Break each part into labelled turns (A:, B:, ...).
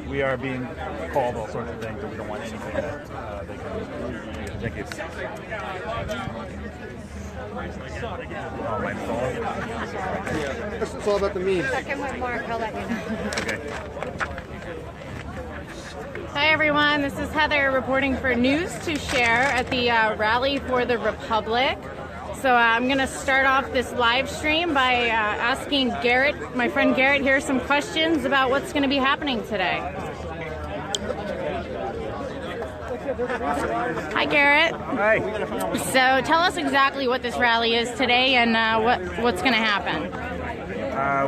A: We are being called all sorts of things, and we don't want anything that they can think it's. Oh, my phone.
B: It's all about the memes.
C: Second with Mark, I'll let you know.
A: Okay.
C: Hi everyone, this is Heather reporting for News to Share at the Rally for the Republic. So I'm going to start off this live stream by asking Garrett, my friend Garrett here, some questions about what's going to be happening today. Hi Garrett.
A: Hi.
C: So tell us exactly what this rally is today and what's going to happen.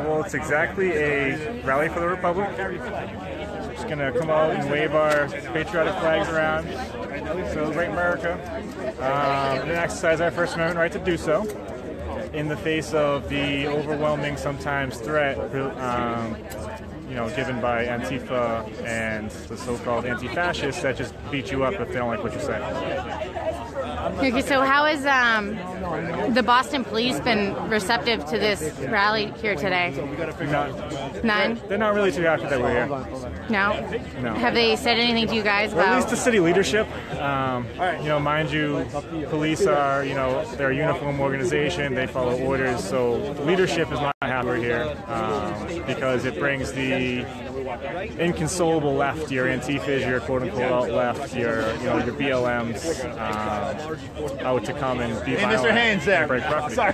A: Well, it's exactly a rally for the Republic. We're just going to come out and wave our patriotic flags around, celebrate America, and exercise our First Amendment right to do so in the face of the overwhelming, sometimes threat, given by Antifa and the so-called anti-fascists that just beat you up if they don't like what you say.
C: Okay, so how has the Boston police been receptive to this rally here today? None?
A: They're not really too happy that we're here.
C: No?
A: No.
C: Have they said anything to you guys about...
A: Or at least the city leadership. Mind you, police are, they're a uniform organization. They follow orders. So leadership is not happy we're here because it brings the inconsolable left, your Antifas, your quote-unquote alt-left, your BLMs out to come and be violent
B: Mr. Haynes there.
A: and break property.
B: Sorry.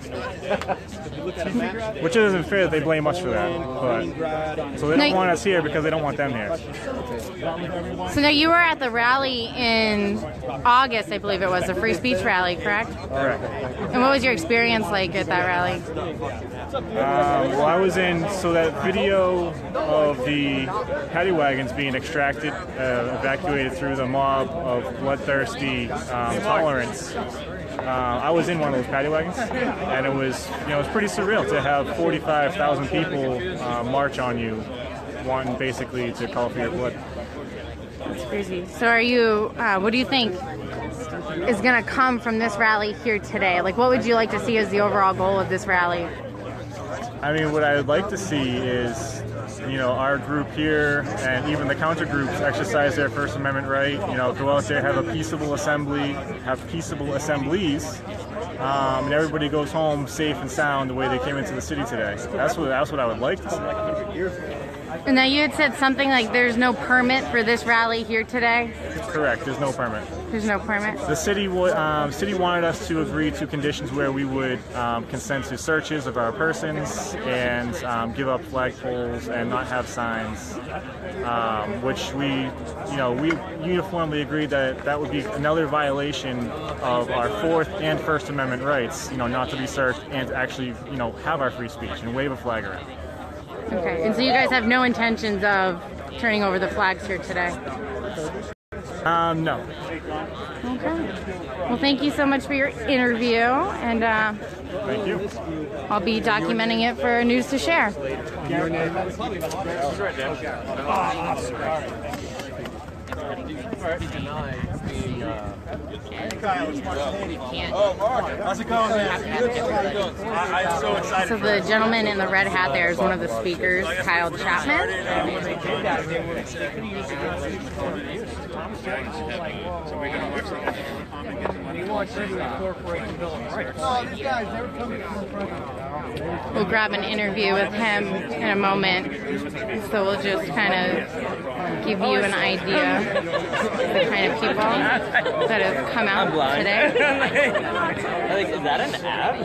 A: Which isn't fair that they blame us for that. But so they don't want us here because they don't want them here.
C: So now you were at the rally in August, I believe it was, the free speech rally, correct?
A: Correct.
C: And what was your experience like at that rally?
A: Well, I was in, so that video of the paddy wagons being extracted, evacuated through the mob of bloodthirsty tolerance. I was in one of those paddy wagons, and it was pretty surreal to have 45,000 people march on you, wanting basically to call for your blood.
C: That's crazy. So are you, what do you think is going to come from this rally here today? Like, what would you like to see as the overall goal of this rally?
A: I mean, what I would like to see is, our group here and even the counter groups exercise their First Amendment right, go out there, have a peaceable assembly, have peaceable assemblies, and everybody goes home safe and sound the way they came into the city today. That's what I would like to see.
C: And now you had said something like there's no permit for this rally here today?
A: Correct, there's no permit.
C: There's no permit?
A: The city wanted us to agree to conditions where we would consent to searches of our persons and give up flagpoles and not have signs, which we uniformly agreed that would be another violation of our Fourth and First Amendment rights, not to be searched and to actually, have our free speech and wave a flag around.
C: Okay, and so you guys have no intentions of turning over the flags here today?
A: No.
C: Okay. Well, thank you so much for your interview, and
A: thank you.
C: I'll be documenting it for News to Share.
B: Your name?
D: Oh, Mark, how's it going, man? Good. I'm so excited.
C: So the gentleman in the red hat there is one of the speakers, Kyle Chapman. We'll grab an interview with him in a moment, so we'll just kind of give you an idea of the kind of people that have come out today.
E: Is that an app?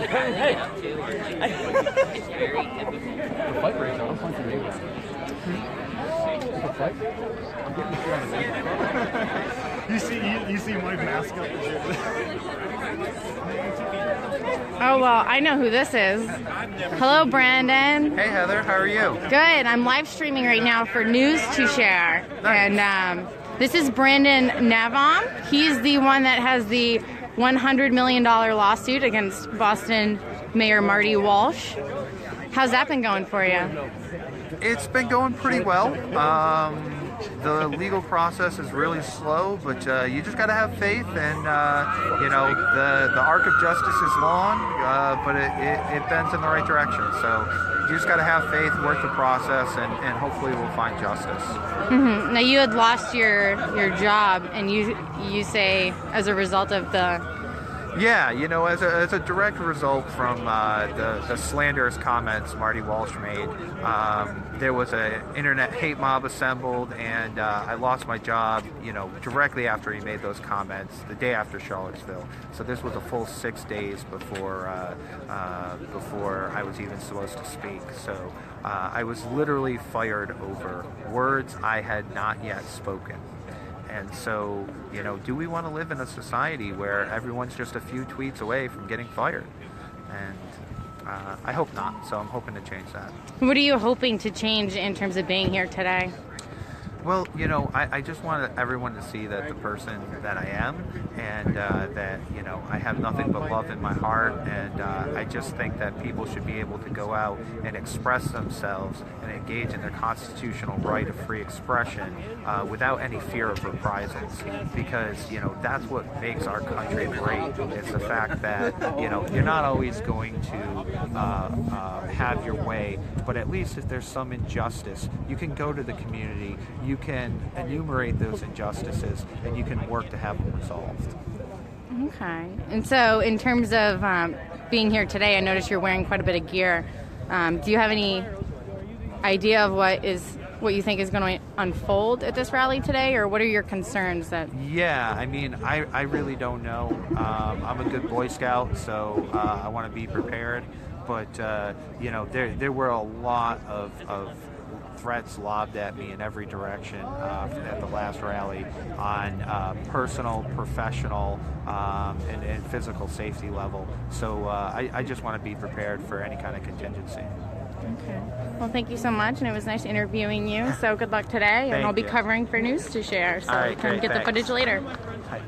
B: The fight breaks out. I'm punching David. The fight?
A: You see my mask up
C: Oh, well, I know who this is. Hello, Brandon.
F: Hey, Heather. How are you?
C: Good. I'm live streaming right now for News to Share.
F: Nice.
C: And this is Brandon Navin. He's the one that has the $100 million lawsuit against Boston Mayor Marty Walsh. How's that been going for you?
F: It's been going pretty well. the legal process is really slow, but you just got to have faith, and you know, the arc of justice is long, but it bends in the right direction. So you just got to have faith, work the process, and hopefully we'll find justice.
C: Mm-hmm. Now, you had lost your job, and you say as a result of the...
F: Yeah, you know, as a direct result from the slanderous comments Marty Walsh made, there was an internet hate mob assembled, and I lost my job, you know, directly after he made those comments, the day after Charlottesville. So this was a full 6 days before I was even supposed to speak. So I was literally fired over words I had not yet spoken. And so, you know, do we want to live in a society where everyone's just a few tweets away from getting fired? And I hope not, so I'm hoping to change that.
C: What are you hoping to change in terms of being here today?
F: Well, you know, I just want everyone to see that the person that I am, and that, you know, I have nothing but love in my heart, and I just think that people should be able to go out and express themselves and engage in their constitutional right of free expression without any fear of reprisals, because, you know, that's what makes our country great. It's the fact that, you know, you're not always going to have your way, but at least if there's some injustice, you can go to the community, you can enumerate those injustices, and you can work to have them resolved.
C: Okay. And so in terms of being here today, I noticed you're wearing quite a bit of gear. Do you have any idea of what you think is going to unfold at this rally today, or what are your concerns that...
F: Yeah, I mean, I really don't know. I'm a good Boy Scout, so I want to be prepared, but you know, there were a lot of threats lobbed at me in every direction at the last rally on personal, professional, and physical safety level. So I just want to be prepared for any kind of contingency.
C: Okay. Well, thank you so much, and it was nice interviewing you. So good luck today, and I'll be covering for News to Share, so we can get the footage later.
F: Hi.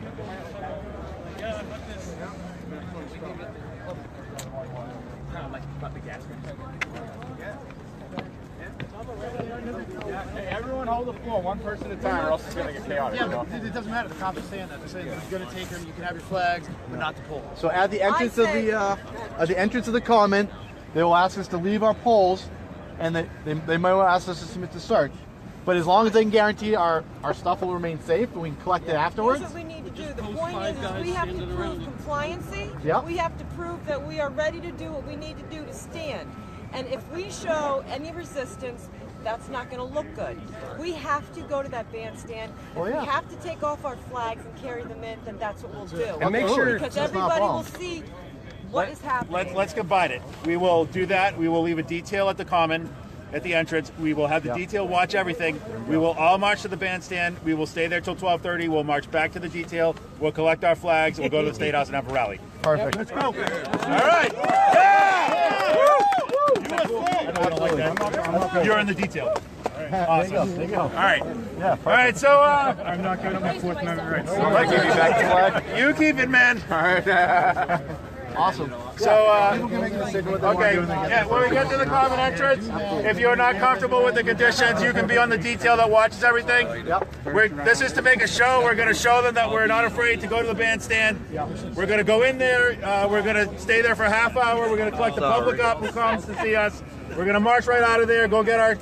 D: Hey, everyone hold the floor, one person at a time, or else it's going to get chaotic.
G: Yeah, but it doesn't matter. The cops are saying that. They're saying you're going to take them. You can have your flags, but not the poll.
H: So at the entrance of the common, they will ask us to leave our polls, and they might ask us to submit to search. But as long as they can guarantee our stuff will remain safe and we can collect it afterwards.
I: That's what we need to do. The point is we have to prove compliancy.
H: Yep.
I: We have to prove that we are ready to do what we need to do to stand. And if we show any resistance, that's not going to look good. We have to go to that bandstand. If we have to take off our flags and carry them in, then that's what we'll do.
D: And make sure,
I: because everybody will see what is happening.
D: Let's combine it. We will do that. We will leave a detail at the common, at the entrance. We will have the detail watch everything. We will all march to the bandstand. We will stay there till 12:30. We'll march back to the detail. We'll collect our flags. We'll go to the State House and have a rally.
H: Perfect.
D: Let's go. All right. Yeah! You're in the detail. Awesome.
H: There you go.
D: All right.
H: Yeah.
D: All right. So I'm not giving up my Fourth Amendment rights.
H: I'll give you back the flag.
D: You keep it, man.
H: All right. Awesome.
D: So,
H: okay,
D: yeah, when we get to the common entrance, if you're not comfortable with the conditions, you can be on the detail that watches everything. This is to make a show. We're going to show them that we're not afraid to go to the bandstand. We're going to go in there. We're going to stay there for a half hour. We're going to collect the public up who comes to see us. We're going to march right out of there, go get our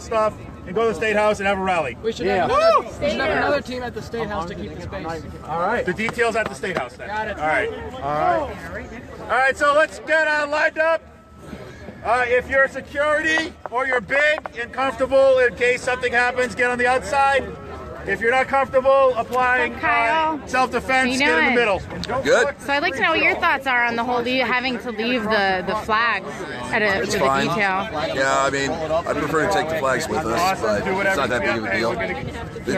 D: stuff, and go to the State House and have a rally.
B: We should have another team at the State House to keep the space.
D: All right. The details at the State House then.
B: Got it.
D: All right. All right, so let's get lined up. If you're security or you're big and comfortable in case something happens, get on the outside. If you're not comfortable applying self-defense, get in the middle.
J: Good.
C: So I'd like to know what your thoughts are on the whole having to leave the flags at a
J: fine.
C: detail.
J: Yeah, I mean, I prefer to take the flags with us, but it's not that big of a deal.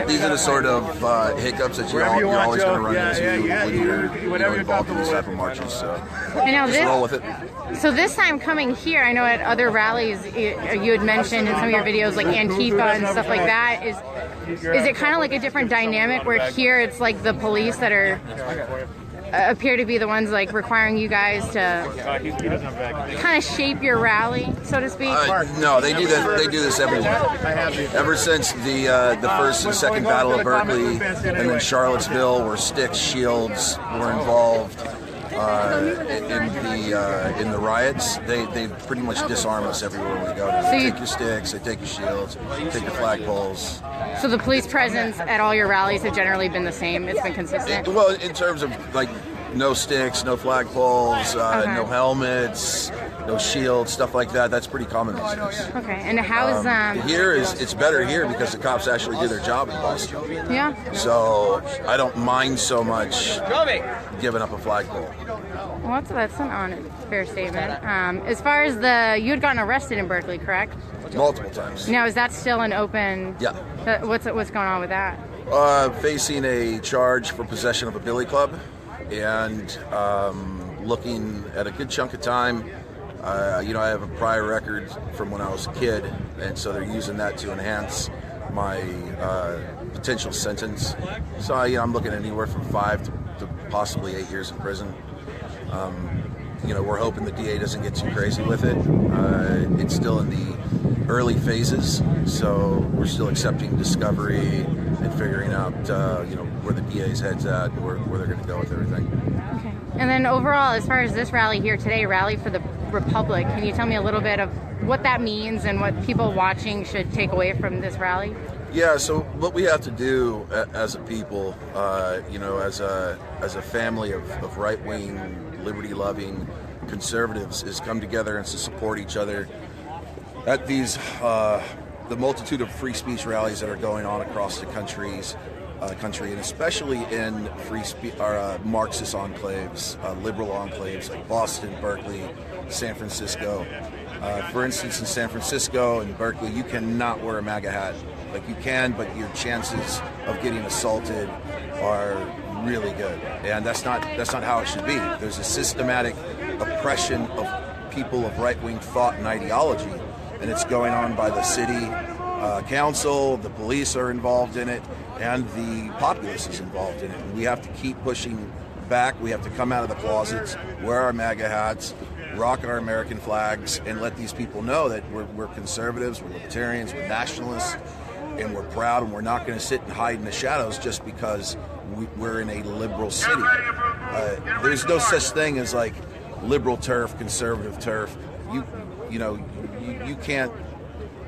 J: These are the sort of hiccups that you're always going to run into when you're involved in this type of marches. So just roll with it.
C: So this time coming here, I know at other rallies you had mentioned in some of your videos like Antifa and stuff like that. Is it kind of like a different dynamic where here it's like the police that are appear to be the ones like requiring you guys to kind of shape your rally, so to speak?
J: No, they do that. They do this everywhere. Ever since the first and second Battle of Berkeley, and then Charlottesville, where sticks, shields were involved in the riots, they pretty much disarm us everywhere we go. They take your sticks, they take your shields, take your flagpoles.
C: So the police presence at all your rallies have generally been the same? It's been consistent?
J: Well, in terms of like no sticks, no flagpoles, no helmets, no shields, stuff like that, that's pretty common these days.
C: Okay, and how's
J: here it's better here because the cops actually do their job in Boston.
C: Yeah.
J: So I don't mind so much giving up a flagpole.
C: Well, that's an honest, fair statement. As far as you had gotten arrested in Berkeley, correct?
J: Multiple times.
C: Now, is that still an open?
J: Yeah.
C: What's going on with that?
J: Facing a charge for possession of a billy club, and looking at a good chunk of time. I have a prior record from when I was a kid, and so they're using that to enhance my potential sentence. So I'm looking at anywhere from 5 to possibly 8 years in prison. We're hoping the DA doesn't get too crazy with it. It's still in the early phases, so we're still accepting discovery and figuring out where the DA's head's at and where they're going to go with everything.
C: Okay. And then overall, as far as this rally here today, Rally for the Republic, can you tell me a little bit of what that means and what people watching should take away from this rally?
J: Yeah, so what we have to do as a people, as a family of right-wing, liberty-loving conservatives, is come together and to support each other at these the multitude of free speech rallies that are going on across the country, and especially in free speech, Marxist enclaves, liberal enclaves like Boston, Berkeley, San Francisco. For instance, in San Francisco and Berkeley, you cannot wear a MAGA hat. Like you can, but your chances of getting assaulted are really good, and that's not how it should be. There's a systematic oppression of people of right-wing thought and ideology, and it's going on by the city council, the police are involved in it, and the populace is involved in it. And we have to keep pushing back. We have to come out of the closets, wear our MAGA hats, rock our American flags, and let these people know that we're conservatives, we're libertarians, we're nationalists, and we're proud, and we're not going to sit and hide in the shadows just because we're in a liberal city. There's no such thing as like liberal turf, conservative turf. You can't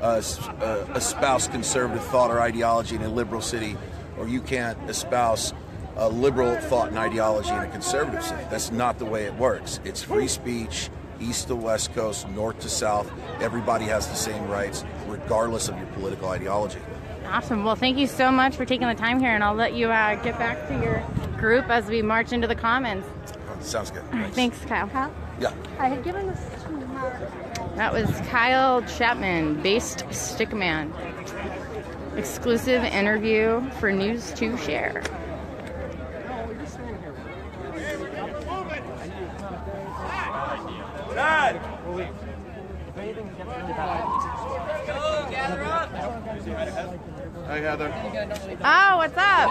J: espouse conservative thought or ideology in a liberal city, or you can't espouse a liberal thought and ideology in a conservative city. That's not the way it works. It's free speech, east to west coast, north to south. Everybody has the same rights, regardless of your political ideology.
C: Awesome. Well, thank you so much for taking the time here, and I'll let you get back to your group as we march into the Commons.
J: Sounds good.
C: Thanks, Kyle.
J: Yeah.
C: I had given this to That was Kyle Chapman, based Stickman. Exclusive interview for News to Share.
D: Dad!
H: Hi, Heather.
C: Oh, what's up?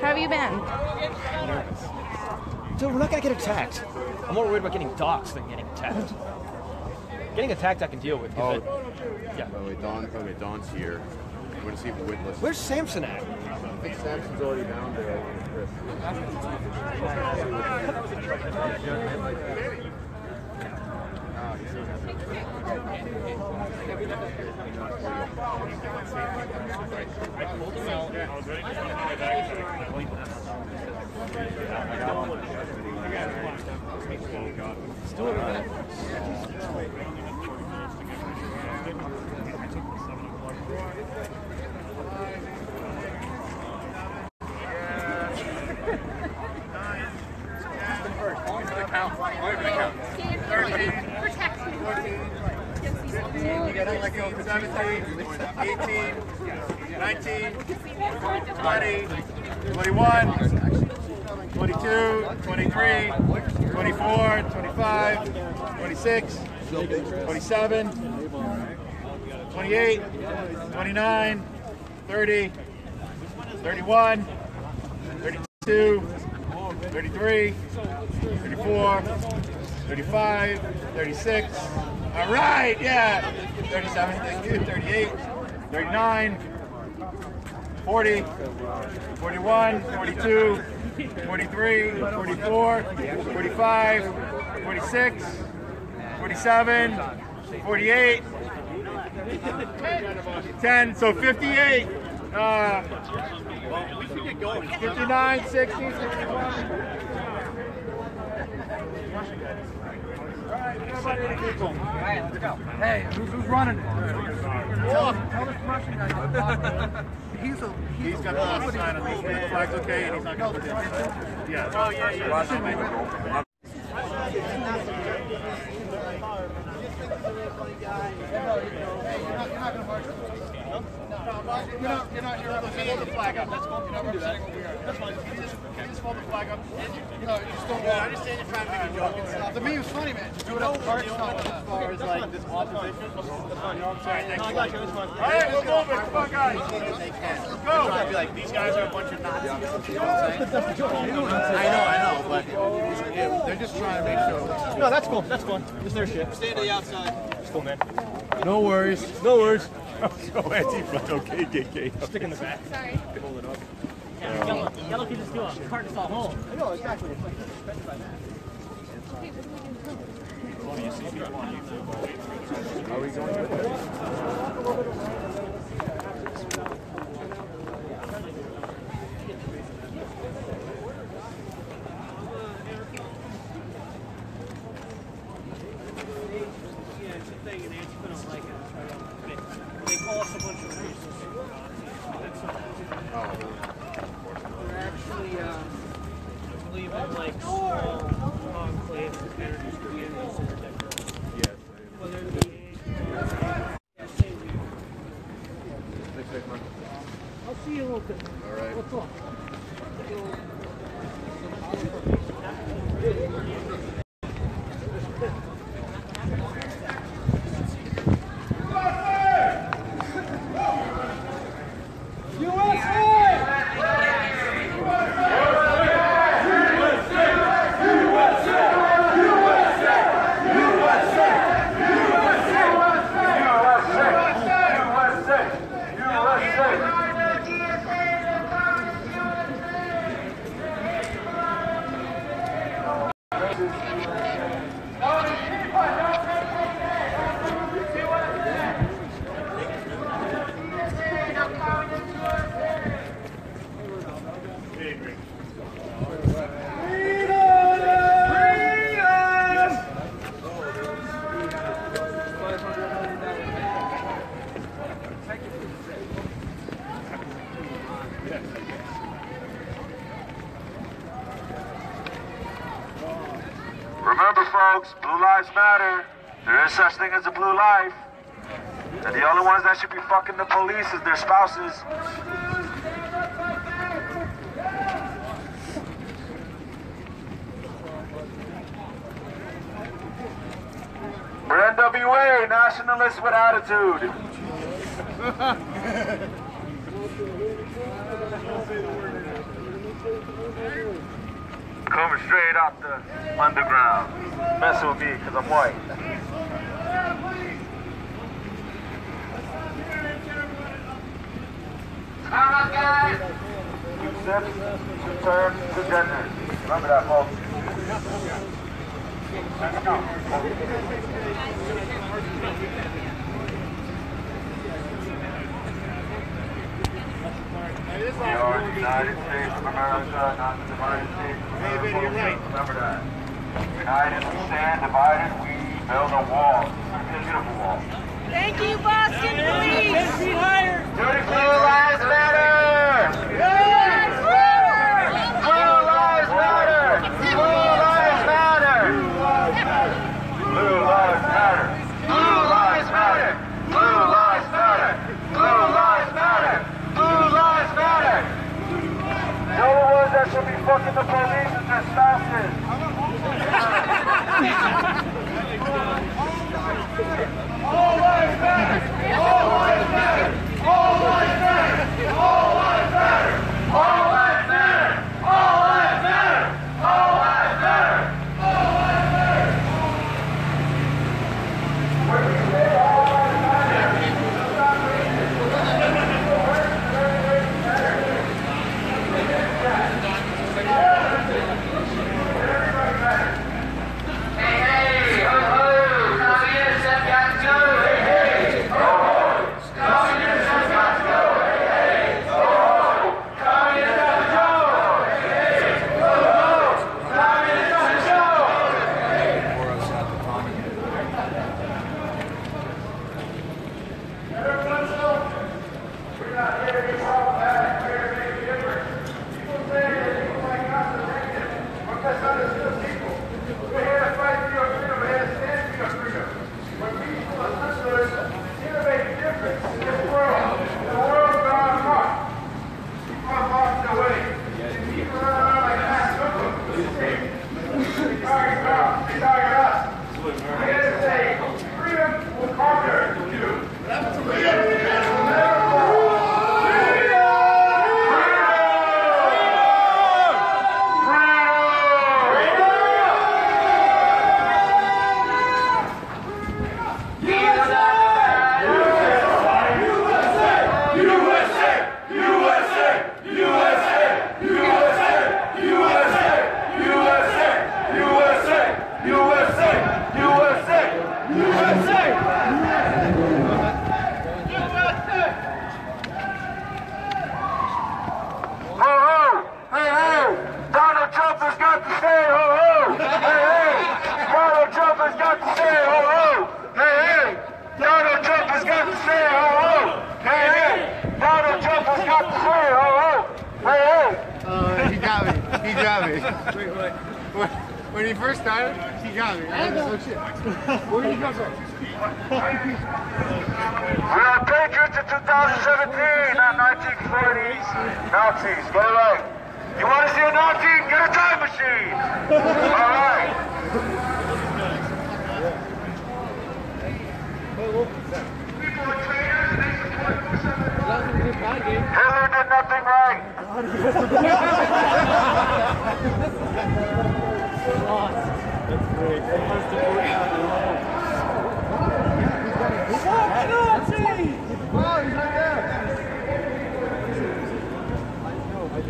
C: How have you been?
B: Dude, we're not gonna get attacked. I'm more worried about getting doxxed than getting attacked. Getting attacked I can deal with.
K: Oh,
B: yeah.
K: Oh, wait, Dawn's here. We're gonna see if Whitless.
B: Where's Samson at?
K: I think Samson's already down there.
B: Still over there.
D: Protect me. 17, 18, 19, 20, 21, 22, 23, 24, 25, 26, 27, 28, 29, 30, 31, 32, 33, 34, 35, 36. All right, yeah. 37, thank you. 38, 39, 40, 41, 42, 43, 44, 45, 46, 47, 48, 10, so 58. We should get going. 59, 60, 61. Alright, people. Alright, let's go. Hey, who's running? Tell this Russian guy. He's got the sign on this. The flag's okay, and he's not going to put it inside. Yeah. Oh, yeah. You're not hold the flag up. That's fine. Can you just hold the flag up? You know, just don't. I understand you're trying to make a joke and stuff. The meme was funny, man. Just do it at the park stop as far as like this opposition. That's fine. No, I'm sorry. I got you. This one. All right, we're moving. Come on, guys. They can. Let's go. Be like, these guys are a bunch of Nazis. You know what I'm saying? I know, but they're just trying to make sure.
H: No, that's cool. That's fun. It's their shit.
I: Stay to the outside.
H: It's cool, man. No worries. No worries.
K: So antifa, okay, KK.
H: Stick in the back.
C: Sorry.
K: Pull it up.
E: Yeah, yellow can just do a cart us all home.
H: I know, exactly. It's like
K: Are we going with it?
E: They call us a bunch of racists. They're actually, I believe in like small enclaves and communities that are different.
K: Yes.
E: Whether it be I'll see you a little bit.
K: All right.
E: What's up?
L: Remember, folks, blue lives matter. There is such thing as a blue life. And the only ones that should be fucking the police is their spouses. We're NWA, nationalists with attitude. Coming straight off the underground. Messing with me because I'm white. Come on, guys. 2 sips, 2 terms, 2 genders. Remember that, folks. Let's go. We are the United States of America, not the divided States of America.
D: Hey, you're right.
L: Remember that. United we stand, divided we build a wall. A beautiful wall.
I: Thank you, Boston Police.
L: Blue lives matter! Blue lives matter! Blue lives matter! Blue lives matter! Blue lives matter! Blue lives matter! Blue lives matter! Blue lives matter! The only ones that should be fucking the police is their spouses. All lives matter! All lives matter! All lives matter! All lives matter! All lives matter! All lives matter!
G: When he first started, he got me. I was like, oh shit. Where did he come from?
L: We are patriots in 2017, not 1940s. Nazis, get it right. You want to see a Nazi? Get a time machine. All right. People are traitors and they support Hitler did nothing right.
E: That's great. That must have worked out a lot.
G: Oh, he's right there.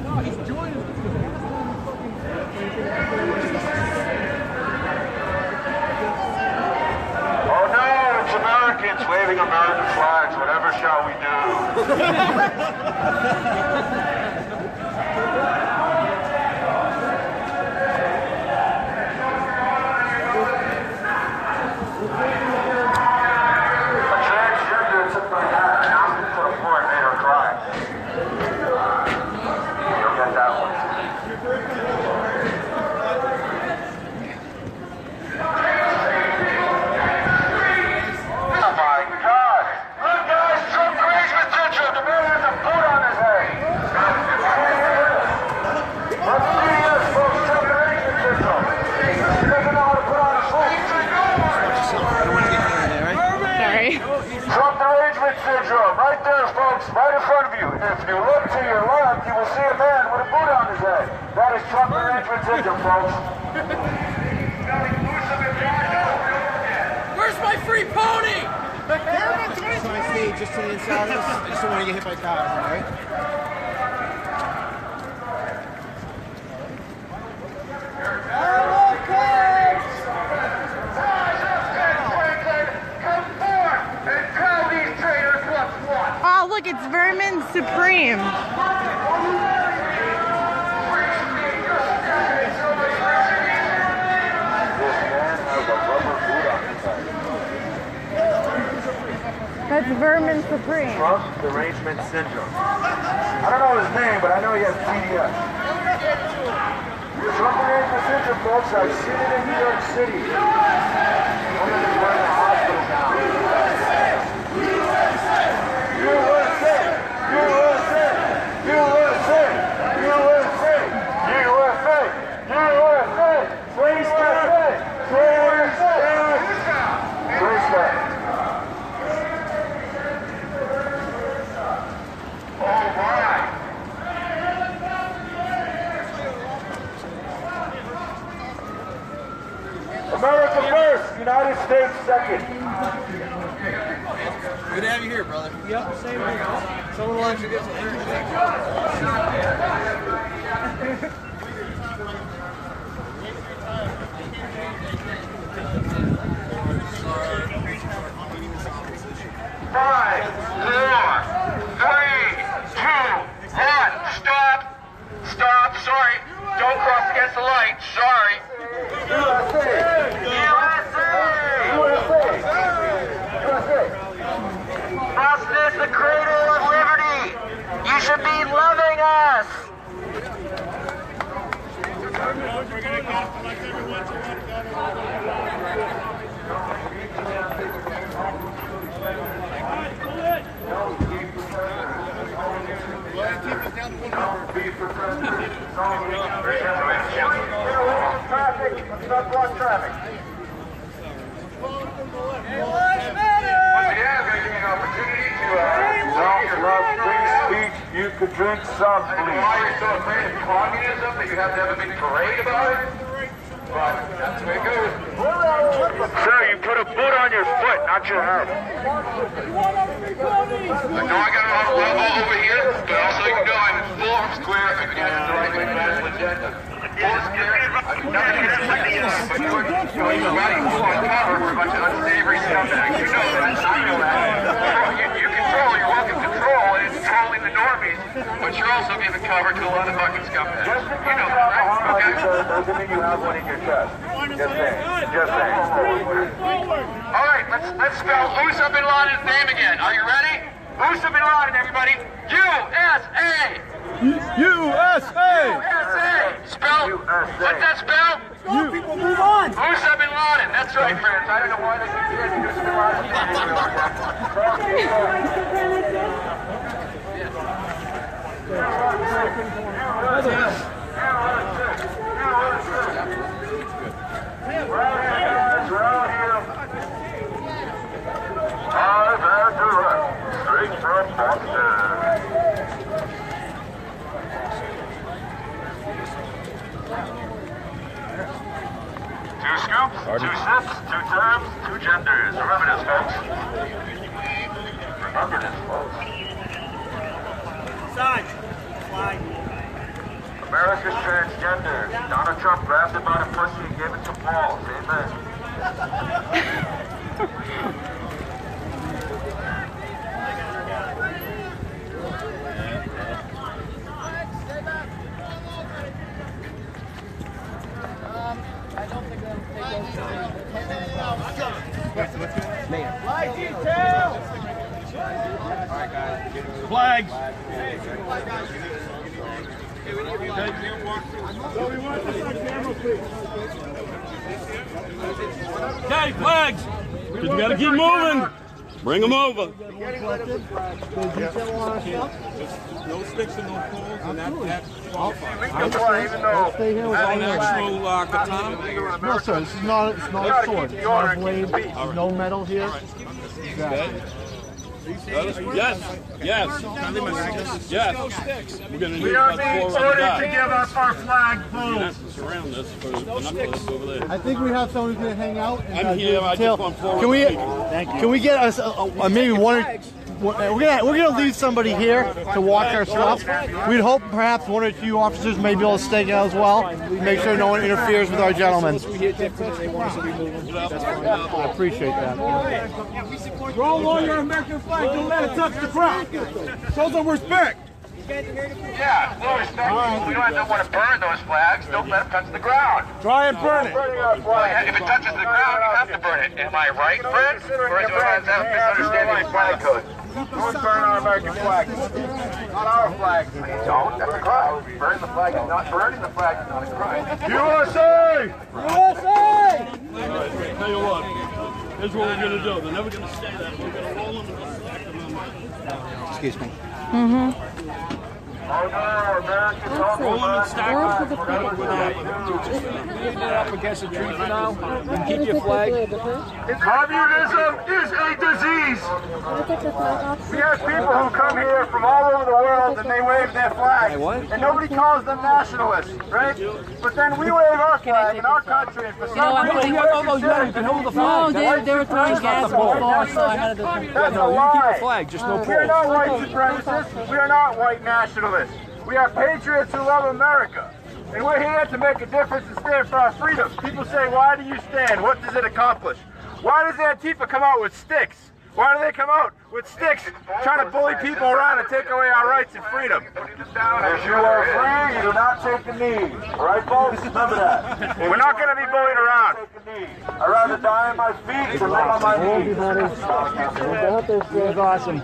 G: No, he's joining us.
L: Oh no, it's Americans waving American flags. Whatever shall we do? Right there, folks, right in front of you. If you look to your left, you will see a man with a boot on his head. That is Trump arrangement syndrome, folks.
E: Where's my free pony?
G: So I stay just to the inside of this. I just don't want to get hit by cars, alright?
C: Oh, look, it's Vermin Supreme. That's Vermin Supreme.
L: Trump derangement syndrome. I don't know his name, but I know he has TDS. Trump derangement syndrome, folks. I've seen it in New York City. Woman is wearing a hospital gown. USA! USA! USA! USA! USA! USA! Please stay! Please stay! Please stay! All right. America first, United States second.
G: Good to have you here, brother.
E: Yep, same here.
G: Someone will actually get some
L: Five, 4, 3, 2, 1. Stop. Stop. Sorry. Don't cross against the light. Sorry. USA. USA. USA. USA. Boston is the cradle of liberty. You should be loving us. Traffic. You could drink some, please. Why you're so afraid of communism that you have to have a big parade about it? But that's the way it goes. Sir, you put a boot on your foot, not your head. I know I got a lot of level over here, but also you know I'm in full square. I've been having the right national agenda. Full square. I've been nothing to do with this, but you're riding full on cover for a bunch of unsavory scumbags. You know that. I know that. You control, you're welcome to control, and it's trolling the normies, but you're also giving cover to a lot of fucking scumbags. You know that, right? Okay? Doesn't mean you have one in your chest. Just saying. Just saying. Alright, let's spell Osama bin Laden's name again. Are you ready? Osama bin Laden, everybody. USA!
M: USA!
L: USA! Spell. What's that spell?
M: You people move on!
L: Osama bin Laden. That's right, friends. I don't know why they keep saying Osama bin Laden. Straight from Boston. 2 scoops, 2 sips, 2 terms, 2 genders. Remember this, folks. Remember this, folks. America's transgender. Donald Trump grabbed it by the pussy and gave it to balls. Amen.
M: Flag detail! Alright guys, flags! Okay, flags! You gotta keep moving! Bring them over!
K: No sticks and no poles, and that's
H: Stay here with all
K: national katana.
H: No, sir, this is not. It's not a sword. It's not a blade. There's no metal here. Exactly.
K: Yes, yes, yes. We're going to
D: We are being ordered to give up our flagpole.
K: Surround us for the over there.
H: I think we have someone who's going to hang out. And,
K: I'm here. I just want forward.
H: Can we get us maybe one or? We're gonna leave somebody here to watch our stuff. We'd hope perhaps 1 or 2 officers may be able to stay out as well. Make sure no one interferes with our gentlemen. I appreciate that.
M: Roll on your American flag, don't let it touch the ground. Show some respect.
L: Yeah, well, respect. We don't want to burn those flags. Don't let them touch the ground.
M: Try and burn it.
L: If it touches the ground, you have to burn it. Am I right, friends? Or is that misunderstanding flag code?
M: Don't burn our American flag. Not our flag.
L: Don't. That's a crime. Burning the flag is not burning the flag is not a crime.
M: USA! USA!
K: Tell you what, here's what we're going to do. They're never going to stay there. We're going to roll them and stack them.
F: Excuse me.
L: Oh no, American
K: Roll them and stack them.
B: Leave it up against a tree for now. And keep your flag.
L: Communism is a disease. We have people who come here from all over the world and they wave their flag. And nobody calls them nationalists, right? But then we wave our flag in our country and for some reason
B: No,
N: they were throwing gas on the floor, so I had to do it.
L: That's a lie. We are not white supremacists. We are not white nationalists. We are patriots who love America. And we're here to make a difference and stand for our freedoms. People say, why do you stand? What does it accomplish? Why does Antifa come out with sticks? Why do they come out with sticks trying to bully people around and take away our rights and freedom? If you are free, you do not take the knee. All right, folks? Remember that. We're not going to be bullied around. I'd rather die on my feet than live on my knees.
N: This is awesome.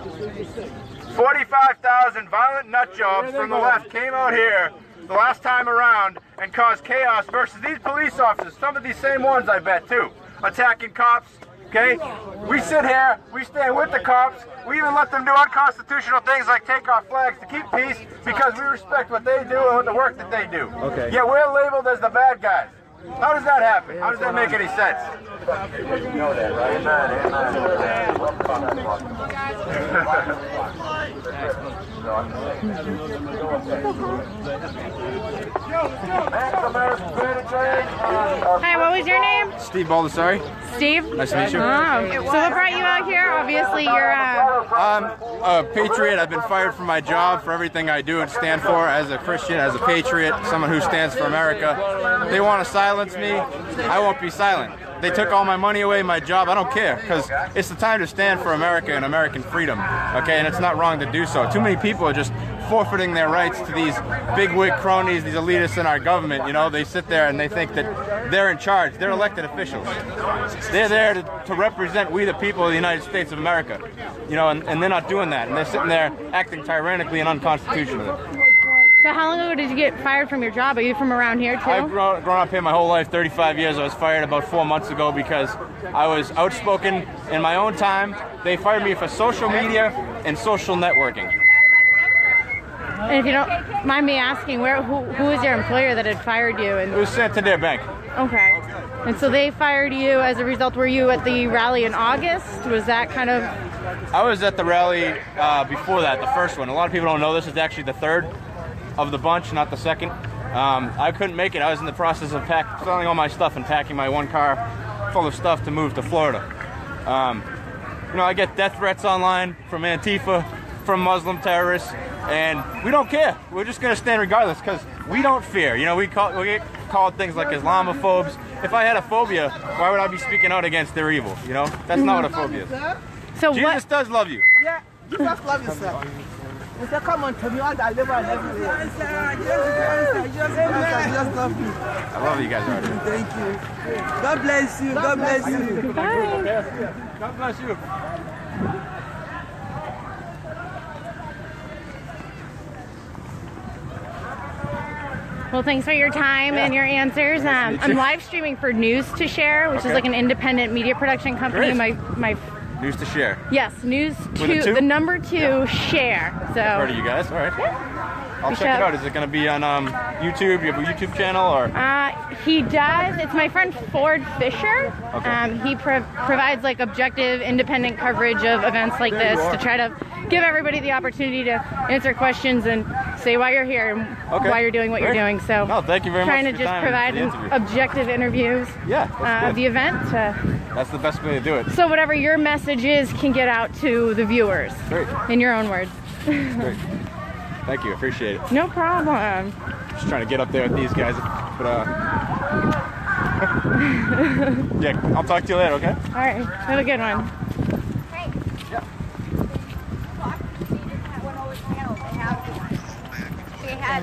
O: 45,000 violent nutjobs from the left came out here the last time around and caused chaos versus these police officers, some of these same ones I bet too, attacking cops, okay? We sit here, we stand with the cops, we even let them do unconstitutional things like take our flags to keep peace because we respect what they do and the work that they do.
P: Okay.
O: Yet we're labeled as the bad guys. How does that happen? How does that make any sense? You know that, right?
C: Hi, what was your name?
P: Steve Baldessari.
C: Steve?
P: Nice to meet you.
C: Oh. So what brought you out here? Obviously you're
P: I'm a patriot. I've been fired from my job for everything I do and stand for as a Christian, as a patriot, someone who stands for America. They want to silence me. I won't be silent. They took all my money away, my job. I don't care, because it's the time to stand for America and American freedom, okay? And it's not wrong to do so. Too many people are just forfeiting their rights to these bigwig cronies, these elitists in our government, you know? They sit there and they think that they're in charge. They're elected officials. They're there to represent we the people of the United States of America, you know, and they're not doing that. And they're sitting there acting tyrannically and unconstitutionally.
C: So how long ago did you get fired from your job? Are you from around here too?
P: I've grown up here my whole life, 35 years. I was fired about 4 months ago because I was outspoken in my own time. They fired me for social media and social networking.
C: And if you don't mind me asking, who was your employer that had fired you? And
P: it was Santander Bank.
C: Okay. And so they fired you as a result. Were you at the rally in August? Was that kind of...
P: I was at the rally before that, the first one. A lot of people don't know this is actually the third of the bunch, not the second. I couldn't make it. I was in the process of selling all my stuff and packing my one car full of stuff to move to Florida. You know, I get death threats online from Antifa, from Muslim terrorists, and we don't care. We're just going to stand regardless because we don't fear. You know, we get called things like Islamophobes. If I had a phobia, why would I be speaking out against their evil? You know, that's not what a phobia is.
C: So
P: Jesus does love you.
Q: Yeah, Jesus loves yourself. He said, come on to me, all that labor and everything. I just love you.
P: I love you guys already.
Q: Thank you. God bless you. God bless you.
C: Bye.
P: God bless you.
C: Well, thanks for your time and your answers. I'm live streaming for News to Share, which is like an independent media production company.
P: Great.
C: My
P: News to Share.
C: Yes, News to the number 2 Share. So
P: I've heard of you guys. All right.
C: Yeah.
P: I'll check it out. Is it going to be on YouTube? You have a YouTube channel, or?
C: He does. It's my friend Ford Fisher.
P: Okay.
C: He provides like objective, independent coverage of events like this to try to give everybody the opportunity to answer questions and say why you're here and why you're doing what you're doing. So,
P: no, thank you very much.
C: Trying to just provide objective interviews of the event.
P: That's the best way to do it.
C: So whatever your message is can get out to the viewers.
P: Great.
C: In your own words.
P: Great. Thank you, appreciate it.
C: No problem.
P: Just trying to get up there with these guys, but yeah, I'll talk to you later, okay?
C: All right, have a good one.
R: Hey.
P: Yeah.
R: They had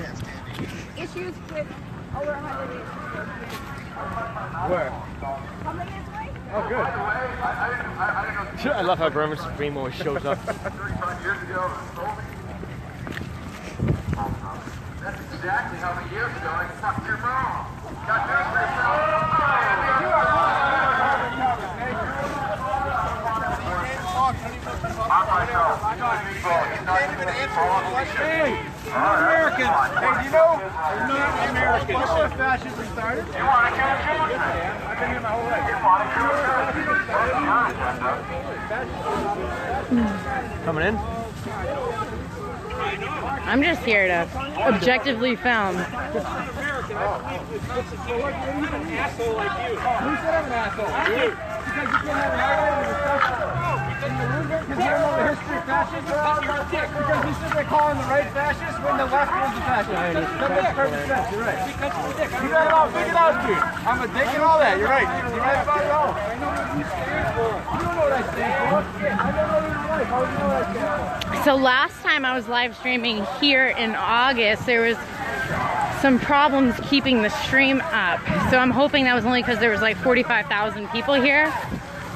R: issues with over 100 issues.
P: Where?
R: Coming this way?
P: Oh, good.
S: I love how Burma Supreme always shows up.
L: That's exactly how many years ago I fucked your mom. Got news for
O: Americans. Hey, do you know? Americans. Before fascism started. You want to catch it? I've been here my whole life.
S: Coming in?
C: I'm just here to objectively film.
S: An asshole like you. Who said I'm an asshole? You. Because you can't have an argument with because you don't know the history of fascism? Because you're a dick. Because you sit there calling the right fascist when the left was the fascist. That makes perfect sense. You're right. Because you're a dick.
O: You got it all figured out, dude. I'm a dick and all that. You're right. You're right about it all. I know what you stand for. You don't know what I stand for. I don't know your life. How do you know what I stand for?
C: So last time I was live streaming here in August, there was some problems keeping the stream up. So I'm hoping that was only because there was like 45,000 people here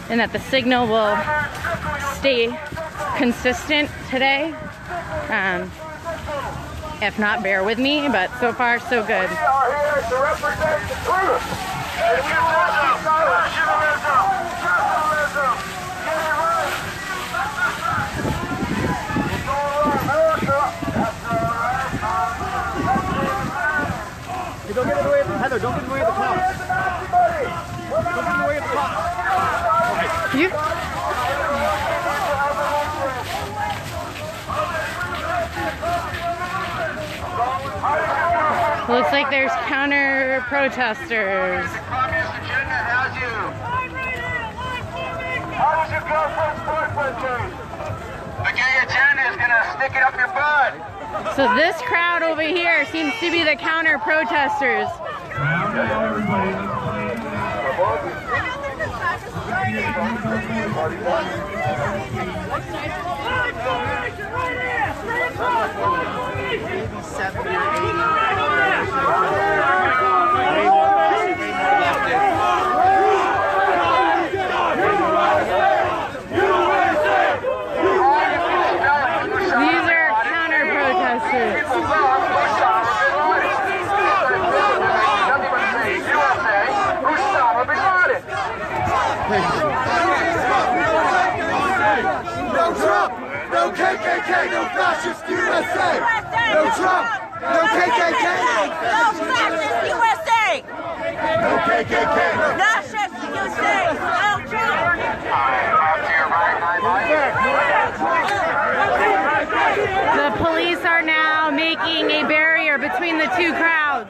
C: and that the signal will stay consistent today. If not, bear with me, but so far, so good.
L: We are here to represent the truth. And we want to silence nationalism, capitalism, get it right. It's all right, America. That's all right.
S: Hey, don't get in the way of the Heather, don't get in the way of the cops. Don't get in the way of the cops.
C: You? Looks like there's counter protesters.
L: The communist agenda has you. How does your girlfriend's boyfriend do? The gay agenda is going to stick it up your butt.
C: So this crowd over here seems to be the counter protesters. These are counter protesters.
L: No Trump, no KKK, no fascist USA. No Trump, no KKK,
R: No fascist USA!
L: no KKK, no
R: Fascist USA! No Trump!
C: The police are now making a barrier between the two crowds.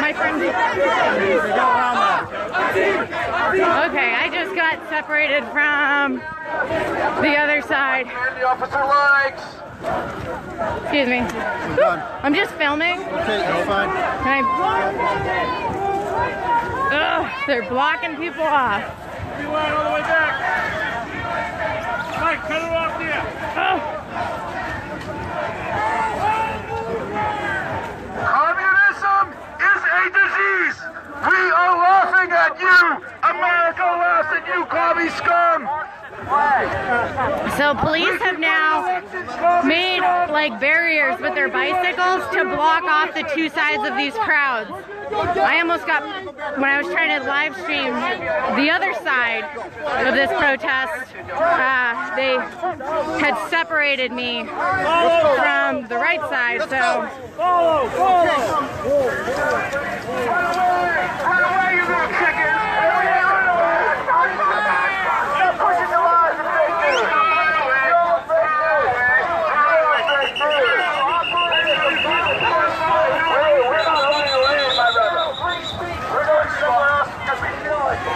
C: My friend. Okay, I just got separated from the other side.
L: The officer likes.
C: Excuse me. I'm just filming.
H: Okay, that's fine.
C: Ugh, they're blocking people off.
K: Rewind all the way back. Mike, cut it off there.
L: Communism is a disease. We are laughing at you. America laughs at you, commie scum.
C: So police have now made like barriers with their bicycles to block off the two sides of these crowds. I almost got, when I was trying to live stream the other side of this protest, they had separated me from the right side, so.
L: Run away, you little chickens. Stop pushing the lies of fake news. You're all fake news. You're all fake news. Hey, we're not owning the land, my brother. We're going somewhere else because we feel like it.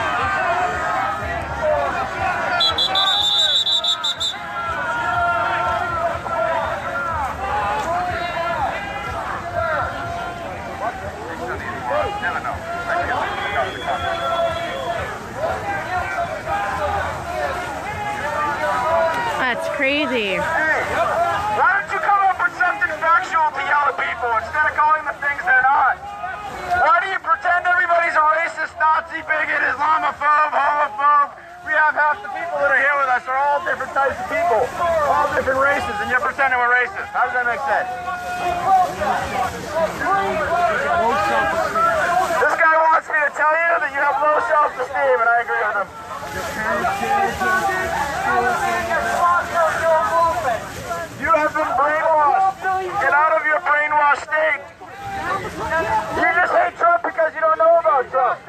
C: That's crazy.
L: Hey, why don't you come up with something factual to yell at people instead of calling them things they're not? Why do you pretend everybody's a racist, Nazi, bigot, Islamophobe, homophobe? We have half the people that are here with us are all different types of people, all different races, and you're pretending we're racist. How does that make sense? This guy wants me to tell you that you have low self-esteem, and I agree with him. You have been brainwashed. Get out of your brainwashed state. You just hate Trump because you don't know about Trump.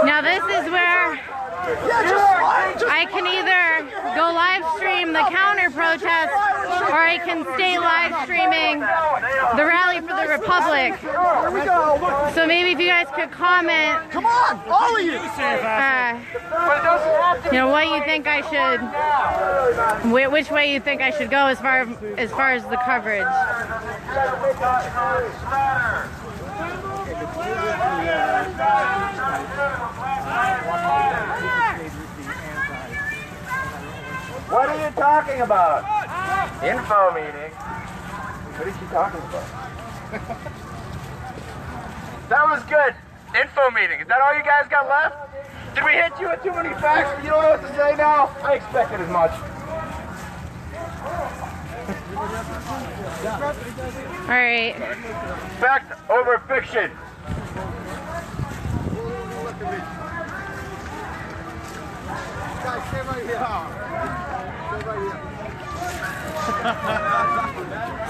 C: Now this is where I can either go live stream the counter protest or I can stay live streaming the rally for the Republic. So maybe if you guys could comment,
L: come on, all of you,
C: you know, what you think I should, which way you think I should go as far as the coverage.
L: What are you talking about? Info meeting. What is she talking about? That was good. Info meeting. Is that all you guys got left?
S: Did we hit you with too many facts that you don't know what to say now? I expected as much.
C: All right.
O: Fact over fiction.
G: Guys, stay right here.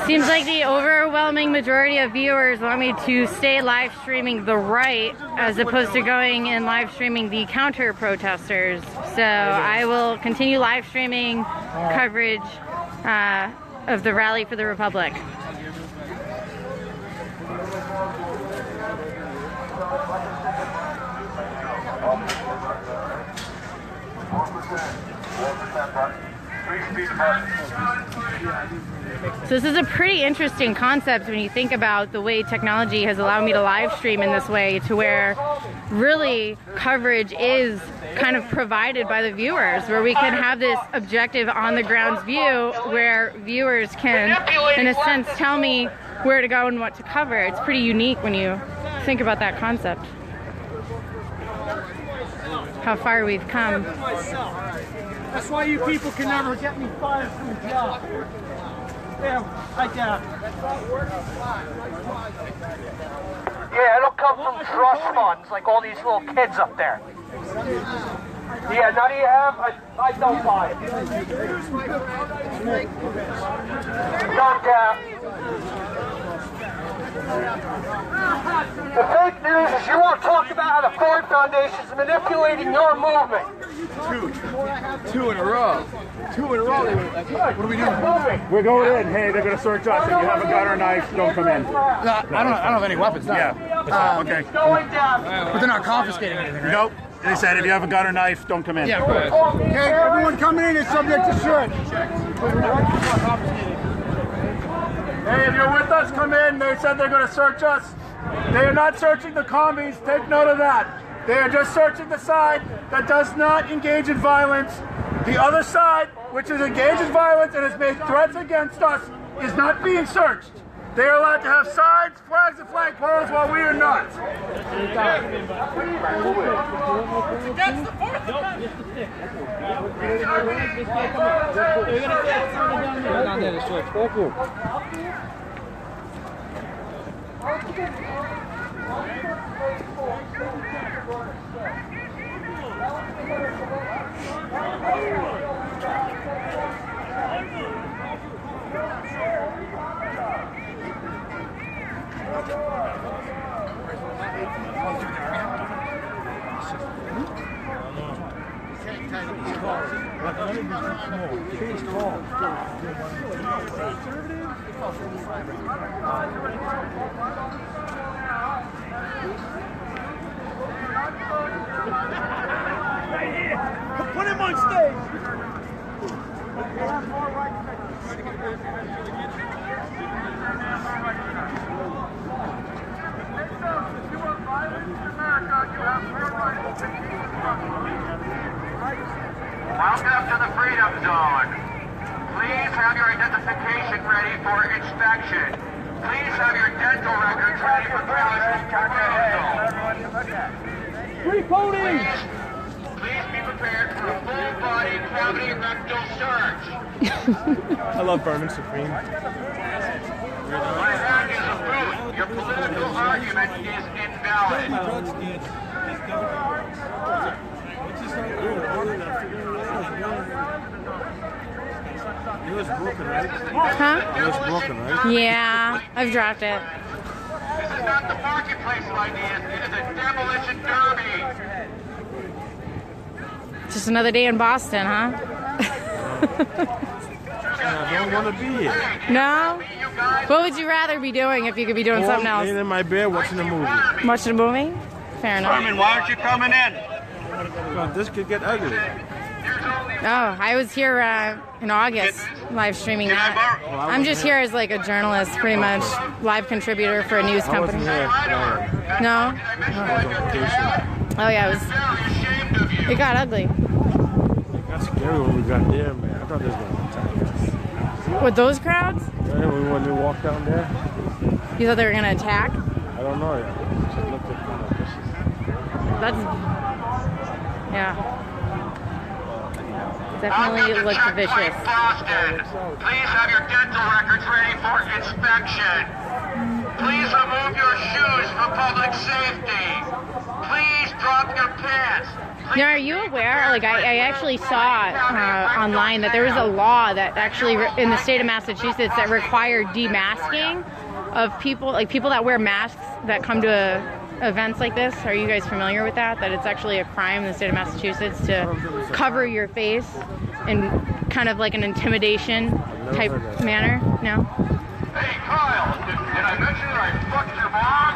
C: Seems like the overwhelming majority of viewers want me to stay live streaming the right as opposed to going and live streaming the counter protesters. So I will continue live streaming coverage of the Rally for the Republic. So this is a pretty interesting concept when you think about the way technology has allowed me to live stream in this way, to where really coverage is kind of provided by the viewers, where we can have this objective on the grounds view where viewers can, in a sense, tell me where to go and what to cover. It's pretty unique when you think about that concept. How far we've come.
M: That's why you people can never get me fired from a job. Yeah, like that.
S: Yeah, it'll come from trust funds, like all these little kids up there. Yeah, none of you have? I don't buy it. Don't The fake news is you want to talk about how the Ford Foundation is manipulating your movement.
K: Two in a row. Two in a row. What are we doing?
D: We're going in. Hey, they're going to search us. If you have a gun or a knife, don't come in.
G: No, I don't have any weapons. No.
D: Yeah. Okay.
G: But they're not confiscating anything, right?
D: Nope. They said if you have a gun or knife, don't come in.
G: Yeah, okay, everyone coming in is subject to search.
D: Hey, if you're with us, come in. They said they're going to search us. They are not searching the commies. Take note of that. They are just searching the side that does not engage in violence. The other side, which is engaged in violence and has made threats against us, is not being searched. They are allowed to have signs, flags, and flagpoles while we are not.
S: Against the Fourth Amendment.
M: Put him on stage.
L: Welcome to the Freedom Zone. Please have your identification ready for inspection. Please have your dental records ready for crossing the Freedom Zone. Please be prepared for a full-body cavity rectal search.
K: I love Vermin Supreme.
L: My hand is a boot. Your political argument is invalid.
K: It was broken, right?
C: Huh?
K: It was broken, right?
C: Yeah, I've dropped it.
L: This is not the marketplace of ideas. It is a demolition derby.
C: Just another day in Boston, huh?
K: I don't want to be here.
C: No? What would you rather be doing if you could be doing something else?
K: Laying in my bed watching a movie.
C: Watching a movie? Fair enough.
L: Herman, why aren't you coming in?
K: God, this could get ugly.
C: Oh, I was here in August live streaming that. I'm just here as like a journalist, pretty much live contributor for a news company. No? Oh yeah, it got ugly.
K: It got scary when we got there, man. I thought they was going to attack us.
C: With those crowds?
K: Yeah, when we walked down there.
C: You thought they were going to attack?
K: I don't know yet. Just looked at the bushes.
C: Yeah. Definitely looked vicious.
L: Boston, please have your dental records ready for inspection. Please remove your shoes for public safety. Please drop your pants.
C: Now, are you aware, like I actually saw online that there was a law that actually in the state of Massachusetts that required demasking of people, like people that wear masks that come to events like this. Are you guys familiar with that? That it's actually a crime in the state of Massachusetts to cover your face in kind of like an intimidation type manner? No?
L: Hey Kyle, did I mention that I fucked your mom?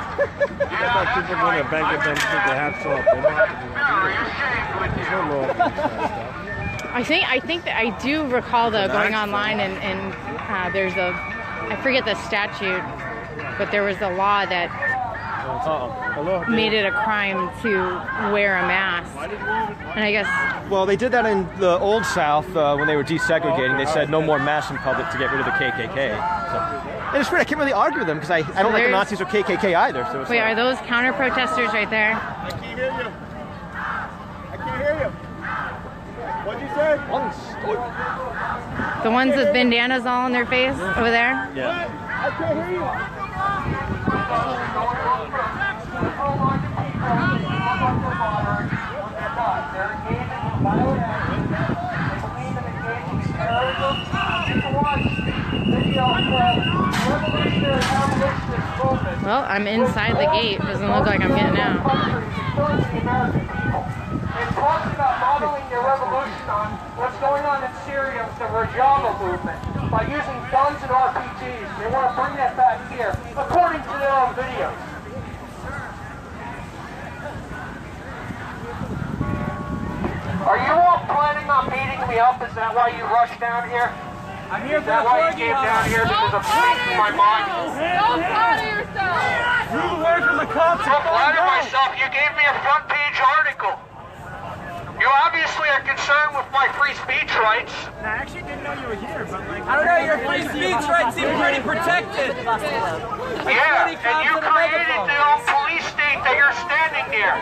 L: Yeah, that's
T: people
L: right.
T: going to bank at them to take their hats off.
C: I think that I do recall though going online and there's a, I forget the statute, but there was a law that made it a crime to wear a mask. And I guess...
T: Well, they did that in the Old South when they were desegregating. They said no more masks in public to get rid of the KKK. So, and it's weird, I can't really argue with them because I don't like the Nazis or KKK either. So it's
C: wait, are those counter-protesters right there?
O: I can't hear you. I can't hear you. What'd you say?
C: The ones with bandanas all on their face over there?
T: Yeah.
O: I can't hear you.
C: Well, I'm inside the gate. Doesn't look like I'm getting out.
S: It's talking about modeling their revolution on what's going on in Syria with the Rojava movement by using guns and RPGs. They want to bring that back here, according to their own videos. Are you all planning on beating me up? Is that why you rushed down here? I'm here for the why you came down here? Because I'm speaking my mind.
L: Don't flatter yourself!
S: Move away from the cops!
L: Don't flatter myself. You gave me a front page article. You obviously are concerned with my free speech rights.
S: I actually didn't know you were here, but like... I don't know, your free speech rights seem pretty protected.
L: Yeah, and you created the own police state that you're standing near.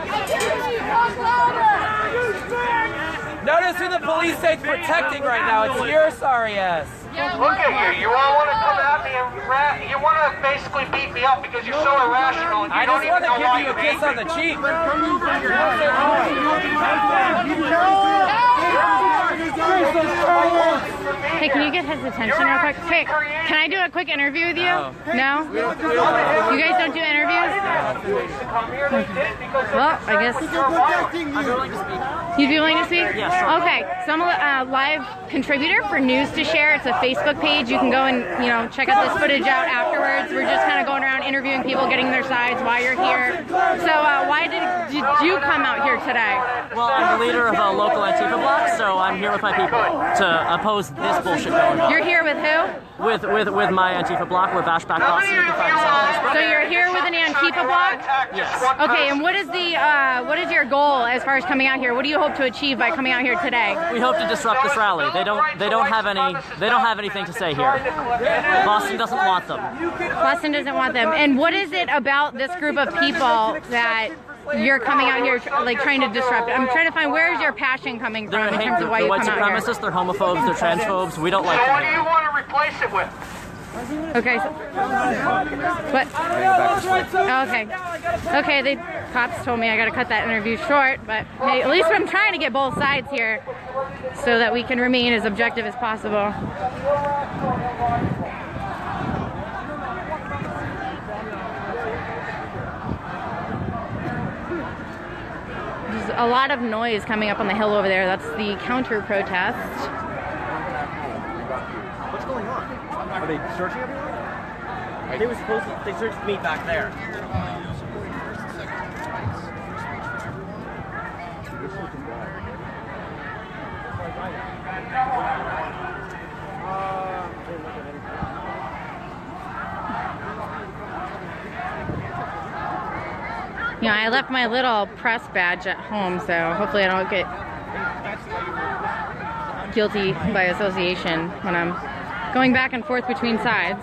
S: Notice who the police state's protecting right now. It's your sorry ass.
L: Look at you. You all want to come at me and you want to basically beat me up because you're so irrational and you
S: I
L: don't
S: just
L: even
S: want to
L: know
S: give
L: why
S: you a kiss on the cheek.
C: Hey, can you get his attention real quick? Hey, can I do a quick interview with you? No? You guys don't do interviews? Well, I guess... You'd be willing to speak?
U: Yeah, sure.
C: Okay, so I'm a live contributor for News to Share. It's a Facebook page. You can go and, you know, check out this footage out afterwards. We're just kind of going around interviewing people, getting their sides, why you're here. So why did you come out here today?
U: Well, I'm the leader of a local antifa block, so I'm here with my people to oppose this bullshit going on.
C: You're here with who?
U: With my antifa block. We're Bashback Boston. You can find us on Facebook.
C: So you're here with an antifa block?
U: Yes.
C: Okay, and what is your goal as far as coming out here? What do you hope to achieve by coming out here today?
U: We hope to disrupt this rally. They don't have anything to say here. Boston doesn't want them.
C: Boston doesn't want them. And what is it about this group of people that you're coming out here like trying to disrupt? I'm trying to find where's your passion coming from in terms of why you come out here.
U: They're white supremacists, they're homophobes, they're transphobes. We don't like them.
L: What do you want to replace it with?
C: Okay. What? Okay, the cops told me I gotta cut that interview short, but hey, at least I'm trying to get both sides here so that we can remain as objective as possible. There's a lot of noise coming up on the hill over there. That's the counter-protest.
T: What's going on? Are they searching everyone?
U: They were supposed to. They searched me back there.
C: You know, I left my little press badge at home, so hopefully I don't get guilty by association when I'm going back and forth between sides.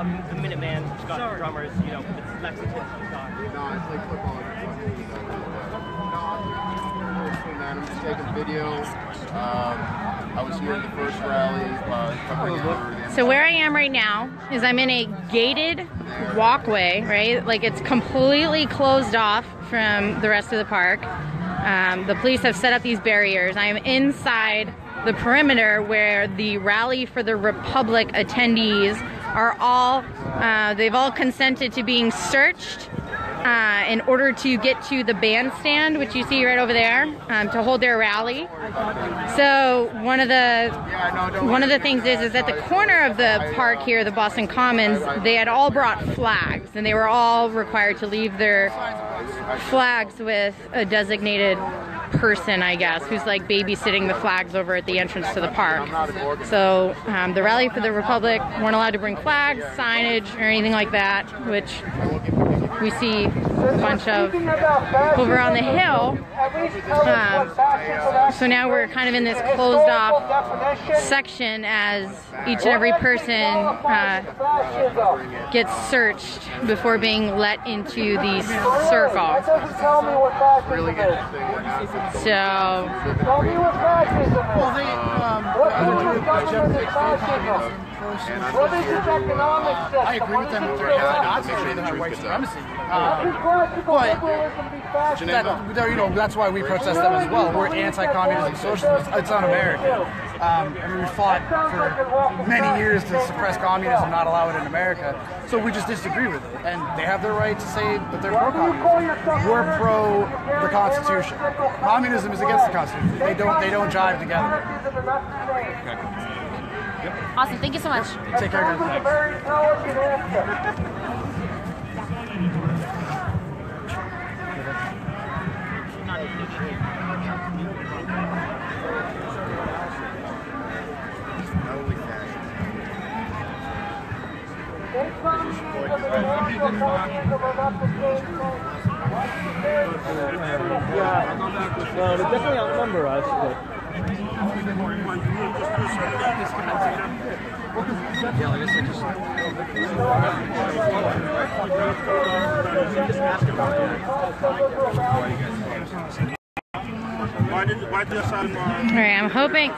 A: the Minuteman, got drummers, you know, it's Lexington, he's got.
H: No, it's like football. Man, I'm just taking video. I was here at the first rally covering it.
C: So where I am right now is I'm in a gated walkway, right? Like it's completely closed off from the rest of the park. The police have set up these barriers. I am inside the perimeter where the Rally for the Republic attendees are all, they've all consented to being searched in order to get to the bandstand, which you see right over there, to hold their rally. So one of the things is at the corner of the park here, the Boston Commons, they had all brought flags, and they were all required to leave their flags with a designated person, I guess, who's like babysitting the flags over at the entrance to the park. So the Rally for the Republic weren't allowed to bring flags, signage, or anything like that, which we see a bunch of over on the hill. So now we're kind of in this closed off section as each and every person gets searced before being let into the circle. So
G: I agree with them if they're anti-Nazi, they're white supremacy. But you know, that's why we protest them as well. We're anti-communism socialists. It's un-American. I mean, we fought for many years to suppress communism, not allow it in America. So we just disagree with it, and they have the right to say that they're pro-communism. We're pro the Constitution. Communism is against the Constitution. They don't jive together.
C: awesome, thank you so much.
G: Take care, guys.
T: Well, they definitely outnumber us, but...
B: Yeah, like I said, just...
C: Alright, I'm hoping...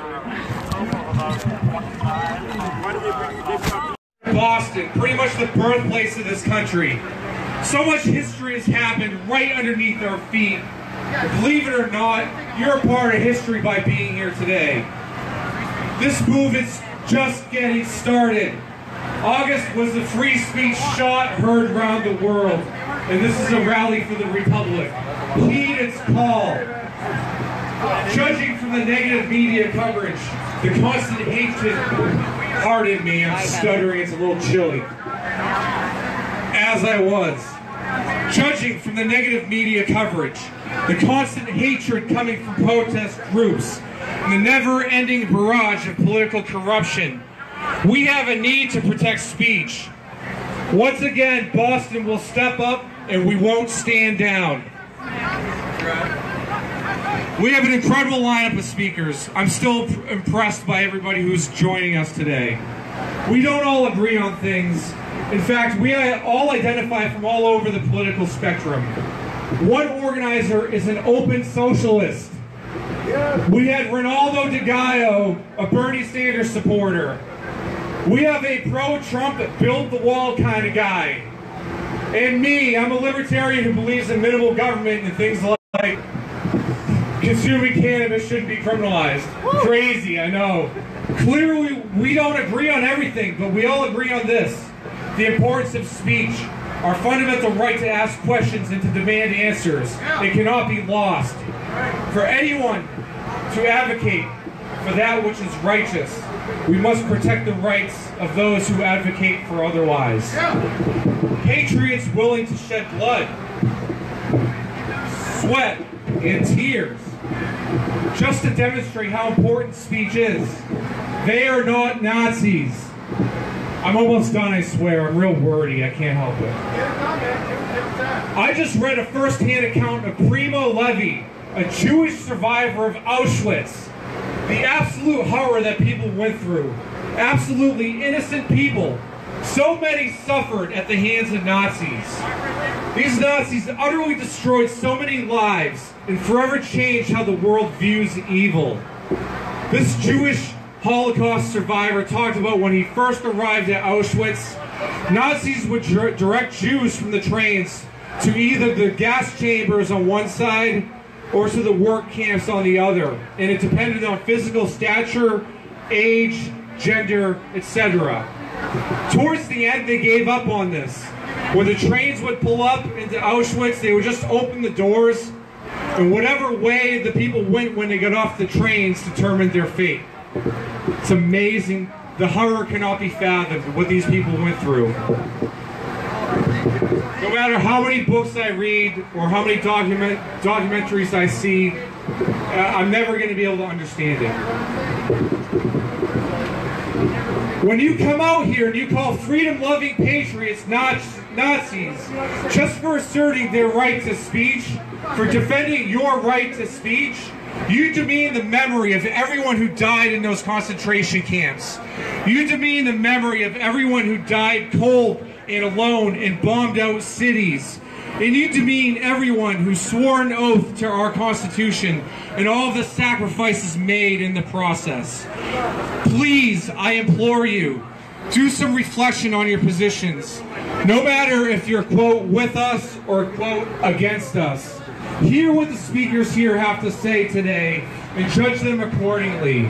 V: Boston, pretty much the birthplace of this country. So much history has happened right underneath our feet. Believe it or not, you're a part of history by being here today. This movement's just getting started. August was the free speech shot heard around the world, and this is a rally for the Republic. Heed its call. Judging from the negative media coverage, the constant hatred, pardon me, I'm stuttering, it's a little chilly. As I was. Judging from the negative media coverage, the constant hatred coming from protest groups, and the never-ending barrage of political corruption, we have a need to protect speech. Once again, Boston will step up and we won't stand down. We have an incredible lineup of speakers. I'm still impressed by everybody who's joining us today. We don't all agree on things. In fact, we all identify from all over the political spectrum. One organizer is an open socialist. We had Ronaldo de Gallo, a Bernie Sanders supporter. We have a pro-Trump, build the wall kind of guy. And me, I'm a libertarian who believes in minimal government and things like consuming cannabis shouldn't be criminalized. Crazy, I know. Clearly, we don't agree on everything, but we all agree on this. The importance of speech, our fundamental right to ask questions and to demand answers. It cannot be lost. For anyone to advocate for that which is righteous, we must protect the rights of those who advocate for otherwise. Patriots willing to shed blood, sweat, and tears just to demonstrate how important speech is. They are not Nazis. I'm almost done, I swear. I'm real wordy. I can't help it. I just read a first-hand account of Primo Levi, a Jewish survivor of Auschwitz. The absolute horror that people went through. Absolutely innocent people So many suffered at the hands of Nazis. These Nazis utterly destroyed so many lives and forever changed how the world views evil. This Jewish Holocaust survivor talked about when he first arrived at Auschwitz, Nazis would direct Jews from the trains to either the gas chambers on one side or to the work camps on the other, and it depended on physical stature, age, gender, etc. Towards the end, they gave up on this. When the trains would pull up into Auschwitz, they would just open the doors, and whatever way the people went when they got off the trains determined their fate. It's amazing. The horror cannot be fathomed what these people went through. No matter how many books I read or how many documentaries I see, I'm never going to be able to understand it. When you come out here and you call freedom-loving patriots Nazis just for asserting their right to speech, for defending your right to speech, you demean the memory of everyone who died in those concentration camps. You demean the memory of everyone who died cold and alone in bombed out cities. And you demean everyone who swore an oath to our Constitution and all of the sacrifices made in the process. Please, I implore you, do some reflection on your positions. No matter if you're, quote, with us or, quote, against us. Hear what the speakers here have to say today and judge them accordingly.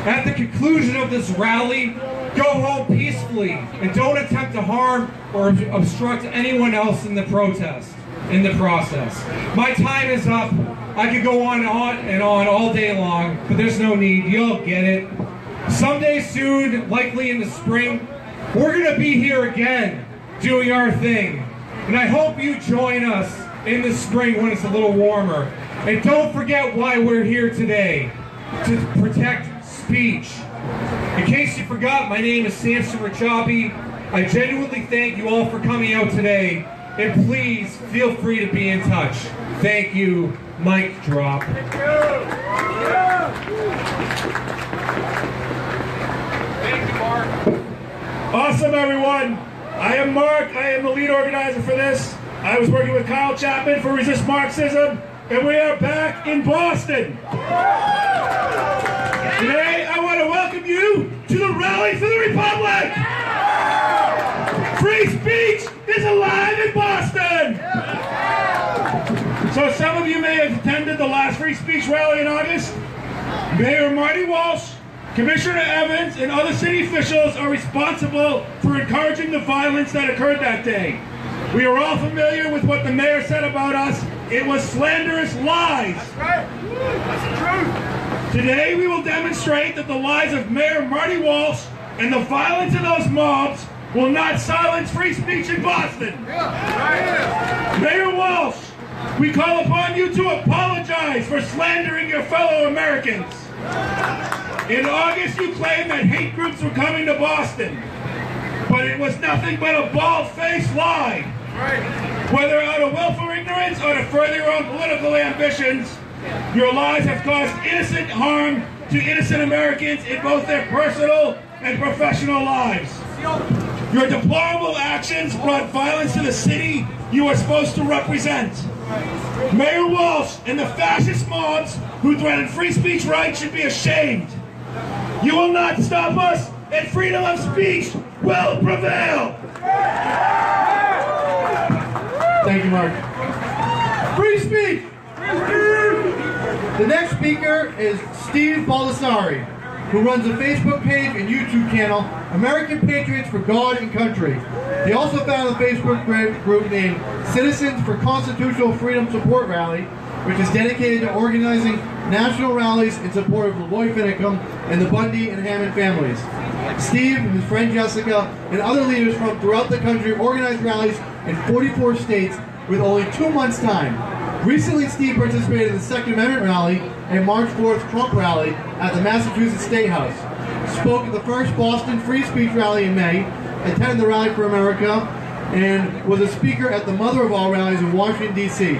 V: At the conclusion of this rally, go home peacefully and don't attempt to harm or obstruct anyone else in the process, in the process. My time is up. I could go on and on all day long, but there's no need. You'll get it. Someday soon, likely in the spring, we're going to be here again doing our thing. And I hope you join us in the spring when it's a little warmer. And don't forget why we're here today, to protect speech. In case you forgot, my name is Samson Rajabi. I genuinely thank you all for coming out today, and please feel free to be in touch. Thank you. Mic drop.
D: Thank you, Mark. Awesome, everyone. I am Mark. I am the lead organizer for this. I was working with Kyle Chapman for Resist Marxism, and we are back in Boston. Today, I want to welcome you to the Rally for the Republic. Free speech is alive in Boston. So some of you may have attended the last free speech rally in August. Mayor Marty Walsh, Commissioner Evans, and other city officials are responsible for encouraging the violence that occurred that day. We are all familiar with what the mayor said about us. It was slanderous lies. That's right. That's the truth. Today we will demonstrate that the lies of Mayor Marty Walsh and the violence of those mobs will not silence free speech in Boston. Yeah. Mayor Walsh, we call upon you to apologize for slandering your fellow Americans. In August you claimed that hate groups were coming to Boston, but it was nothing but a bald-faced lie. Whether out of willful ignorance or to further your own political ambitions, your lies have caused innocent harm to innocent Americans in both their personal and professional lives. Your deplorable actions brought violence to the city you are supposed to represent. Mayor Walsh and the fascist mobs who threaten free speech rights should be ashamed. You will not stop us, and freedom of speech will prevail.
H: Thank you, Mark. Free speech! The next speaker is Steve Baldessari, who runs a Facebook page and YouTube channel, American Patriots for God and Country. He also founded a Facebook group named Citizens for Constitutional Freedom Support Rally, which is dedicated to organizing national rallies in support of Lloyd Finnecum and the Bundy and Hammond families. Steve, his friend Jessica, and other leaders from throughout the country organized rallies in 44 states with only 2 months' time. Recently, Steve participated in the Second Amendment rally and March 4th Trump rally at the Massachusetts State House, spoke at the first Boston Free Speech rally in May, attended the Rally for America, and was a speaker at the Mother of All rallies in Washington, D.C.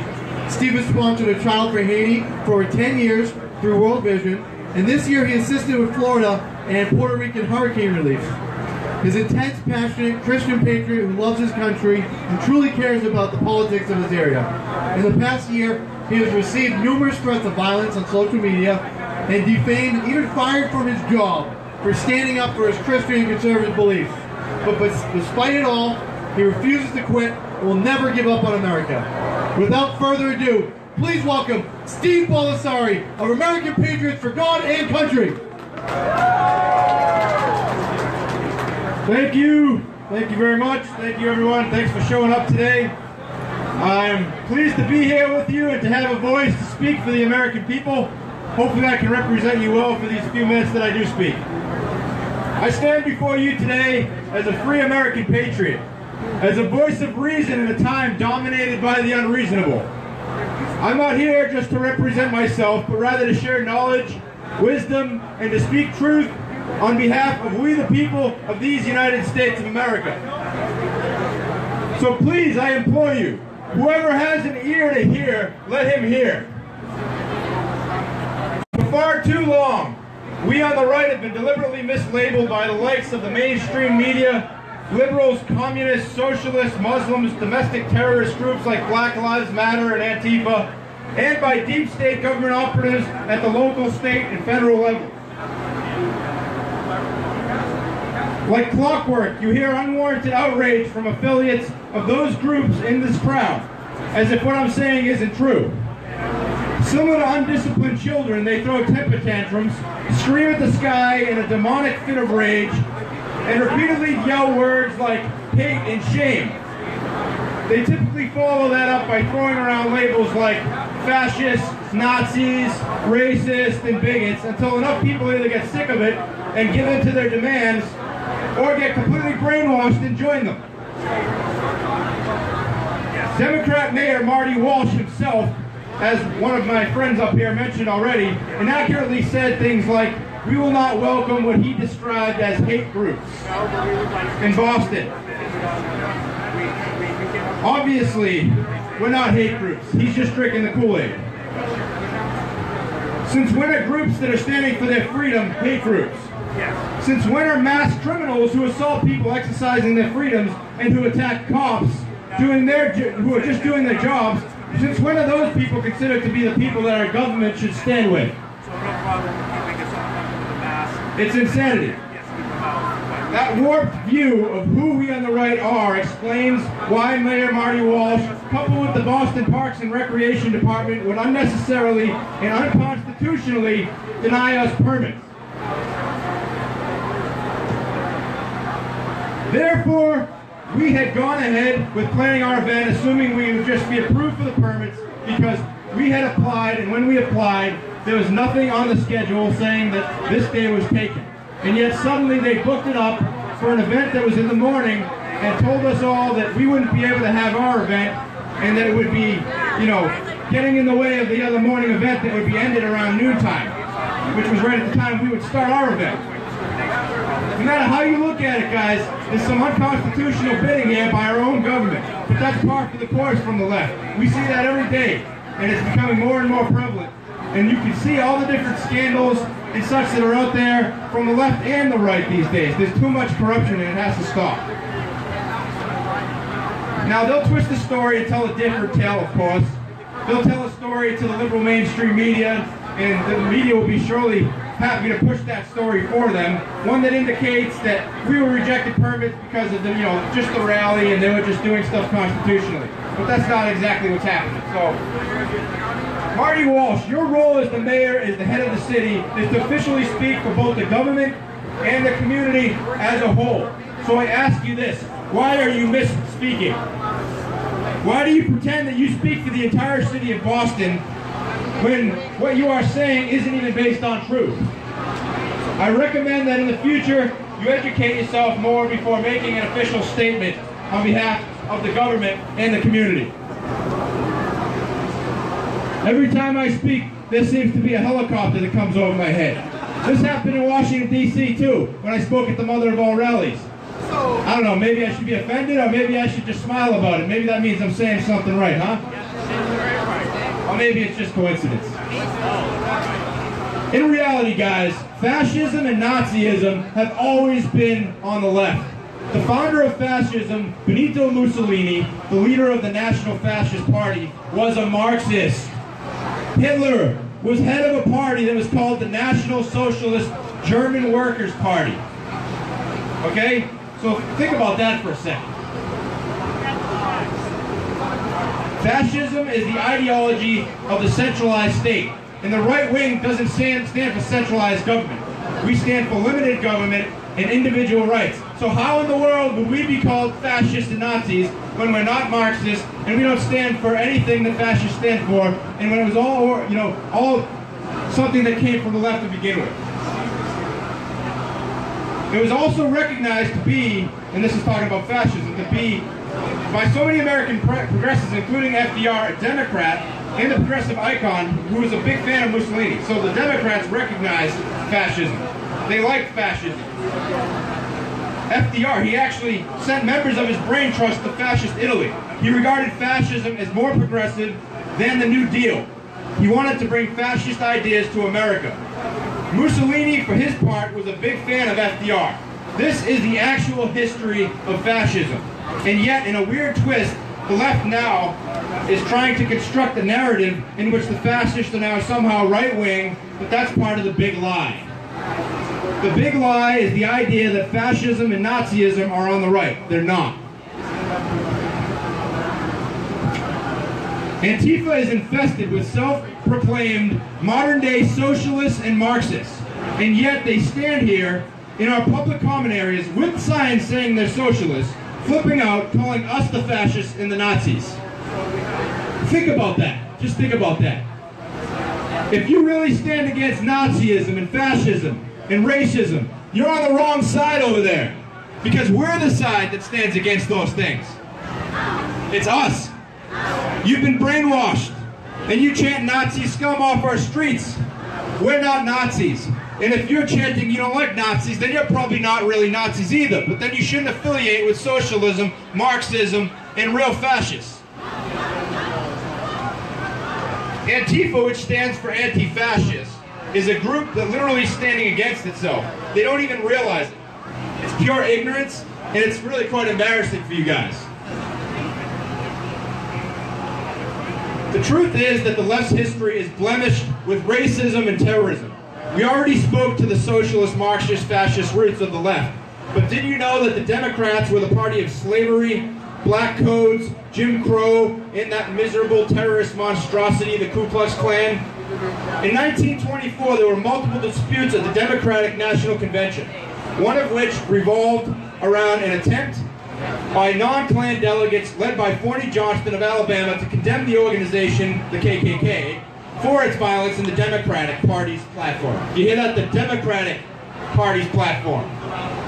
H: Steve has sponsored a child for Haiti for over 10 years through World Vision, and this year he assisted with Florida and Puerto Rican hurricane relief. is a tense, passionate Christian patriot who loves his country and truly cares about the politics of his area. In the past year, he has received numerous threats of violence on social media and defamed and even fired from his job for standing up for his Christian and conservative beliefs. But despite it all, he refuses to quit and will never give up on America. Without further ado, please welcome Steve Belisari of American Patriots for God and Country.
I: Thank you. Thank you very much. Thank you, everyone. Thanks for showing up today. I'm pleased to be here with you and to have a voice to speak for the American people. Hopefully I can represent you well for these few minutes that I do speak. I stand before you today as a free American patriot, as a voice of reason in a time dominated by the unreasonable. I'm not here just to represent myself, but rather to share knowledge, wisdom, and to speak truth on behalf of we the people of these United States of America. So please, I implore you, whoever has an ear to hear, let him hear. For far too long, we on the right have been deliberately mislabeled by the likes of the mainstream media, liberals, communists, socialists, Muslims, domestic terrorist groups like Black Lives Matter and Antifa, and by deep state government operatives at the local, state, and federal level. Like clockwork, you hear unwarranted outrage from affiliates of those groups in this crowd, as if what I'm saying isn't true. Similar to undisciplined children, they throw temper tantrums, scream at the sky in a demonic fit of rage, and repeatedly yell words like hate and shame. They typically follow that up by throwing around labels like fascists, Nazis, racist, and bigots until enough people either get sick of it and give in to their demands or get completely brainwashed and join them. Democrat Mayor Marty Walsh himself, as one of my friends up here mentioned already, inaccurately said things like, "We will not welcome what he described as hate groups" in Boston. Obviously, we're not hate groups. He's just drinking the Kool-Aid. Since when are groups that are standing for their freedom hate groups? Since when are mass criminals who assault people exercising their freedoms and who attack cops who are just doing their jobs, since when are those people considered to be the people that our government should stand with? It's insanity. That warped view of who we on the right are explains why Mayor Marty Walsh, coupled with the Boston Parks and Recreation Department, would unnecessarily and unconstitutionally deny us permits. Therefore, we had gone ahead with planning our event, assuming we would just be approved for the permits, because we had applied, and when we applied, there was nothing on the schedule saying that this day was taken. And yet suddenly they booked it up for an event that was in the morning and told us all that we wouldn't be able to have our event and that it would be, you know, getting in the way of the other morning event that would be ended around noontime, which was right at the time we would start our event. No matter how you look at it, guys, there's some unconstitutional bidding here by our own government. But that's par for the course from the left. We see that every day, and it's becoming more and more prevalent. And you can see all the different scandals and such that are out there from the left and the right these days. There's too much corruption and it has to stop. Now, they'll twist the story and tell a different tale, of course. They'll tell a story to the liberal mainstream media, and the media will be surely happy to push that story for them. One that indicates that we were rejected permits because of the, you know, just the rally and they were just doing stuff constitutionally. But that's not exactly what's happening. So, Marty Walsh, your role as the mayor, as the head of the city, is to officially speak for both the government and the community as a whole. So I ask you this, why are you misspeaking? Why do you pretend that you speak for the entire city of Boston when what you are saying isn't even based on truth? I recommend that in the future you educate yourself more before making an official statement on behalf of the government and the community. Every time I speak, there seems to be a helicopter that comes over my head. This happened in Washington, D.C. too, when I spoke at the mother of all rallies. I don't know, maybe I should be offended, or maybe I should just smile about it. Maybe that means I'm saying something right, huh? Or maybe it's just coincidence. In reality, guys, fascism and Nazism have always been on the left. The founder of fascism, Benito Mussolini, the leader of the National Fascist Party, was a Marxist. Hitler was head of a party that was called the National Socialist German Workers' Party. Okay? So think about that for a second. Fascism is the ideology of the centralized state. And the right wing doesn't stand for centralized government. We stand for limited government and individual rights. So how in the world would we be called fascists and Nazis when we're not Marxists and we don't stand for anything that fascists stand for, and when it was all, all something that came from the left to begin with? It was also recognized to be, and this is talking about fascism, to be by so many American progressives, including FDR, a Democrat, and the progressive icon, who was a big fan of Mussolini. So the Democrats recognized fascism. They liked fascism. FDR, he actually sent members of his brain trust to fascist Italy. He regarded fascism as more progressive than the New Deal. He wanted to bring fascist ideas to America. Mussolini, for his part, was a big fan of FDR. This is the actual history of fascism. And yet, in a weird twist, the left now is trying to construct a narrative in which the fascists are now somehow right-wing, but that's part of the big lie. The big lie is the idea that fascism and Nazism are on the right. They're not. Antifa is infested with self-proclaimed modern-day socialists and Marxists, and yet they stand here in our public common areas with signs saying they're socialists, flipping out, calling us the fascists and the Nazis. Think about that. Just think about that. If you really stand against Nazism and fascism and racism, you're on the wrong side over there. Because we're the side that stands against those things. It's us. You've been brainwashed. And you chant Nazi scum off our streets. We're not Nazis. And if you're chanting you don't like Nazis, then you're probably not really Nazis either. But then you shouldn't affiliate with socialism, Marxism, and real fascists. Antifa, which stands for anti-fascist, is a group that literally is standing against itself. They don't even realize it. It's pure ignorance, and it's really quite embarrassing for you guys. The truth is that the left's history is blemished with racism and terrorism. We already spoke to the socialist, Marxist, fascist roots of the left. But did you know that the Democrats were the party of slavery, black codes, Jim Crow, and that miserable terrorist monstrosity, the Ku Klux Klan? In 1924, there were multiple disputes at the Democratic National Convention, one of which revolved around an attempt by non-Klan delegates led by Forney Johnston of Alabama to condemn the organization, the KKK, for its violence in the Democratic Party's platform. You hear that? The Democratic Party's platform.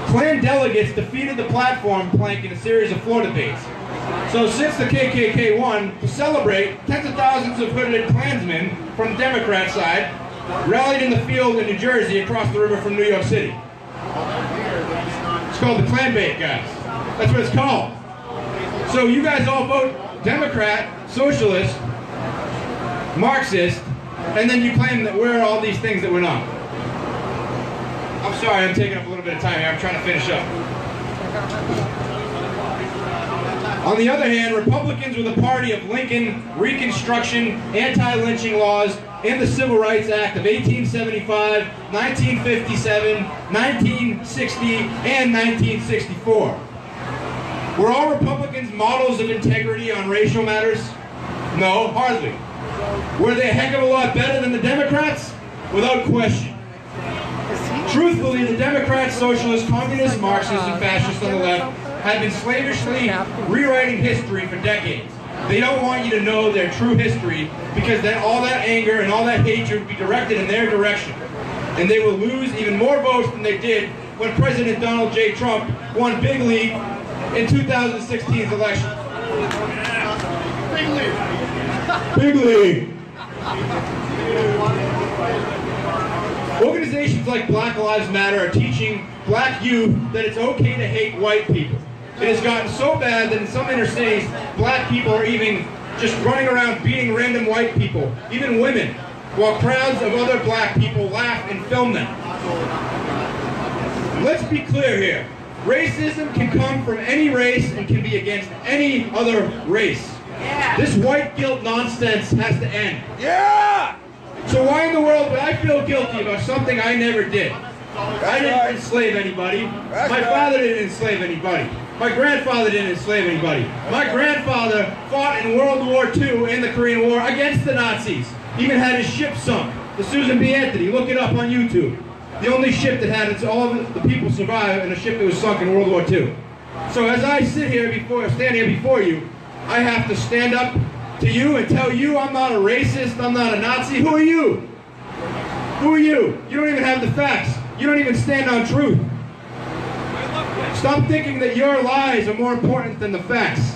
I: Klan delegates defeated the platform plank in a series of floor debates. So since the KKK won, to celebrate, tens of thousands of hooded Klansmen from the Democrat side rallied in the field in New Jersey across the river from New York City. It's called the Klan bait, guys. That's what it's called. So you guys all vote Democrat, Socialist, Marxist, and then you claim that we're all these things that we're not. I'm sorry, I'm taking up a little bit of time here. I'm trying to finish up. On the other hand, Republicans were the party of Lincoln, Reconstruction, anti-lynching laws, and the Civil Rights Act of 1875, 1957, 1960, and 1964. Were all Republicans models of integrity on racial matters? No, hardly. Were they a heck of a lot better than the Democrats? Without question. Truthfully, the Democrats, Socialists, Communists, Marxists, and Fascists on the left have been slavishly rewriting history for decades. They don't want you to know their true history because then all that anger and all that hatred will be directed in their direction. And they will lose even more votes than they did when President Donald J. Trump won Big League in 2016's election. Big League. Organizations like Black Lives Matter are teaching black youth that it's okay to hate white people. It has gotten so bad that in some inner cities, black people are even just running around beating random white people, even women, while crowds of other black people laugh and film them. Let's be clear here. Racism can come from any race and can be against any other race. This white guilt nonsense has to end. Yeah! So why in the world would I feel guilty about something I never did? I didn't enslave anybody. My father didn't enslave anybody. My grandfather didn't enslave anybody. My grandfather fought in World War II and the Korean War against the Nazis. Even had his ship sunk, the Susan B. Anthony. Look it up on YouTube. The only ship that had all of the people survive in a ship that was sunk in World War II. So as I stand here before you, I have to stand up to you and tell you I'm not a racist, I'm not a Nazi. Who are you? Who are you? You don't even have the facts. You don't even stand on truth. Stop thinking that your lies are more important than the facts.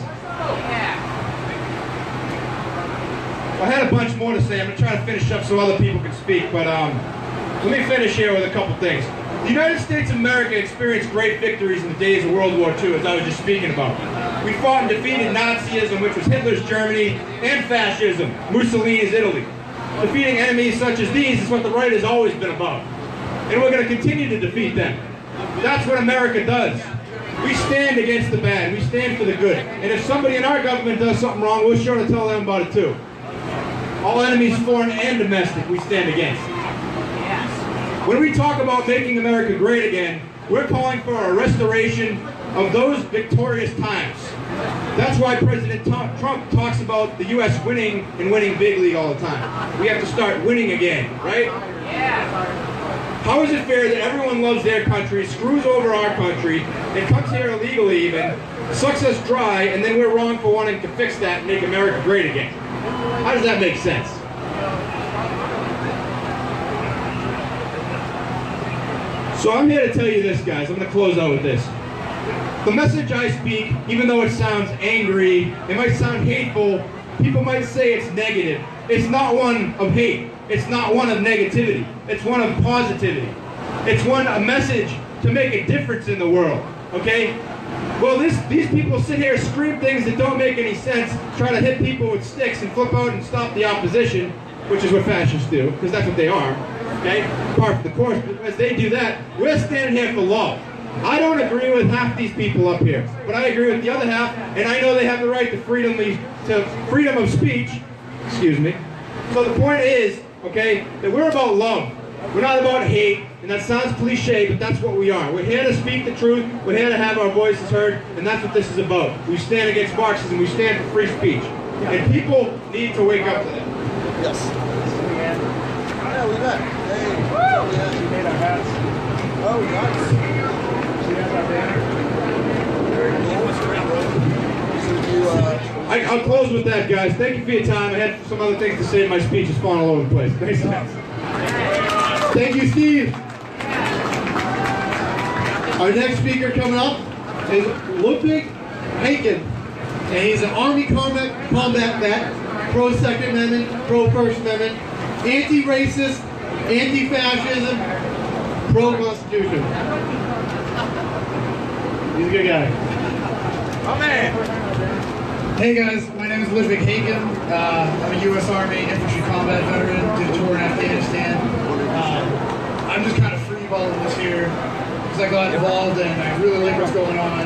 I: I had a bunch more to say. I'm going to try to finish up so other people can speak, but let me finish here with a couple things. The United States of America experienced great victories in the days of World War II, as I was just speaking about. We fought and defeated Nazism, which was Hitler's Germany, and fascism, Mussolini's Italy. Defeating enemies such as these is what the right has always been about. And we're going to continue to defeat them. That's what America does. We stand against the bad. We stand for the good. And if somebody in our government does something wrong, we're sure to tell them about it too. All enemies, foreign and domestic, we stand against. When we talk about making America great again, we're calling for a restoration of those victorious times. That's why President Trump talks about the U.S. winning and winning big league all the time. We have to start winning again, right? How is it fair that everyone loves their country, screws over our country, and comes here illegally even, sucks us dry, and then we're wrong for wanting to fix that and make America great again? How does that make sense? So I'm here to tell you this, guys. I'm going to close out with this. The message I speak, even though it sounds angry, it might sound hateful, people might say it's negative. It's not one of hate. It's not one of negativity. It's one of positivity. It's a message to make a difference in the world, okay? Well, these people sit here, scream things that don't make any sense, try to hit people with sticks and flip out and stop the opposition, which is what fascists do, because that's what they are, okay? Part of the course, but as they do that, we're standing here for love. I don't agree with half these people up here, but I agree with the other half, and I know they have the right to freedom of speech, excuse me. So the point is, okay, that we're about love. We're not about hate, and that sounds cliche, but that's what we are. We're here to speak the truth, we're here to have our voices heard, and that's what this is about. We stand against Marxism, we stand for free speech. And people need to wake up to that.
H: Yes. Yeah, we met. Hey, we made our hats. Oh, nice.
I: I'll close with that, guys. Thank you for your time. I had some other things to say. My speech is falling all over the place. Thanks, guys. Thank you, Steve.
H: Our next speaker coming up is Ludwig Haken, and he's an Army combat vet, pro-Second Amendment, pro-First Amendment, anti-racist, anti-fascism, pro-Constitution. He's a good guy.
G: Oh, man. Hey guys, my name is Ludwig Haken. I'm a U.S. Army infantry combat veteran, did a tour in Afghanistan. I'm just kind of freeballing this here because I got involved and I really like what's going on.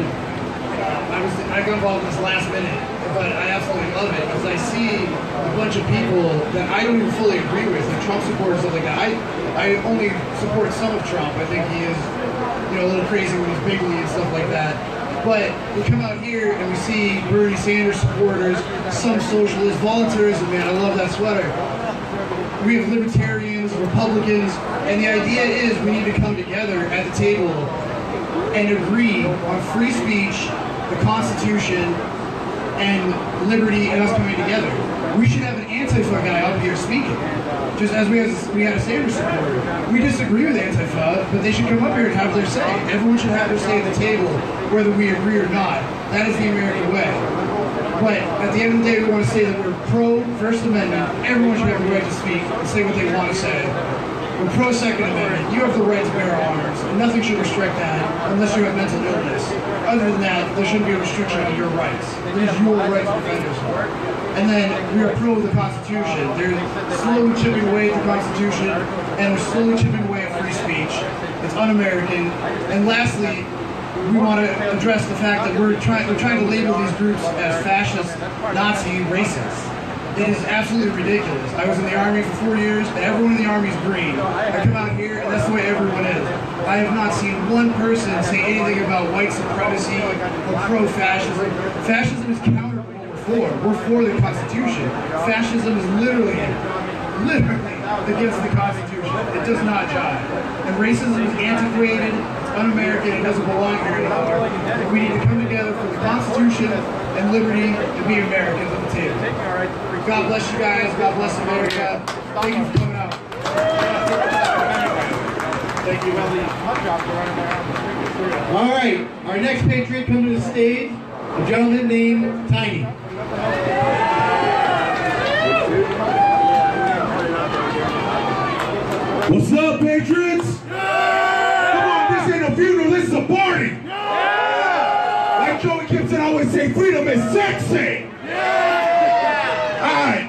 G: I got involved in this last minute, but I absolutely love it because I see a bunch of people that I don't even fully agree with, like Trump supporters, stuff like that. I only support some of Trump. I think he is, a little crazy with his bigly and stuff like that. But we come out here and we see Bernie Sanders supporters, some socialists, voluntarism, man, I love that sweater. We have libertarians, Republicans, and the idea is we need to come together at the table and agree on free speech, the Constitution, and liberty, and us coming together. We should have an Antifa guy up here speaking, just as we had a Sanders supporter. We disagree with Antifa, but they should come up here and have their say. Everyone should have their say at the table, whether we agree or not. That is the American way. But at the end of the day, we want to say that we're pro-First Amendment. Everyone should have the right to speak and say what they want to say. We're pro-Second Amendment. You have the right to bear arms, and nothing should restrict that unless you have mental illness. Other than that, there shouldn't be a restriction on your rights. It is your right to defend yourself. And then we are pro the Constitution. They're slowly chipping away at the Constitution, and they're slowly chipping away at free speech. It's un-American. And lastly, we want to address the fact that we're trying to label these groups as fascist, Nazi, racist. It is absolutely ridiculous. I was in the Army for 4 years, and everyone in the Army is green. I come out here, and that's the way everyone is. I have not seen one person say anything about white supremacy or pro-fascism. Fascism is counter to what we're for. We're for the Constitution. Fascism is literally against the Constitution. It does not jive. And racism is antiquated, it's un-American, it doesn't belong here anymore. And we need to come together for the Constitution and liberty to be Americans at the table. God bless you guys, God bless America. Thank you for coming out.
E: Thank you. All right, our next patriot coming to the stage, a gentleman named Tiny.
I: What's up, patriots? Come on, this ain't a funeral, this is a party. Like Joey Gibson always say, freedom is sexy. Alright.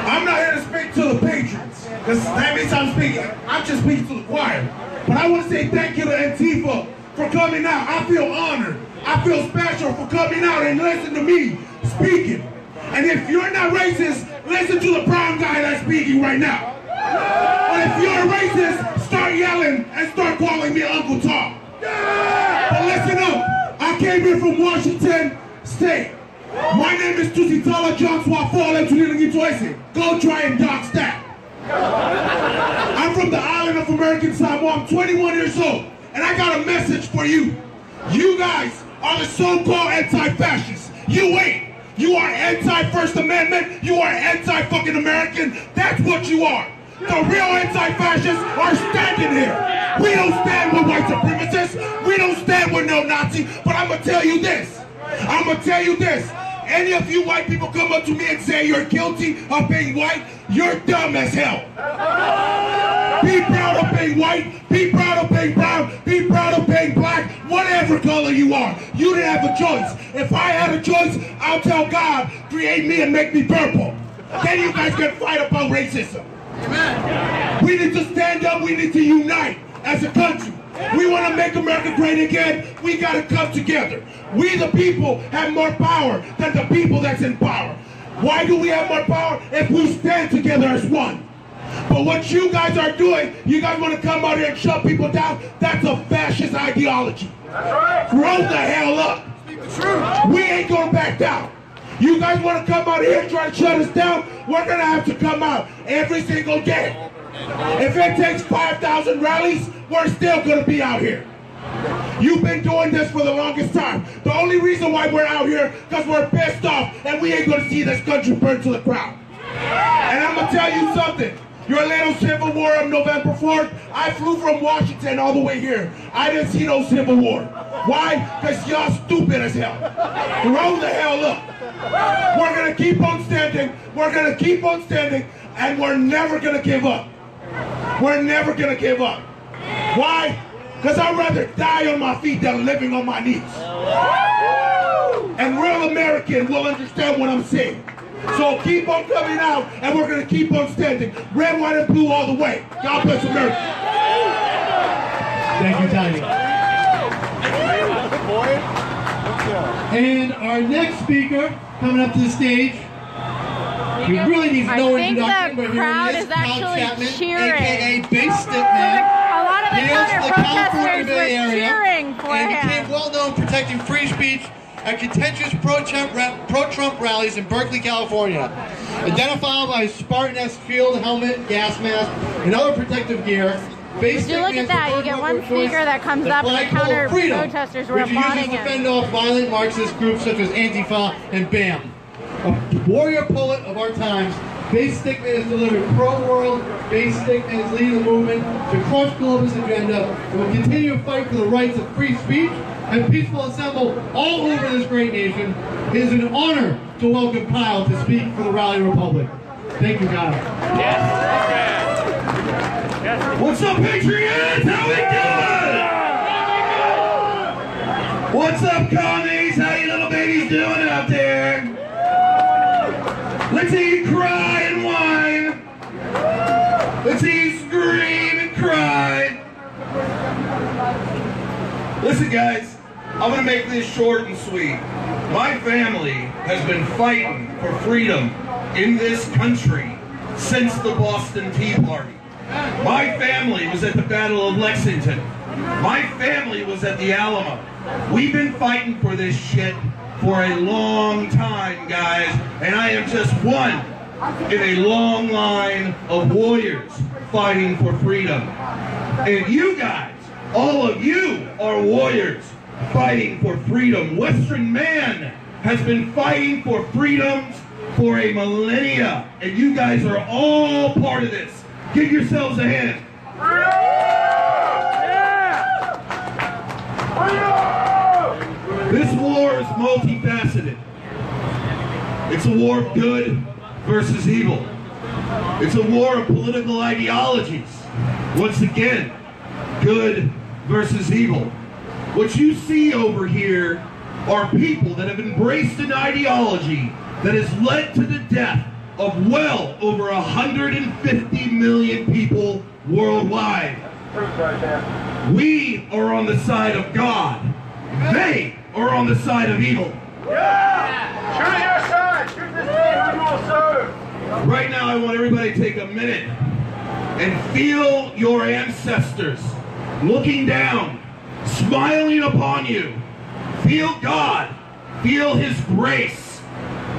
I: I'm not here to speak to the patrons, because that means I'm just speaking to the choir. But I want to say thank you to Antifa for coming out. I feel honored. I feel special for coming out and listen to me speaking. And if you're not racist, listen to the brown guy that's speaking right now. But if you're a racist, start yelling and start calling me Uncle Tom. But listen up, I came here from Washington State. My name is Tusitala John Swafole Tulilingitoise. Go try and dox that. I'm from the island of American Samoa. I'm 21 years old. And I got a message for you. You guys are the so-called anti-fascists. You ain't. You are anti-First Amendment. You are anti-fucking American. That's what you are. The real anti-fascists are standing here. We don't stand with white supremacists. We don't stand with no Nazi. But I'm going to tell you this. Any of you white people come up to me and say you're guilty of being white, you're dumb as hell. Be proud of being white. Be proud of being brown. Be proud of being black. Whatever color you are. You didn't have a choice. If I had a choice, I'll tell God, create me and make me purple. Then you guys can fight about racism. Amen. We need to stand up. We need to unite as a country. We want to make America great again. We got to come together. We the people have more power than the people that's in power. Why do we have more power? If we stand together as one. But what you guys are doing, you guys want to come out here and shut people down, that's a fascist ideology. That's right. Grow the hell up. Speak the truth. We ain't going to back down. You guys want to come out here and try to shut us down? We're going to have to come out every single day. If it takes 5,000 rallies, we're still going to be out here. You've been doing this for the longest time. The only reason why we're out here because we're pissed off and we ain't going to see this country burn to the ground. And I'm going to tell you something. Your little Civil War on November 4th, I flew from Washington all the way here. I didn't see no Civil War. Why? Because y'all stupid as hell. Grow the hell up. We're going to keep on standing. We're going to keep on standing. And we're never going to give up. We're never going to give up. Why? Because I'd rather die on my feet than living on my knees. And real American will understand what I'm saying. So keep on coming out, and we're going to keep on standing. Red, white, and blue all the way. God bless America.
E: Thank you, Tiny. And our next speaker coming up to the stage, we really need no introduction, but here he is, Chapman,
C: cheering.
E: a.k.a. Base Stickman.
C: A lot of the counter-protesters were cheering for him.
E: And became well-known protecting free speech at contentious pro-Trump rallies in Berkeley, California. Identified by his Spartan-esque field helmet, gas mask, and other protective gear,
C: Would you look at that? You get one speaker that comes up and the counter-protesters were applauding him.
E: Which he uses to fend off violent Marxist groups such as Antifa and BAM. A warrior poet of our times, Base Stickman has delivered pro-world. Base Stickman is leading the movement to crush globalist agenda and will continue to fight for the rights of free speech and peaceful assembly all over this great nation. It is an honor to welcome Kyle to speak for the Rally Republic. Thank you, Kyle.
I: Yes. What's up, Patriots? How we doing? What's up, commies? How you little babies doing out there? Let's see you cry and whine. Let's see you scream and cry. Let's Listen, guys, I'm going to make this short and sweet. My family has been fighting for freedom in this country since the Boston Tea Party. My family was at the Battle of Lexington. My family was at the Alamo. We've been fighting for this shit for a long time, guys, and I am just one in a long line of warriors fighting for freedom. And you guys, all of you are warriors fighting for freedom. Western man has been fighting for freedoms for a millennia, and you guys are all part of this. Give yourselves a hand. This war is multifaceted. It's a war of good versus evil. It's a war of political ideologies. Once again, good versus evil. What you see over here are people that have embraced an ideology that has led to the death of well over 150 million people worldwide. We are on the side of God. They are on the side of evil.
L: Yeah! Choose your side! Choose this man who you will serve!
I: Right now, I want everybody to take a minute and feel your ancestors looking down, smiling upon you. Feel God. Feel His grace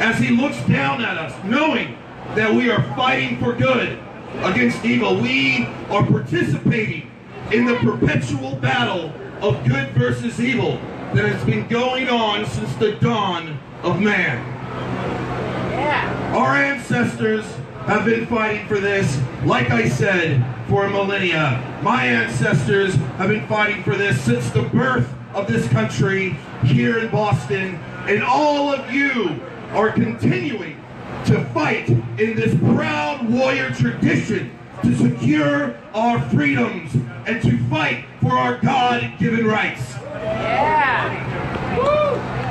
I: as He looks down at us, knowing that we are fighting for good against evil. We are participating in the perpetual battle of good versus evil that has been going on since the dawn of man. Our ancestors have been fighting for this, like I said, for millennia. My ancestors have been fighting for this since the birth of this country here in Boston, and all of you are continuing to fight in this proud warrior tradition to secure our freedoms and to fight for our God-given rights.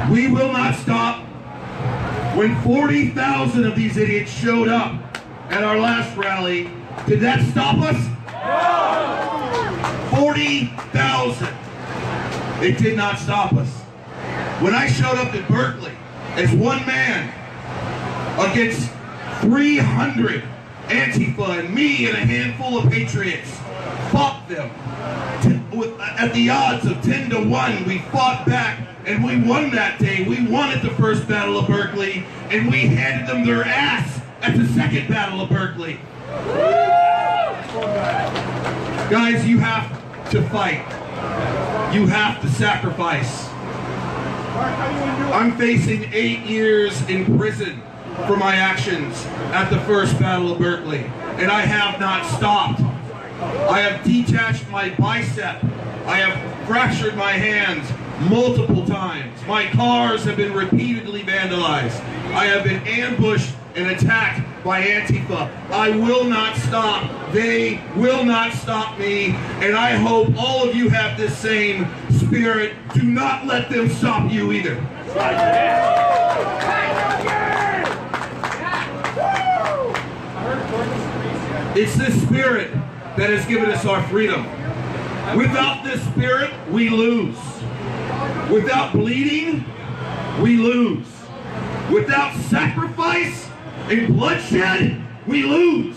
I: We will not stop. When 40,000 of these idiots showed up at our last rally, did that stop us? No! 40,000. It did not stop us. When I showed up in Berkeley as one man against 300 Antifa and me and a handful of patriots fought them at the odds of 10 to 1. We fought back and we won that day. We won at the first Battle of Berkeley, and we handed them their ass at the second Battle of Berkeley. Guys, you have to fight. You have to sacrifice. I'm facing 8 years in prison for my actions at the first Battle of Berkeley, and I have not stopped. I have detached my bicep. I have fractured my hands multiple times. My cars have been repeatedly vandalized. I have been ambushed and attacked by Antifa. I will not stop. They will not stop me. And I hope all of you have this same spirit. Do not let them stop you either. It's this spirit that has given us our freedom. Without this spirit, we lose. Without bleeding, we lose. Without sacrifice and bloodshed, we lose.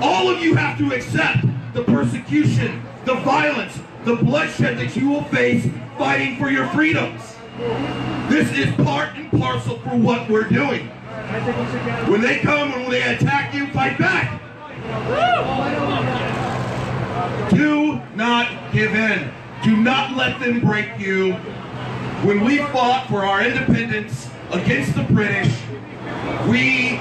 I: All of you have to accept the persecution, the violence, the bloodshed that you will face fighting for your freedoms. This is part and parcel for what we're doing. When they come and when they attack you, fight back. Do not give in. Do not let them break you. When we fought for our independence against the British, we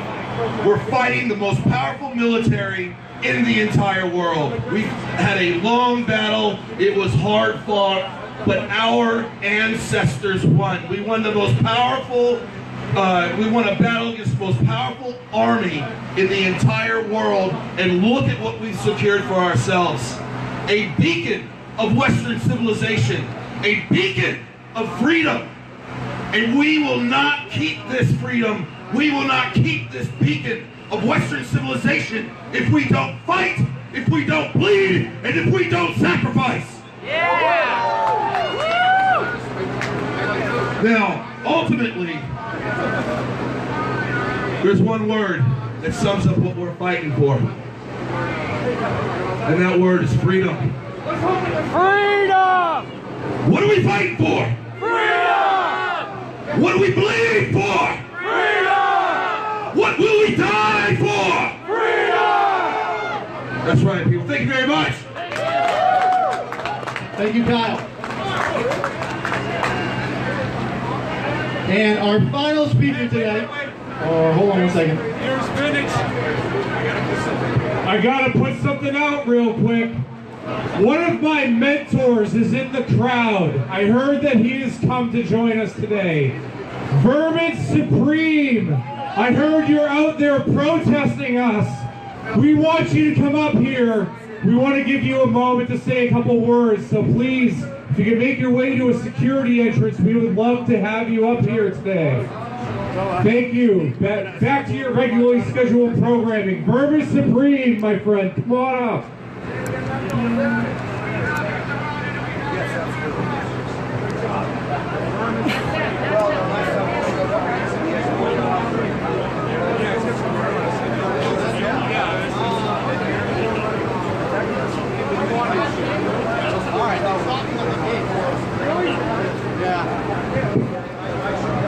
I: were fighting the most powerful military in the entire world. We had a long battle. It was hard fought, but our ancestors won. We won the most powerful, we won a battle against the most powerful army in the entire world, and look at what we've secured for ourselves. A beacon of Western civilization, a beacon of freedom. And we will not keep this freedom, we will not keep this beacon of Western civilization if we don't fight, if we don't bleed, and if we don't sacrifice. Yeah! Now, ultimately, there's one word that sums up what we're fighting for. And that word is freedom.
M: Freedom!
I: What are we fighting for?
M: Freedom!
I: What do we bleed for?
M: Freedom!
I: What will we die for?
M: Freedom!
I: That's right, people. Thank you very much.
E: Thank you, Kyle. And our final speaker today, hold on one second.
V: Here's spinach. I gotta put something out real quick. One of my mentors is in the crowd. I heard that he has come to join us today. Vermin Supreme. I heard you're out there protesting us. We want you to come up here. We want to give you a moment to say a couple words. So please, if you can make your way to a security entrance, we would love to have you up here today. Thank you. Back to your regularly scheduled programming. Vermin Supreme, my friend. Come on up.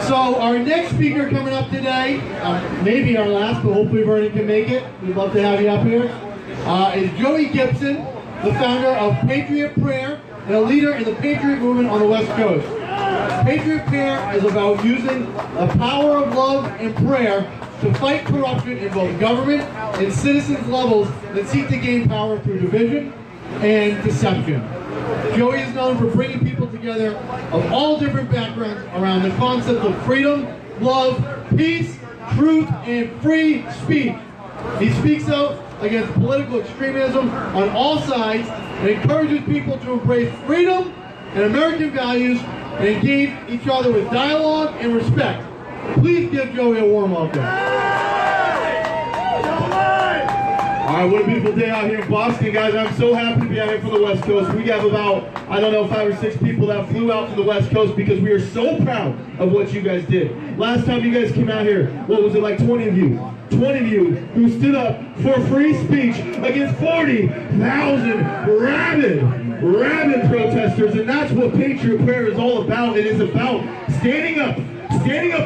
E: So our next speaker coming up today, maybe our last, but hopefully Vernon can make it. We'd love to have you up here. Is Joey Gibson, the founder of Patriot Prayer and a leader in the Patriot movement on the West Coast. Patriot Prayer is about using the power of love and prayer to fight corruption in both government and citizens levels that seek to gain power through division and deception. Joey is known for bringing people together of all different backgrounds around the concept of freedom, love, peace, truth, and free speech. He speaks out against political extremism on all sides and encourages people to embrace freedom and American values and engage each other with dialogue and respect. Please give Joey a warm welcome.
I: All right, what a beautiful day out here in Boston, guys. I'm so happy to be out here from the West Coast. We have about, I don't know, 5 or 6 people that flew out to the West Coast because we are so proud of what you guys did. Last time you guys came out here, what was it, like 20 of you? 20 of you who stood up for free speech against 40,000 rabid protesters, and that's what Patriot Prayer is all about. It is about standing up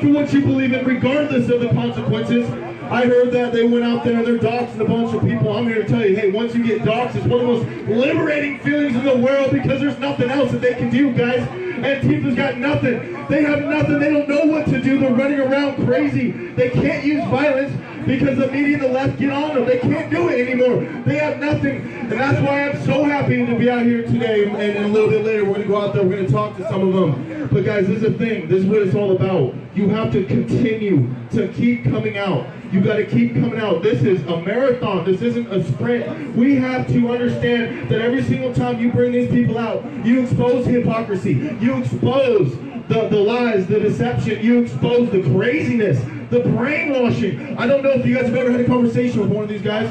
I: for what you believe in, regardless of the consequences. I heard that they went out there and they're doxing a bunch of people. I'm here to tell you, hey, once you get doxed, it's one of the most liberating feelings in the world because there's nothing else that they can do, guys. Antifa's got nothing. They have nothing. They don't know what to do. They're running around crazy. They can't use violence because the media and the left get on them. They can't do it anymore. They have nothing. And that's why I'm so happy to be out here today. And a little bit later, we're going to go out there. We're going to talk to some of them. But guys, this is the thing. This is what it's all about. You have to continue to keep coming out. You got to keep coming out. This is a marathon. This isn't a sprint. We have to understand that every single time you bring these people out, you expose hypocrisy. You expose the lies, the deception. You expose the craziness, the brainwashing. I don't know if you guys have ever had a conversation with one of these guys.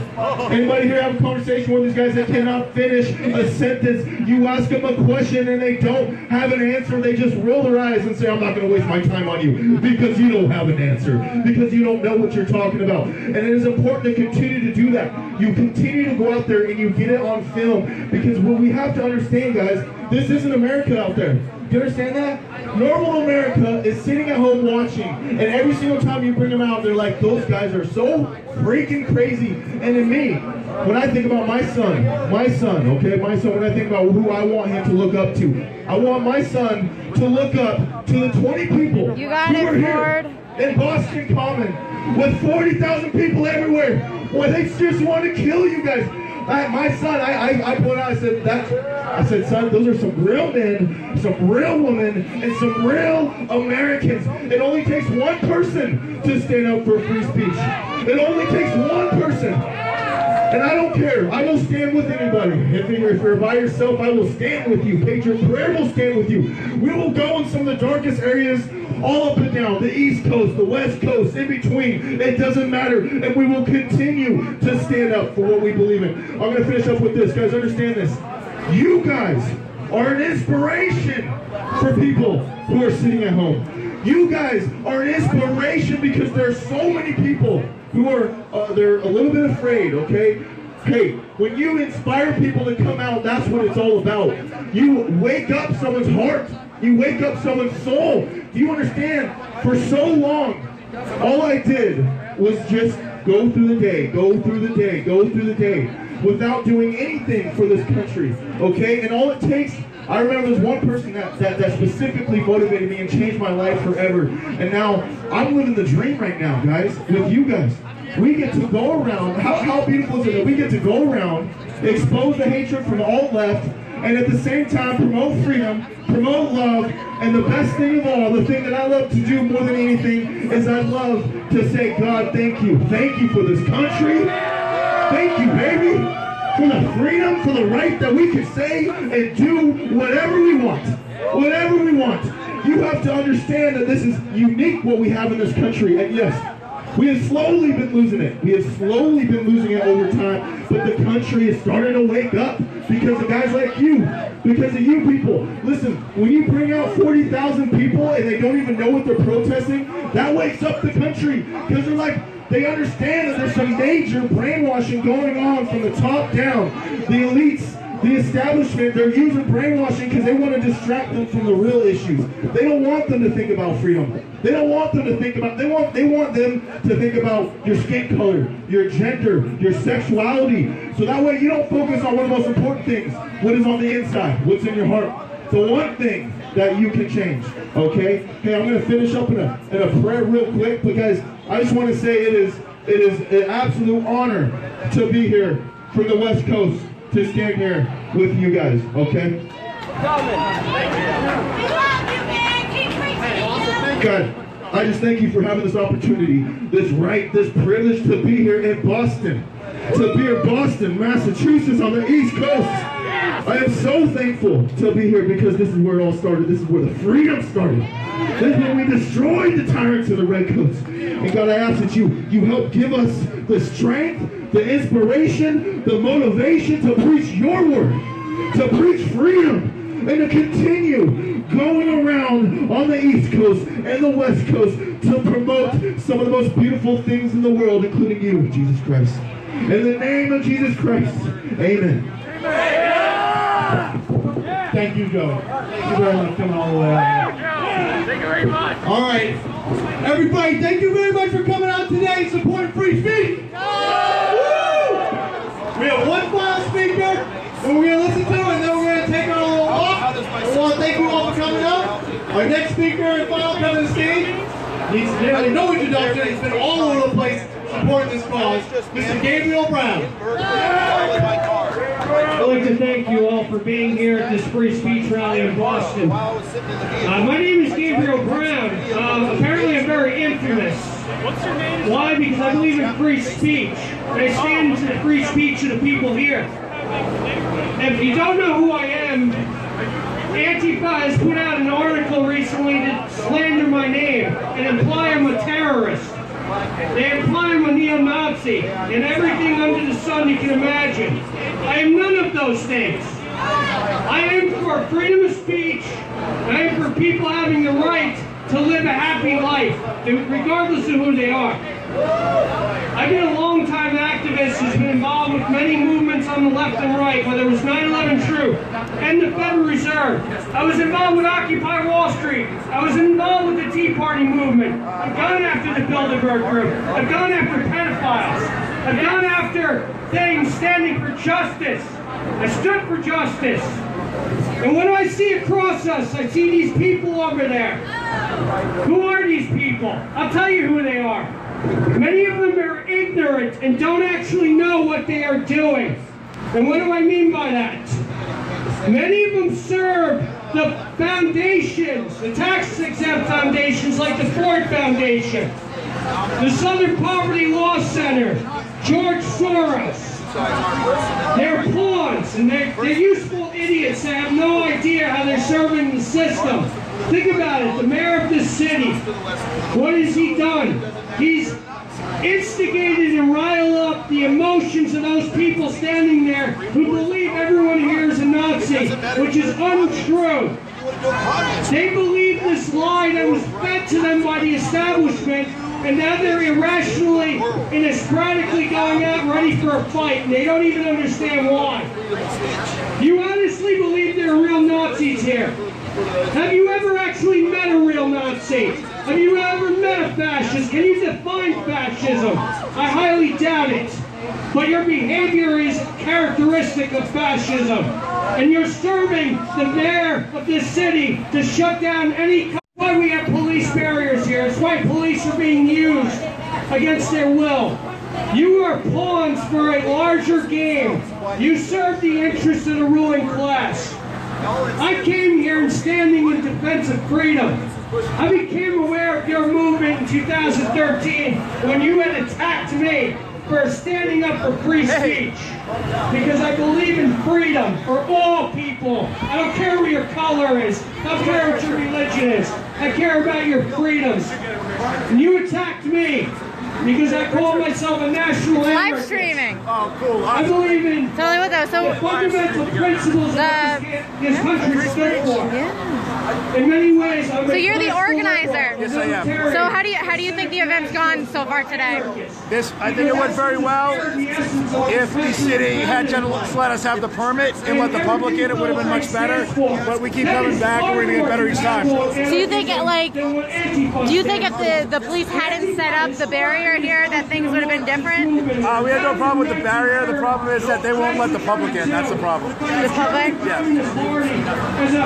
I: Anybody here have a conversation with these guys that cannot finish a sentence? You ask them a question and they don't have an answer. They just roll their eyes and say, I'm not going to waste my time on you because you don't have an answer, because you don't know what you're talking about. And it is important to continue to do that. You continue to go out there and you get it on film, because what we have to understand, guys, this isn't America out there. Do you understand that? Normal America is sitting at home watching, and every single time you bring them out, they're like, those guys are so freaking crazy. And in me, when I think about my son, okay, when I think about who I want him to look up to, I want my son to look up to the 20 people who are here in Boston Common with 40,000 people everywhere. Well, they just want to kill you guys. My son, I point out, I said, son, those are some real men, some real women, and some real Americans. It only takes one person to stand up for free speech. It only takes one person. And I don't care. I will stand with anybody. If you're by yourself, I will stand with you. Patriot Prayer will stand with you. We will go in some of the darkest areas, all up and down, the East Coast, the West Coast, in between. It doesn't matter. And we will continue to stand up for what we believe in. I'm going to finish up with this. Guys, understand this. You guys
E: are an inspiration for people who are sitting at home. You guys are an inspiration because there's so many people who are they're a little bit afraid, okay? Hey, when you inspire people to come out, that's what it's all about. You wake up someone's heart. You wake up someone's soul. Do you understand? For so long, all I did was just go through the day, go through the day, go through the day, without doing anything for this country, okay? And all it takes, I remember there's one person that specifically motivated me and changed my life forever. And now, I'm living the dream right now, guys, with you guys. We get to go around, how beautiful is it that we get to go around, expose the hatred from all left, and at the same time promote freedom, promote love, and the best thing of all, the thing that I love to do more than anything, is I love to say, God, thank you. Thank you for this country. Thank you, baby, for the freedom, for the right that we can say and do whatever we want. Whatever we want. You have to understand that this is unique what we have in this country, and yes, we have slowly been losing it. We have slowly been losing it over time, but the country is starting to wake up because of guys like you, because of you people. Listen, when you bring out 40,000 people and they don't even know what they're protesting, that wakes up the country because they're like, they understand that there's some major brainwashing going on from the top down. The elites, the establishment, they're using brainwashing because they want to distract them from the real issues. They don't want them to think about freedom. They don't want them to think about, they want them to think about your skin color, your gender, your sexuality. So that way you don't focus on one of the most important things, what is on the inside, what's in your heart. The one thing that you can change, okay? Hey, I'm going to finish up in a prayer real quick because I just want to say it is an absolute honor to be here from the West Coast to stand here with you guys, okay? God, I just thank you for having this opportunity, this right, this privilege to be here in Boston, Massachusetts on the East Coast. I am so thankful to be here because this is where it all started. This is where the freedom started. This is when we destroyed the tyrants of the Red Coats. And God, I ask that you help give us the strength, the inspiration, the motivation to preach your word, to preach freedom, and to continue going around on the East Coast and the West Coast to promote some of the most beautiful things in the world, including you, Jesus Christ. In the name of Jesus Christ, amen. Thank you, Joe. Thank you very much for coming all the way out here.
M: Thank you very much.
E: All right. Everybody, thank you very much for coming out today and supporting free speech. Woo! We have one final speaker that we're going to listen to, and then we're going to take our little walk. I want to thank you all for coming out. Our next speaker and final coming to the stage needs nearly no introduction. He's been all over the place supporting this cause. Mr. Gabriel Brown.
F: I'd like to thank you all for being here at this free speech rally in Boston. My name is Gabriel Brown. Apparently I'm very infamous.
M: What's your name?
F: Why? Because I believe in free speech. And I stand for the free speech of the people here. And if you don't know who I am, Antifa has put out an article recently to slander my name and imply I'm a terrorist. They imply I'm a neo-Nazi and everything under the sun you can imagine. I am none of those things. I am for freedom of speech. I am for people having the right to live a happy life, regardless of who they are. I've been a long-time activist who's been involved with many movements on the left and right, whether it was 9/11 Truth and the Federal Reserve. I was involved with Occupy Wall Street. I was involved with the Tea Party movement. I've gone after the Bilderberg Group. I've gone after pedophiles. I've gone after things standing for justice. I stood for justice. And when I see across us, I see these people over there. Who are these people? I'll tell you who they are. Many of them are ignorant and don't actually know what they are doing. And what do I mean by that? Many of them serve the foundations, the tax-exempt foundations like the Ford Foundation, the Southern Poverty Law Center, George Soros. They're pawns, and they're useful idiots that have no idea how they're serving the system. Think about it, the mayor of this city, what has he done? He's instigated and riled up the emotions of those people standing there who believe everyone here is a Nazi, which is untrue. They believe this lie that was fed to them by the establishment, and now they're irrationally and sporadically going out ready for a fight, and they don't even understand why. You honestly believe there are real Nazis here? Have you ever actually met a real Nazi? Have you ever met a fascist? Can you define fascism? I highly doubt it. But your behavior is characteristic of fascism. And you're serving the mayor of this city to shut down any... That's why we have police barriers here. It's why police are being used against their will. You are pawns for a larger game. You serve the interests of the ruling class. I came here and standing in defense of freedom. I became aware of your movement in 2013 when you had attacked me for standing up for free speech. Because I believe in freedom for all people. I don't care what your color is. I don't care what your religion is. I care about your freedoms. And you attacked me because I call myself a national anarchist.
C: Live streaming.
D: Oh, cool.
F: I believe in
C: totally with those. So
F: the fundamental principles that this country stood for. In many ways, I'm
C: so you're the organizer.
D: Yes, I am.
C: So how do you think the event's gone so far today?
D: I think it went very well. If the city had just let us have the permit and let the public in, it would have been much better. But we keep coming back, and we're going to get better each time.
C: So you think do you think if the police hadn't set up the barrier here, that things would have been different?
D: We had no problem with the barrier. The problem is that they won't let the public in. That's the problem.
C: The public?
D: Yeah.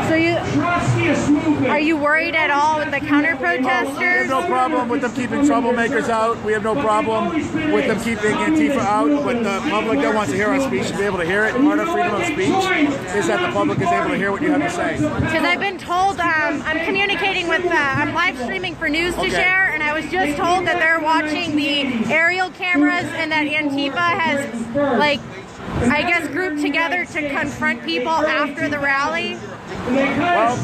C: So are you worried at all with the counter-protesters?
D: We have no problem with them keeping troublemakers out. We have no problem with them keeping Antifa out. But the public that wants to hear our speech should be able to hear it. Part of freedom of speech is that the public is able to hear what you have to say.
C: Because I've been told, I'm communicating with, I'm live streaming for news to share, and I was just told that they're watching the aerial cameras and that Antifa has, like, I guess, grouped together to confront people after the rally.
D: Well,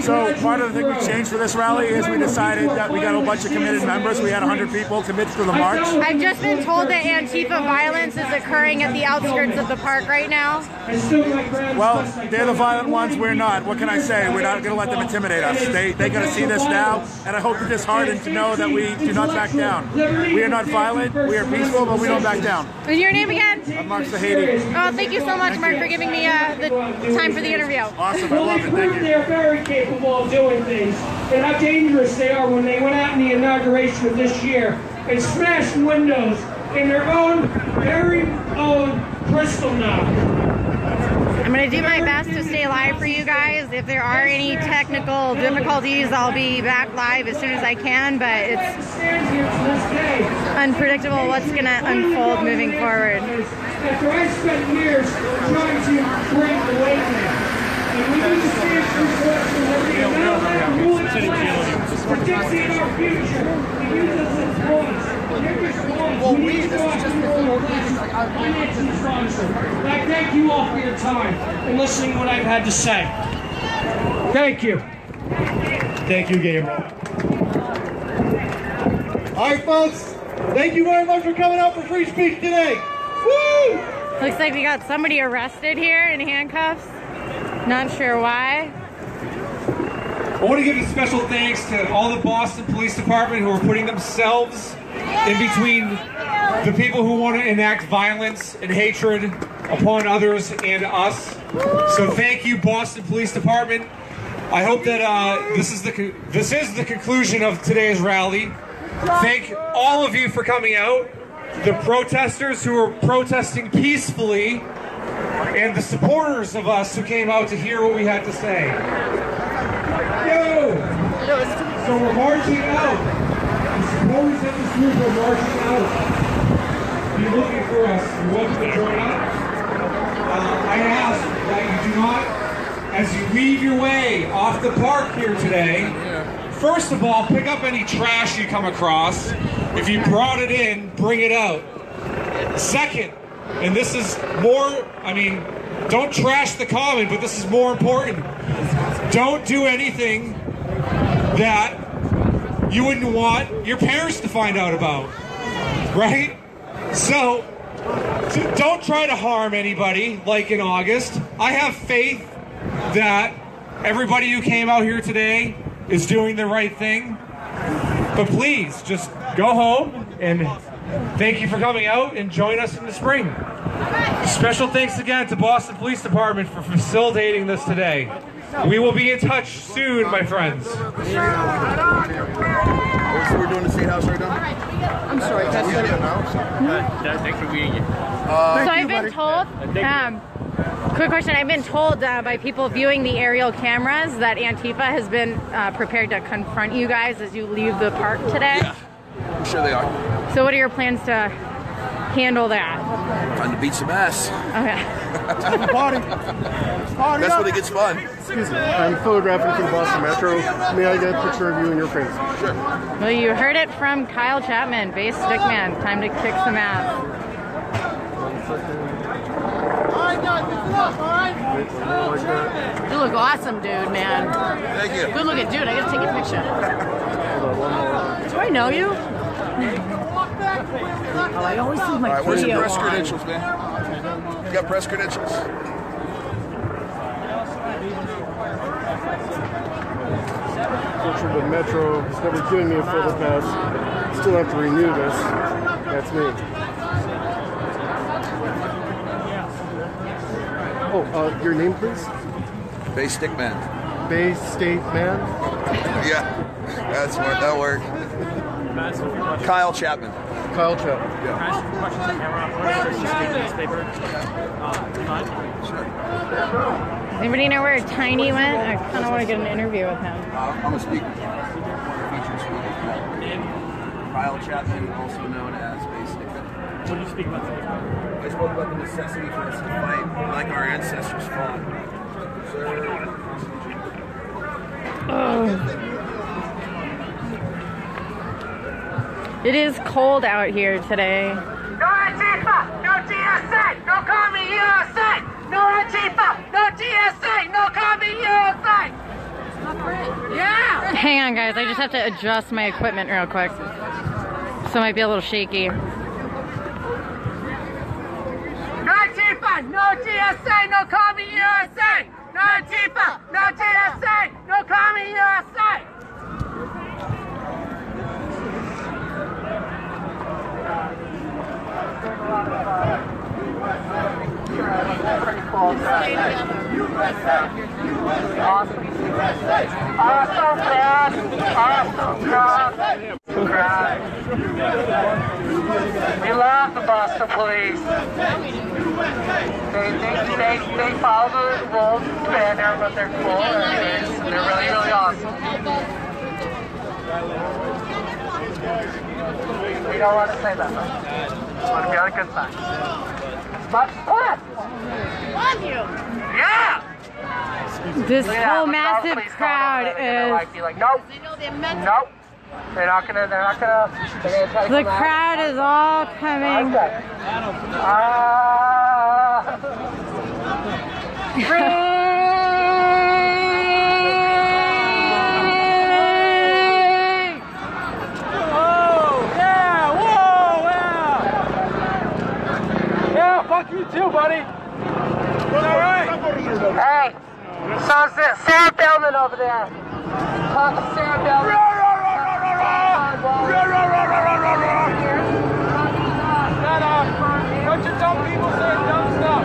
D: so part of the thing we changed for this rally is we decided that we got a bunch of committed members. We had 100 people committed to the march.
C: I've just been told that Antifa violence is occurring at the outskirts of the park right now.
D: Well, they're the violent ones, we're not. What can I say? We're not going to let them intimidate us. They're going to see this now, and I hope they're disheartened to know that we do not back down. We are not violent, we are peaceful, but we don't back down.
C: What's your name again?
D: I'm Mark Haiti.
C: Oh, thank you so much, Mark, for giving me the time for the interview.
D: Awesome, I love it. Thank you.
F: They're very capable of doing things, and how dangerous they are when they went out in the inauguration of this year and smashed windows in their own, very own crystal knob.
C: I'm going to do my best to stay live for you guys. If there are any technical difficulties, I'll be back live as soon as I can, but it's unpredictable what's going to unfold moving forward.
F: After I spent years trying to break the weight there. And we understand predicting our future to use us as pawns. They're just pawns. Well, we need to watch the ruling class financially sponsored. I thank you all for your time and listening to what I've had to say. Thank you.
E: Thank you, Gabriel. All right, folks. Thank you very much for coming out for free speech today. Woo!
C: Looks like we got somebody arrested here in handcuffs. Not sure why.
V: I want to give a special thanks to all the Boston Police Department who are putting themselves in between the people who want to enact violence and hatred upon others and us. So thank you, Boston Police Department. I hope that this is the conclusion of today's rally. Thank all of you for coming out. The protesters who are protesting peacefully, and the supporters of us who came out to hear what we had to say. Yo! So we're marching out. The supporters of this group are marching out. If you're looking for us, you're welcome to join up. I ask that you do not, as you leave your way off the park here today, first of all, pick up any trash you come across. If you brought it in, bring it out. Second, and this is more, I mean, don't trash the common, but this is more important. Don't do anything that you wouldn't want your parents to find out about, right? So, don't try to harm anybody like in August. I have faith that everybody who came out here today is doing the right thing. But please, just go home, and thank you for coming out and join us in the spring. Special thanks again to Boston Police Department for facilitating this today. We will be in touch soon, my friends.
H: We're doing the State House right now?
Q: I'm sorry,
U: Thanks for being here.
C: So I've been told, quick question, I've been told by people viewing the aerial cameras that Antifa has been prepared to confront you guys as you leave the park today.
J: Yeah, I'm sure they are.
C: So what are your plans to handle that?
J: Time to beat some ass.
C: Okay.
H: Party.
J: That's when it gets fun.
N: Excuse me, I'm photographing from Boston Metro. May I get a picture of you and your face?
J: Sure.
C: Well, you heard it from Kyle Chapman, base Stickman. Time to kick some ass.
N: Alright guys, listen up, alright?
Q: You look awesome, dude, man.
J: Thank you.
Q: Good looking dude. I gotta take a picture. Do I know you? Oh, I always see my
J: Alright, where's your
Q: video
J: press
Q: on.
J: credentials, man? You got press credentials?
N: Picture of Metro. He's never given me a photo pass. Still have to renew this. That's me. Oh, your name, please?
J: Bay Stickman.
N: Bay State Man?
J: Yeah, that's what that worked. Kyle Chapman.
N: Kyle Chapman.
J: Yeah.
C: Does anybody know where Tiny went? I kind of want to get an interview with him.
J: I'm a speaker. Featured speaker. Kyle Chapman, also known as Bay Stickman.
U: What do you speak about today?
J: I spoke about the necessity for us to fight like our ancestors fought.
C: It is cold out here today.
L: No Antifa! No TSA! No Commie USA! No Antifa! No TSA! No Commie USA! Yeah!
C: Hang on, guys. I just have to adjust my equipment real quick. So it might be a little shaky.
L: No Antifa! No TSA! No Commie USA! No Antifa! No TSA! No Commie USA! Awesome crowd! Awesome crowd! We love the Boston police. They follow the rules banner, but they're cool and they're really, really awesome. We don't want to say that though. We want to be on a good side. Much fun! Love you! Yeah!
C: This whole massive crowd is...
L: Like, nope. Nope. They're gonna try to
C: The crowd is all coming.
L: Yeah, fuck you too, buddy. Alright. Hey, so is this Sam Bellman over there. Talk to Sam Bellman.
S: Shut up. Bunch of dumb people saying dumb stuff.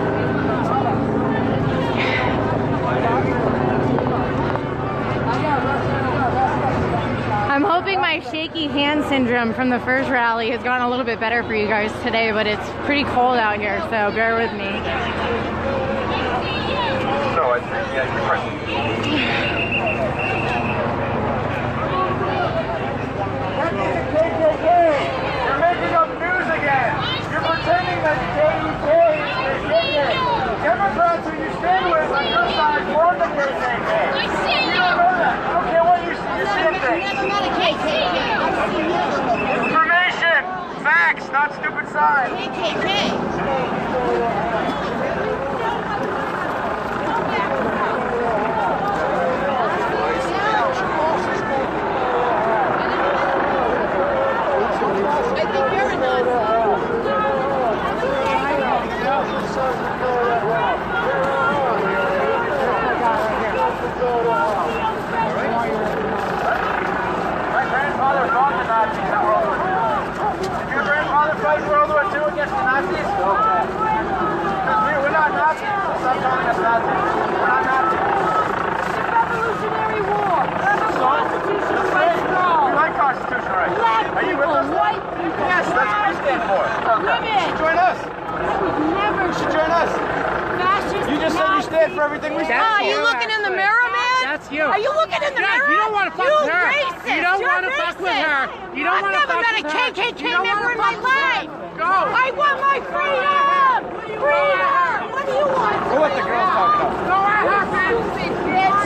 C: I'm hoping my shaky hand syndrome from the first rally has gotten a little bit better for you guys today, but it's pretty cold out here, so bear with me.
L: No, I think, yeah, you're right. You're making up news again. You're pretending that KKK is the KKK. Democrats who you stand with on your side form the KKK. You don't know that. I don't care what you see. You're seeing things. Information. Facts, not stupid signs. Stop calling us Nazis. We're not Nazis. It's a revolutionary war. Constitutional rights for all.
O: We like constitutional rights.
L: Black
O: Are you with
L: people,
O: us?
L: white people,
O: Yes, that's what we stand for.
L: women.
O: You should join us.
L: I would never.
O: You should join us.
L: Fascist.
O: You just said you stand for everything we stand for.
L: Are you looking in the mirror, man?
M: That's you.
L: Are you looking in the mirror?
M: You don't want to fuck with her.
L: Racist.
M: You don't
L: You're
M: want to fuck with her. You don't want to fuck with her.
L: I've never met a KKK member in my life.
M: Go.
L: I want my freedom. Freedom. What do you want?
O: Go let the girls talk about.
M: Go ahead, man.
L: Stupid bitch.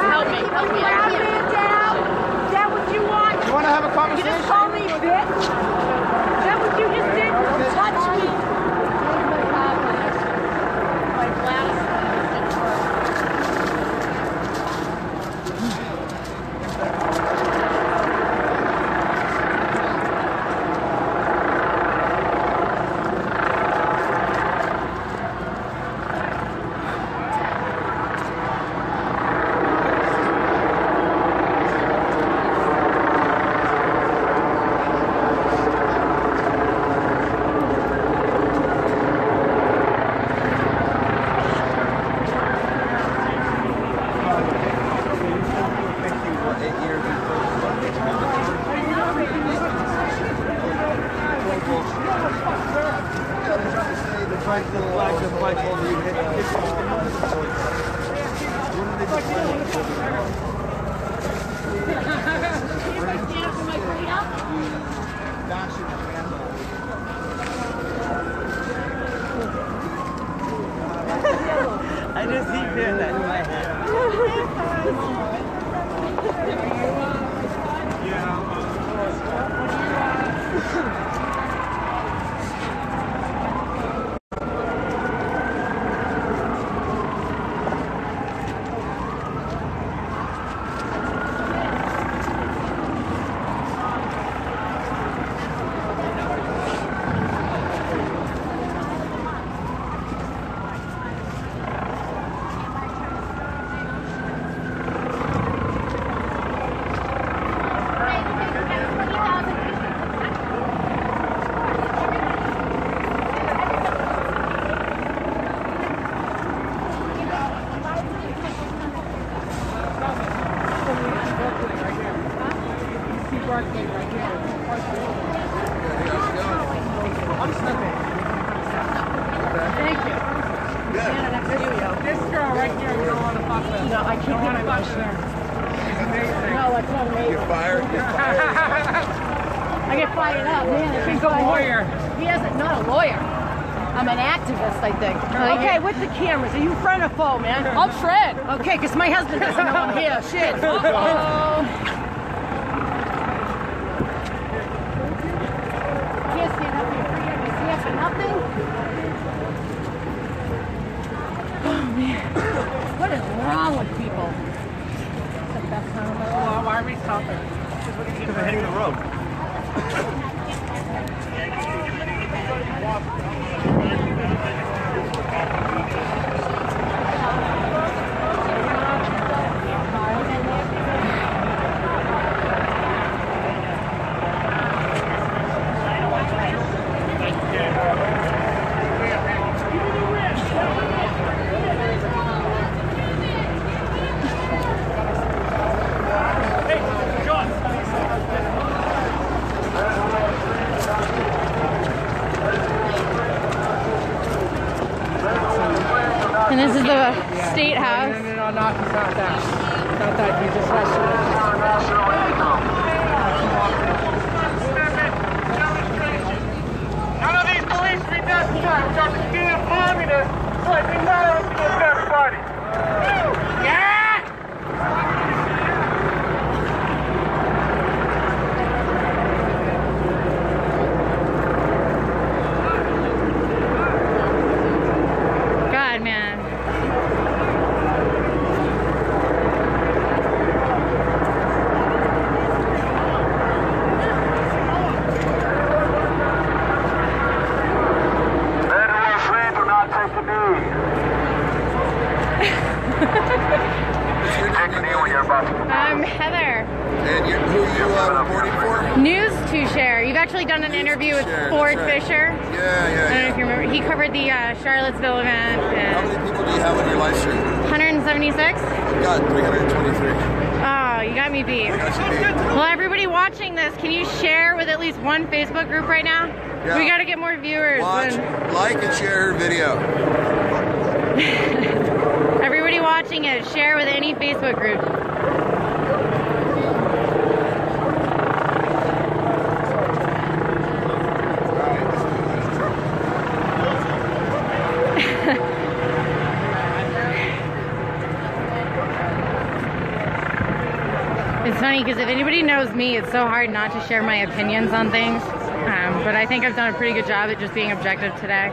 L: Help me. Help me. Is that what you want?
O: You want to have a conversation?
L: You just called me a bitch? Is that what you just did? You touched me. My blouse.
Q: I just keep hearing that in my head. Okay, with the cameras, are you friend or foe, man? I'm friend. Okay, because my husband doesn't know I'm here. Shit. Can't stand up here. You're here for nothing. Oh man, what is wrong with people? It's the best time of my life.
M: Well, why are we stopping?
Q: Because we're hitting the road.
C: And this is the State House.
M: No, it's not that. It's not that. You just
L: None of these police be necessary. We got the skin communists, so I think now against everybody. Yeah!
C: God, man. actually done an interview with Ford Fisher.
J: Yeah.
C: I don't know if you remember. He covered the Charlottesville event.
J: How many people do you have on your live stream?
C: 176?
J: I've got 323.
C: Oh, you got me beat. Well, everybody watching this, can you share with at least one Facebook group right now?
J: Yeah.
C: We got to get more viewers.
J: Watch, like, and share her video.
C: Everybody watching it, share with any Facebook group. It's funny because if anybody knows me, it's so hard not to share my opinions on things. But I think I've done a pretty good job at just being objective today.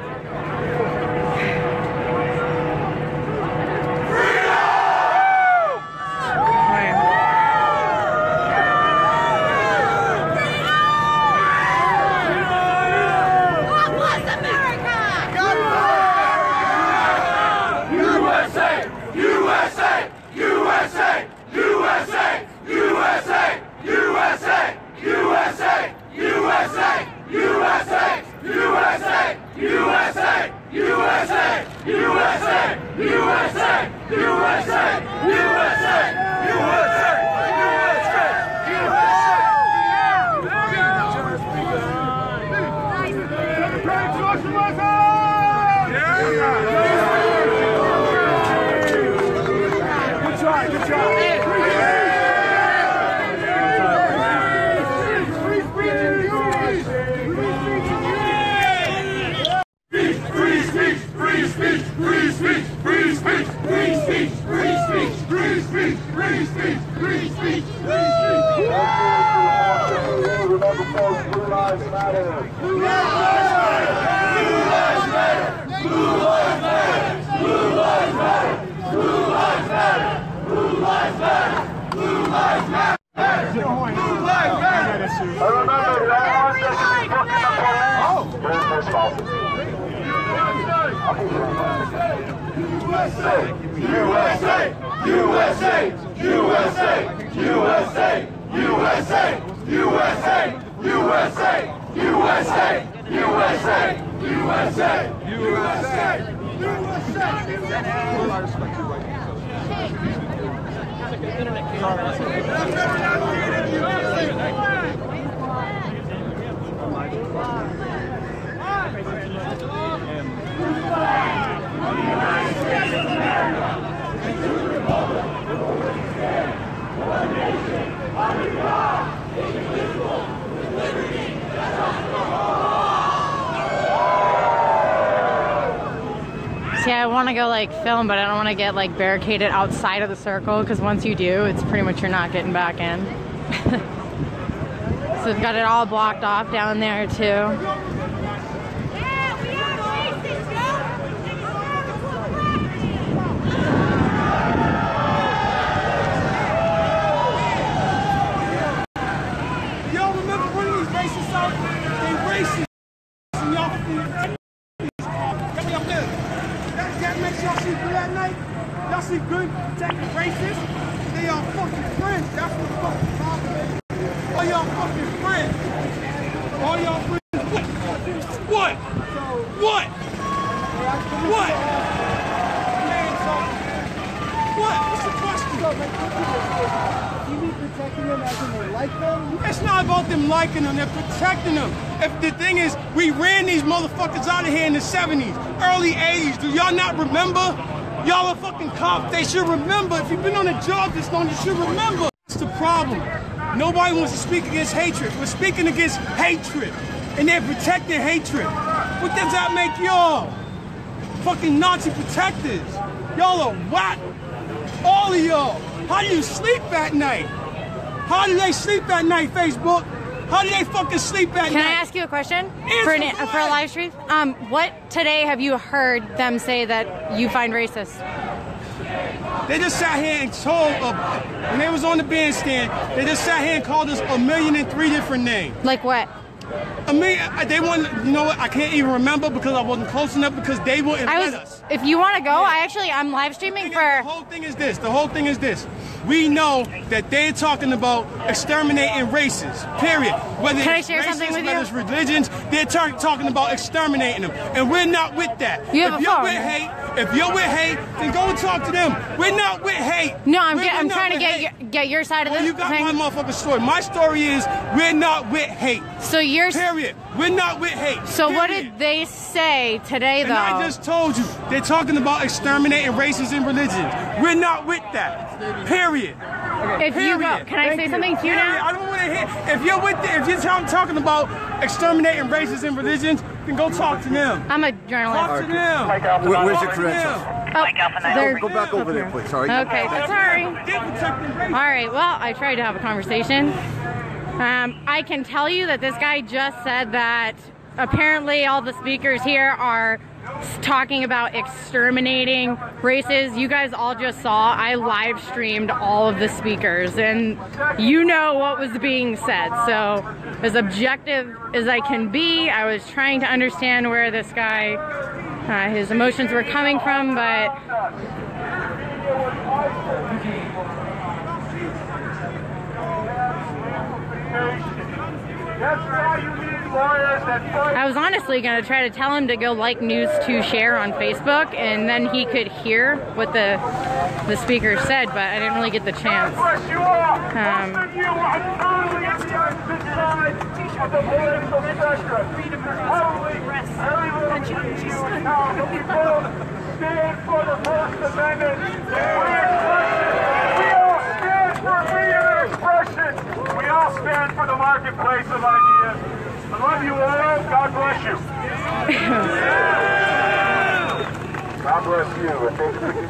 C: See, I want to go like film, but I don't want to get like barricaded outside of the circle, because once you do, it's pretty much you're not getting back in. So we've got it all blocked off down there too.
M: It's not about them liking them, they're protecting them. If the thing is, we ran these motherfuckers out of here in the 70s, early 80s. Do y'all not remember? Y'all are fucking cops. They should remember. If you've been on a job this long, you should remember. That's the problem. Nobody wants to speak against hatred. We're speaking against hatred, and they're protecting hatred. What does that make y'all? Fucking Nazi protectors. Y'all are whack. All of y'all. How do you sleep at night? How do they sleep at night, Facebook? How do they fucking sleep at night?
C: Can I ask you a question for a live stream? What today have you heard them say that you find racist?
M: They just sat here and told, when they was on the bandstand, they just sat here and called us 1,003 different names.
C: Like what?
M: I mean, they wouldn't, you know what, I can't even remember because I wasn't close enough because they wouldn't let us.
C: If you want to go, I'm live streaming for...
M: The whole thing is this. We know that they're talking about exterminating races, period. Whether
C: Can I
M: it's
C: share
M: races,
C: something with
M: whether
C: you?
M: it's religions, they're talking about exterminating them. And we're not with that.
C: You have
M: if
C: a
M: you're
C: phone.
M: with hate, then go and talk to them. We're not with hate.
C: No, I'm
M: We're
C: trying to
M: not
C: get your side of this
M: You got
C: thing.
M: my motherfucking story. My story is we're not with hate.
C: So you're...
M: Period. We're not with hate.
C: So
M: period.
C: what did they say today, though?
M: And I just told you, they're talking about exterminating races and religions. We're not with that. Period.
C: If you go, can I say something to you now?
M: I don't want to hear. If you're talking about exterminating races and religions, then go talk to them.
C: I'm a journalist.
M: Talk to them.
P: Where's your credentials?
C: Go
P: back over there, please. Sorry.
C: Okay, sorry. All right, well, I tried to have a conversation. I can tell you that this guy just said that apparently all the speakers here are talking about exterminating races. You guys all just saw, I live streamed all of the speakers and you know what was being said. So as objective as I can be, I was trying to understand where this guy, his emotions were coming from, but I was honestly going to try to tell him to go like News to Share on Facebook, and then he could hear what the speaker said, but I didn't really get the chance.
L: Stand for the First Amendment. We all stand for freedom of expression. We all stand for the marketplace of ideas. I love you all. God bless you. God bless you. And thank you for using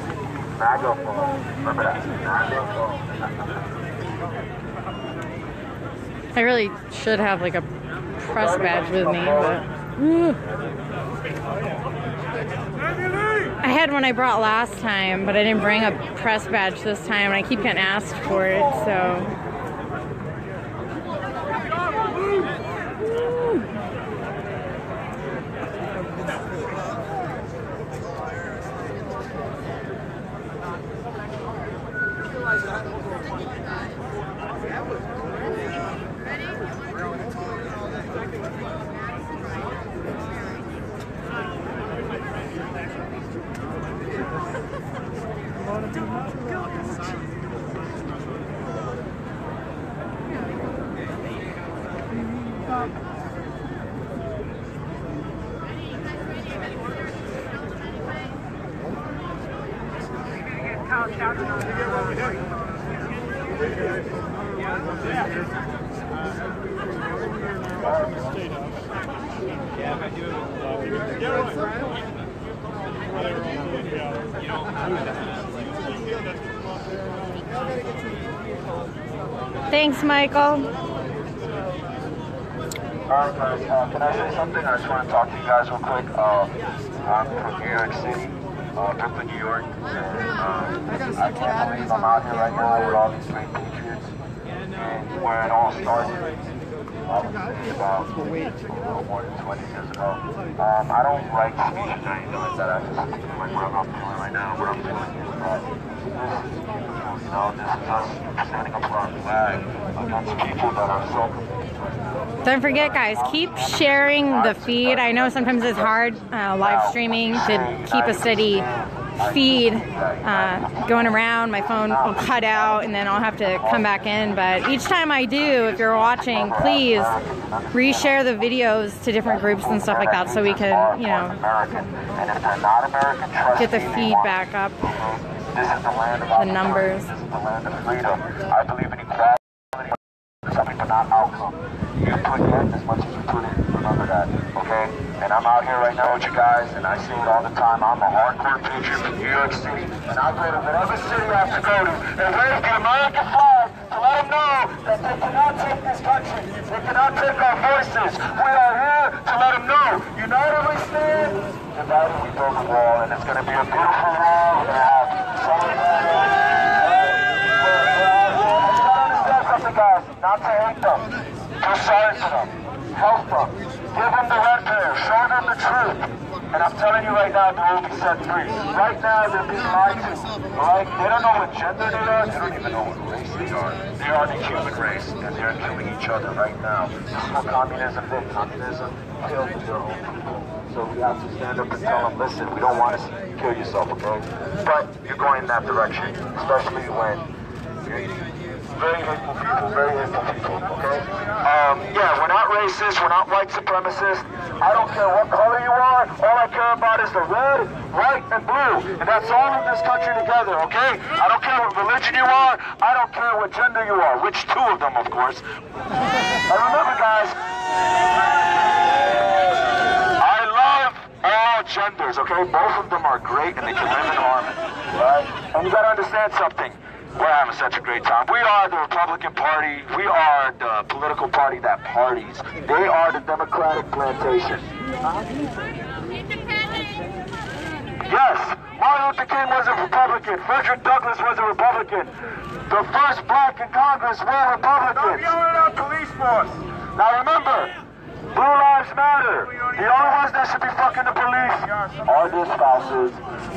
L: MAGA phone. Remember that. MAGA phone.
C: I really should have like a press badge with me, but I had one I brought last time, but I didn't bring a press badge this time, and I keep getting asked for it, so. Thanks, Michael.
L: Alright guys, can I say something? I just want to talk to you guys real quick. I'm from New York City, Brooklyn, New York. And, I can't believe I'm out here right now with all these great patriots. And where it all started, probably about a little more than 20 years ago. I don't write speeches or anything like that. I just like what I'm doing right now. What I'm doing is that this is beautiful, you know, this is us standing up for our flag against people that are so.
C: Don't forget, guys, keep sharing the feed. I know sometimes it's hard live streaming to keep a steady feed going around. My phone will cut out and then I'll have to come back in. But each time I do, if you're watching, please reshare the videos to different groups and stuff like that so we can, you know, get the feed back up, the numbers.
L: I believe in equality. Something but not outcome. You put in as much as you put in. Remember that, okay? And I'm out here right now with you guys, and I say it all the time. I'm a hardcore patriot from New York City, and I go to whatever city I have to go to and wave the American flag to let them know that they cannot take this country. They cannot take our voices. We are here to let them know. United we stand, divided we build a wall, and it's going to be a beautiful wall. We're going to have solidarity. Guys, not to hate them, feel sorry for them, help them. show them the truth. And I'm telling you right now, they will be set free. Right now, they're being lied to. Alright? They don't know what gender they are. They don't even know what race they are. They are the human race, and they're killing each other right now. This is what communism did. Communism killed their own people. So we have to stand up and tell them, listen, we don't want to see you kill yourself, okay? But you're going in that direction, especially when you're very hateful people, okay? Yeah, we're not racist, we're not white supremacists. I don't care what color you are, all I care about is the red, white, and blue. And that's all of this country together, okay? I don't care what religion you are, I don't care what gender you are, which two of them, of course. And remember, guys, I love all genders, okay? Both of them are great and they can live in harmony, right? And you gotta understand something. We're having such a great time. We are the Republican Party. We are the political party that parties. They are the Democratic plantation. Yes, Martin Luther King was a Republican. Frederick Douglass was a Republican. The first black in Congress were Republicans. Stop yelling out police force. Now remember, Blue Lives Matter. The only ones that should be fucking the police are their spouses.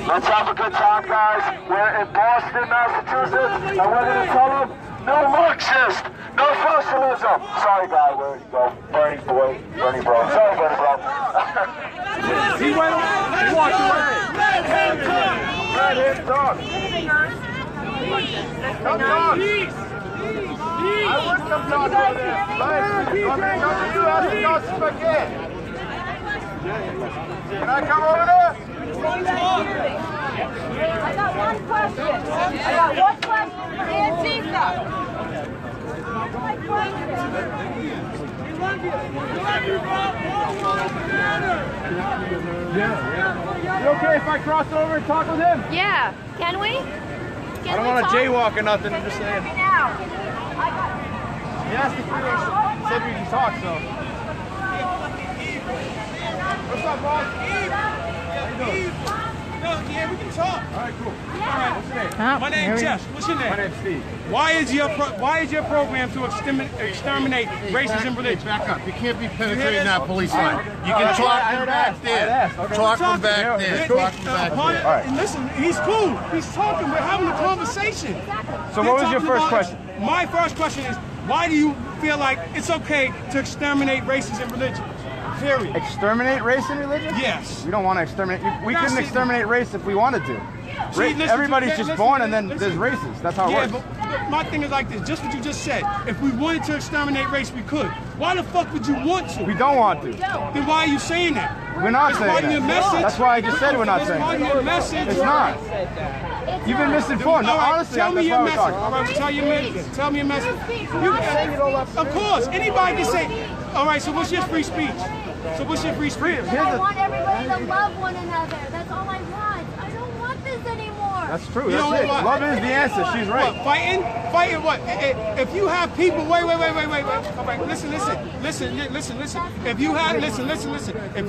L: Let's have a good time, guys. We're in Boston, Massachusetts, and we're going to tell them, no Marxist, no socialism. Sorry, guy, where'd you go? Bernie boy, Bernie bro. Sorry, Bernie bro.
S: He went away. He walked away.
L: Let him talk. Let him talk. Come talk. I want some talk over there. You have to talk spaghetti. Can I come over there?
K: I got one question. I got one question for Antifa. We love you. We love you,
S: Yeah. You okay if I cross over and talk with him?
C: Yeah. Can we?
S: I don't want to jaywalk or nothing. I'm just saying. He asked if we said we can talk, so. What's up, boss? How you doing?
M: Yeah, we can talk.
S: All right, cool.
M: All right.
S: What's your name?
M: My name's Jeff. What's your name?
S: My name's Steve.
M: Why is your program to exterminate races and religion?
H: Back up. You can't be penetrating that police line. You can talk from back there. Talk from back there. Talk from back there.
M: All right. Listen, he's cool. He's talking. We're having a conversation.
S: So what was your first question?
M: My first question is, why do you feel like it's okay to exterminate races and religion? Period.
S: Exterminate race and religion?
M: Yes.
S: We don't want to exterminate. We couldn't exterminate race if we wanted to.
M: See,
S: Everybody's just born and then there's races. That's how it works.
M: But my thing is like this. Just what you just said. If we wanted to exterminate race, we could. Why the fuck would you want to?
S: We don't want to.
M: Then why are you saying that?
S: We're not saying
M: part of
S: that.
M: your message.
S: That's why I just said we're not saying
M: part of your message.
S: It's not. You've been misinformed. No, honestly,
M: tell me
S: that's
M: your
S: why we're
M: message.
S: talking.
M: All right, tell your message. Tell me your message. Of course, anybody can say. All right, so what's your free speech? So what's your free speech?
K: I want everybody to love one another. That's all I want. I don't want this anymore.
S: That's true. That's it. Love is the answer. She's right.
M: What, fighting what? If you have people, wait. All right, listen. If you have, listen. If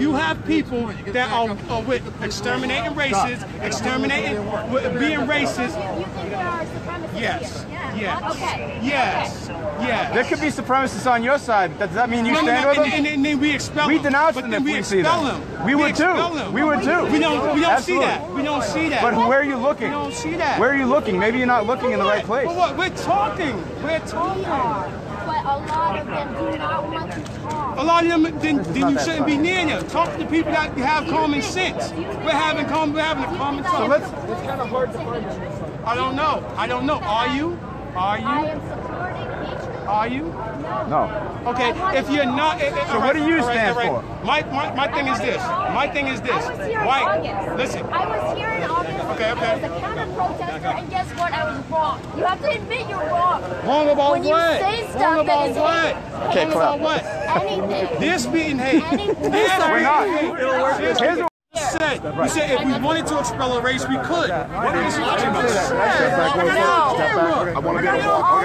M: you have people that are with exterminating races, being racist.
K: You think there are supremacists?
M: Yes.
K: Okay.
M: Yes.
S: There could be supremacists on your side. Does that mean you stand with them?
M: And then we expel them.
S: We denounce them if we see them. We would too. We would too.
M: We don't see that. We don't see that.
S: But where are you looking?
M: We don't see that.
S: Where are you looking? Maybe you're not looking in the right place.
M: For what? We're talking.
K: But a lot of them do not want to talk.
M: A lot of them, then you shouldn't be near them. Talk to the people that have common sense. We're having a common talk.
S: So let's kind of hard to find this.
M: I don't know. Are you?
K: I am supporting hatred.
M: Are you?
S: No.
M: Okay, if you're not...
S: So what do you stand for?
M: My thing is this.
K: I was here in August.
M: Listen.
K: I was here in August.
M: Okay.
K: I was a counter-protester, and guess what? I was wrong. You have to admit you're wrong.
M: Wrong about
K: when
M: what?
K: You say stuff
M: Wrong about
K: that
M: what?
K: Okay,
M: wrong about what?
K: Anything.
M: This being hate.
S: We're not. It'll work. Here's what
M: you said if we wanted to expel a race, we could. What is you talking about?
S: I want to be able to walk.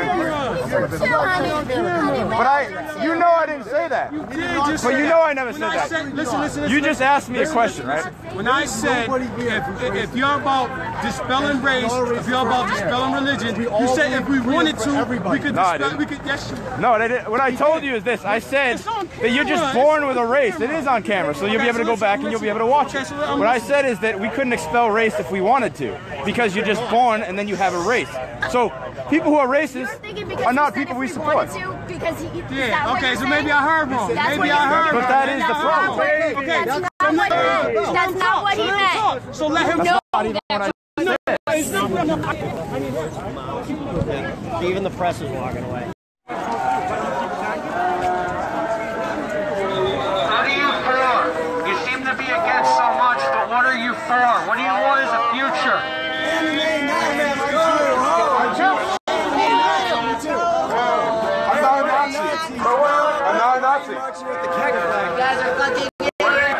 K: Okay.
S: But you know
O: I didn't say that.
M: You did just
O: but
M: say
O: you
M: that.
O: know I never
M: When
O: said
M: I
O: that.
M: said, listen,
O: you just asked me a question, right?
M: When I said, if you're about dispelling race, if you're about dispelling religion, you said if we wanted to, we could dispel, we could, yes.
O: No, what I told you is this. I said that you're just born with a race. It is on camera, so you'll be able to go back and you'll be able to watch it. What I said is that we couldn't expel race if we wanted to, because you're just born and then you have a race. So people who are racist are not people we support.
M: Yeah, okay, so maybe I heard wrong. Maybe I heard wrong.
O: But that is the problem.
M: Okay,
K: that's not what he meant.
M: So let him
K: know.
U: Even the press is walking away.
L: What are you for? You seem to be against so much, but what are you for? What do you want as a future?
O: I'm not a Nazi.
L: You guys are fucking idiots.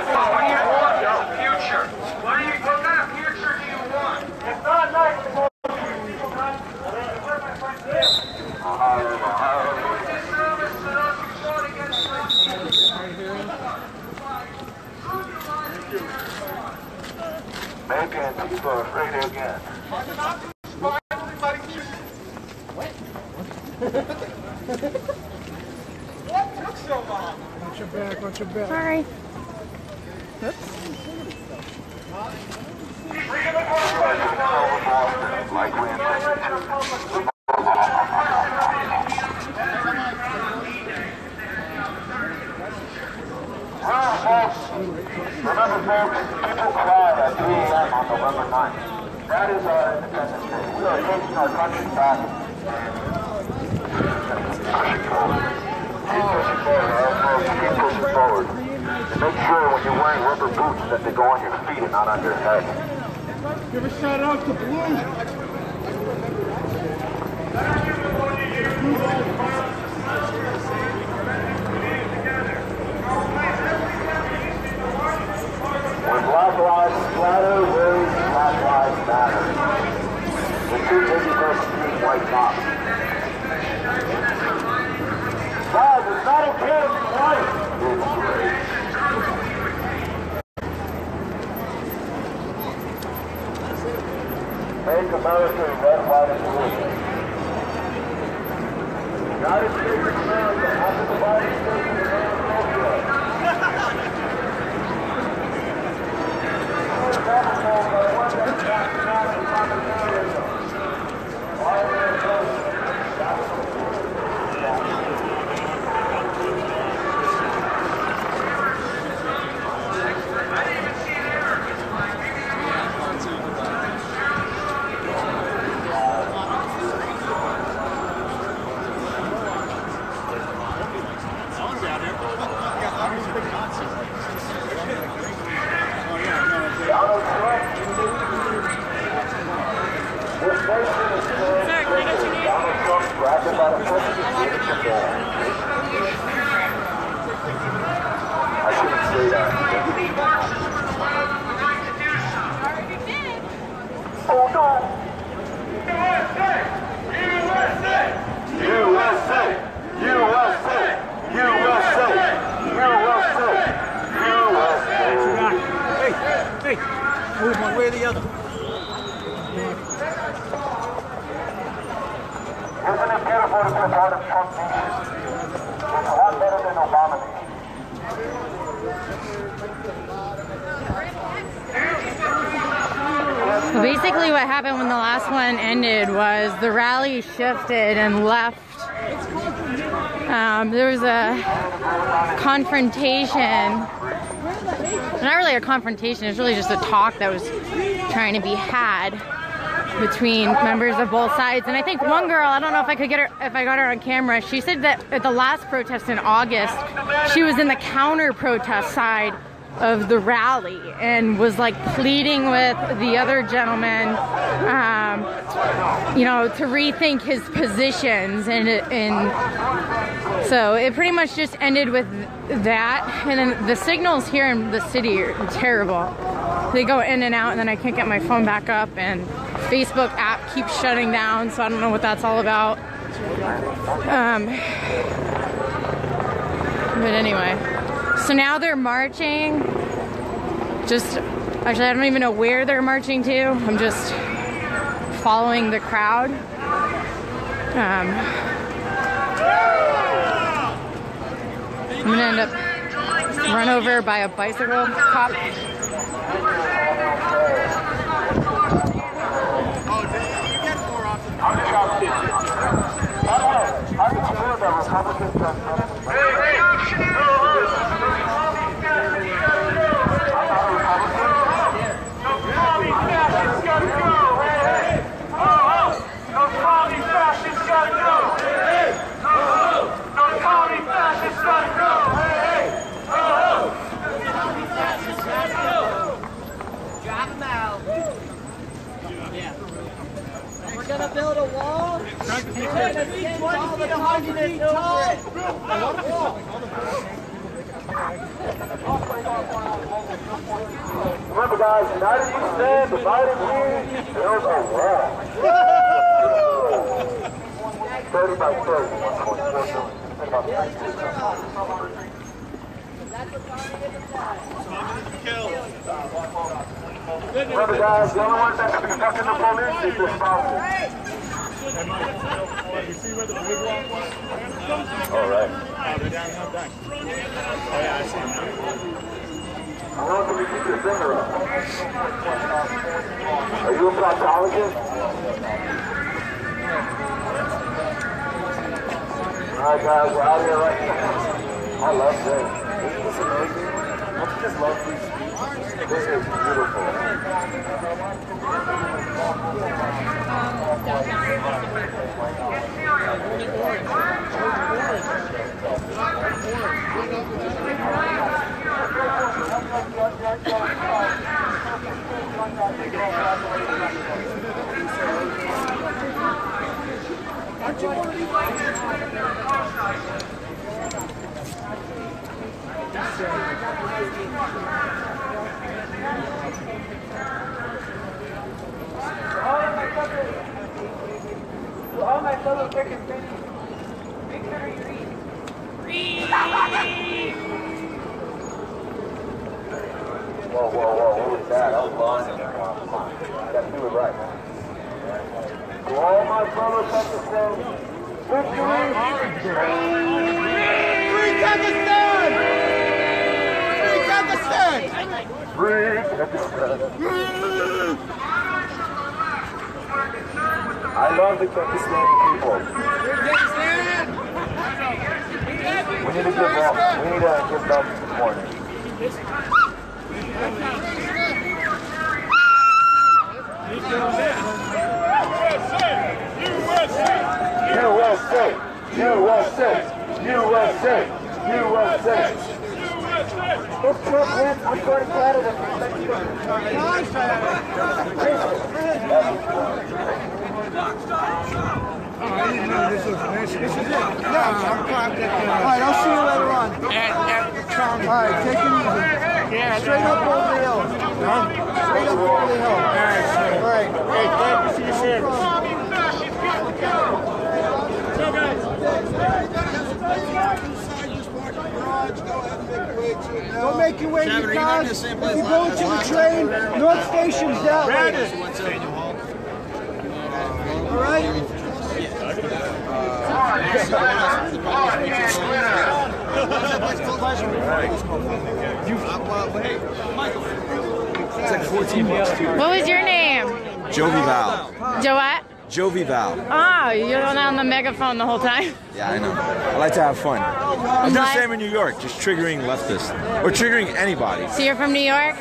L: What do you want as a future? What kind of future do you want? It's not nice to go.
A: Make Antifa afraid again.
M: What took so long?
S: Watch your back, watch your back.
C: Sorry.
A: Like we intended. Remember, folks, people cried at 3 a.m. on November 9th. That is our Independence Day. We are taking our country back. Keep pushing forward, all folks. Keep pushing forward. And make sure when you're wearing rubber boots that they go on your feet and not on your head.
S: Give a shout out to Blue.
A: When Black Lives Splatter, words, Black Lives Matter. The two biggie versus being white top. Guys, it's not okay to be white. It's great. Make America red, white, and blue. United States of America, after the United States of America.
U: Move one way or the other.
A: Isn't it beautiful to be a part of Trump Nation? It's a lot better than Obama Nation.
C: So basically what happened when the last one ended was the rally shifted and left. There was a confrontation. Not really a confrontation, it's really just a talk that was trying to be had between members of both sides. And I think one girl, I don't know if I could get her, if I got her on camera, she said that at the last protest in August, she was in the counter-protest side of the rally and was like pleading with the other gentleman, you know, to rethink his positions, and so it pretty much just ended with that. And then the signals here in the city are terrible. They go in and out, and then I can't get my phone back up, and Facebook app keeps shutting down, so I don't know what that's all about. But anyway, so now they're marching. Actually, I don't even know where they're marching to. I'm just following the crowd. I'm gonna end up run over by a bicycle cop.
R: We're gonna build a wall. We're gonna reach all the communists tall.
A: Remember, guys, united we stand, divided we build a wall. 30 by 30, 1.4. Remember, guys, the only ones that can be fucking the police is the spouses.
D: You see where the big walk was?
A: All right.
D: Oh, they're down here back. Oh, yeah, I see them.
A: How long can you keep your finger up? Are you a proctologist? All right, guys, we're out here right now. I love this. Isn't this amazing? Don't you just love free speech? This is beautiful.
R: To all my fellow Turkish friends, make sure you read.
A: Whoa, whoa, whoa, what was that? That was long. Gotta do it right. To all my fellow Turkish friends, victory!
R: Free Kazakhstan! Free Kazakhstan!
A: Free Kazakhstan! I love the Kyrgyzstani people. We need to give them support. USA! USA! USA! USA! If Trump wins, I'm going to Canada.
R: Oh, I didn't know this was this is it. No, I'm clapped at Alright, I'll see you later on. Alright, take it easy. Yeah, straight up over the hill. Huh? Straight up over the hill. Alright. Hey, glad to see you soon. So guys. Go make your way to your cars. If you go into the train, North Station's that way. All right?
T: It's like 14 bucks too.
C: What was your name?
T: Jovi Val.
C: Joe what?
T: Jovi Val.
C: Oh, you're on the megaphone the whole time.
T: Yeah, I know. I like to have fun. I do the same in New York, just triggering leftists. Or triggering anybody.
C: So you're from New York?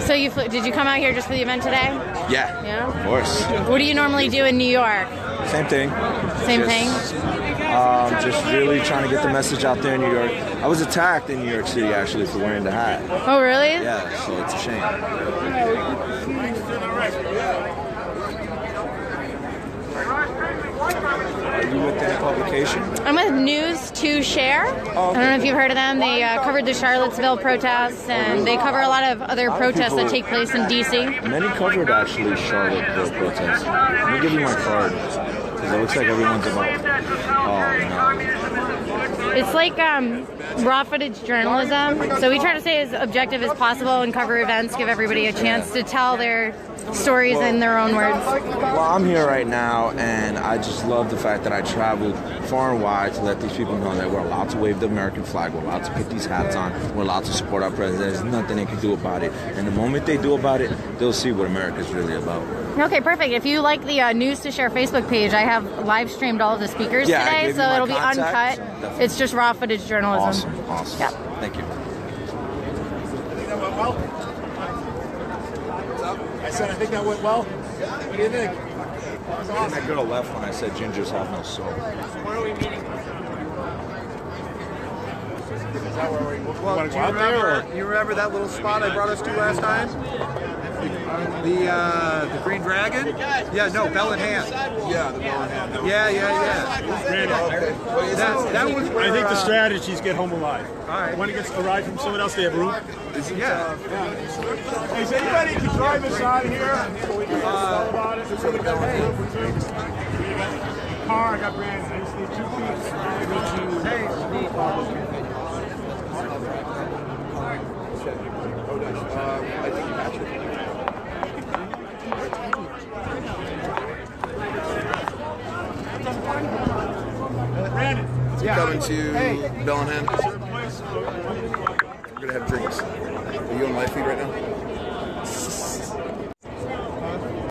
C: So did you come out here just for the event today?
T: Yeah.
C: Yeah?
T: Of course.
C: What do you normally do in New York?
T: Same thing.
C: Same thing?
T: Just really trying to get the message out there in New York. I was attacked in New York City, actually, for wearing the hat.
C: Oh, really?
T: Yeah, so it's a shame. Are you with that publication?
C: I'm with News to Share.
T: Oh, okay.
C: I don't know if you've heard of them. They covered the Charlottesville protests, and they cover a lot of other protests that take place in D.C.
T: Many covered, actually, Charlottesville protests. Let me give you my card, because it looks like everyone's about... Oh, no.
C: It's like raw footage journalism. So we try to stay as objective as possible and cover events, give everybody a chance to tell their stories in their own words.
T: Well, I'm here right now, and I just love the fact that I traveled far and wide to let these people know that we're allowed to wave the American flag, we're allowed to put these hats on, we're allowed to support our president. There's nothing they can do about it. And the moment they do about it, they'll see what America's really about.
C: Okay, perfect. If you like the News to Share Facebook page, I have live streamed all of the speakers today, so it'll be uncut.
T: Definitely.
C: It's just raw footage journalism.
T: Awesome.
C: Yep.
T: Thank you.
D: I think that went well. I said I think that went well. What do you think?
T: And that girl left when I said gingers have no soul.
S: Where are we meeting?
D: Is that where we
B: Well,
D: want to go out there?
B: you remember that little spot I brought us to last time? The Green Dragon? Yeah, no, Bell in Hand.
D: Yeah, the Bell in Hand.
B: Yeah. That was where,
D: I think the strategy's get home alive.
B: All right.
D: When it gets a ride from someone else, they have room.
B: Yeah.
D: Hey, is anybody can drive us out of here? So we can talk about it. It's really good. Car, I got Brandon. I just need 2 feet.
B: Hey,
J: I think you match it.
D: Brandon.
J: Coming to Bellingham. We're going to have drinks. Are you on live feed right now?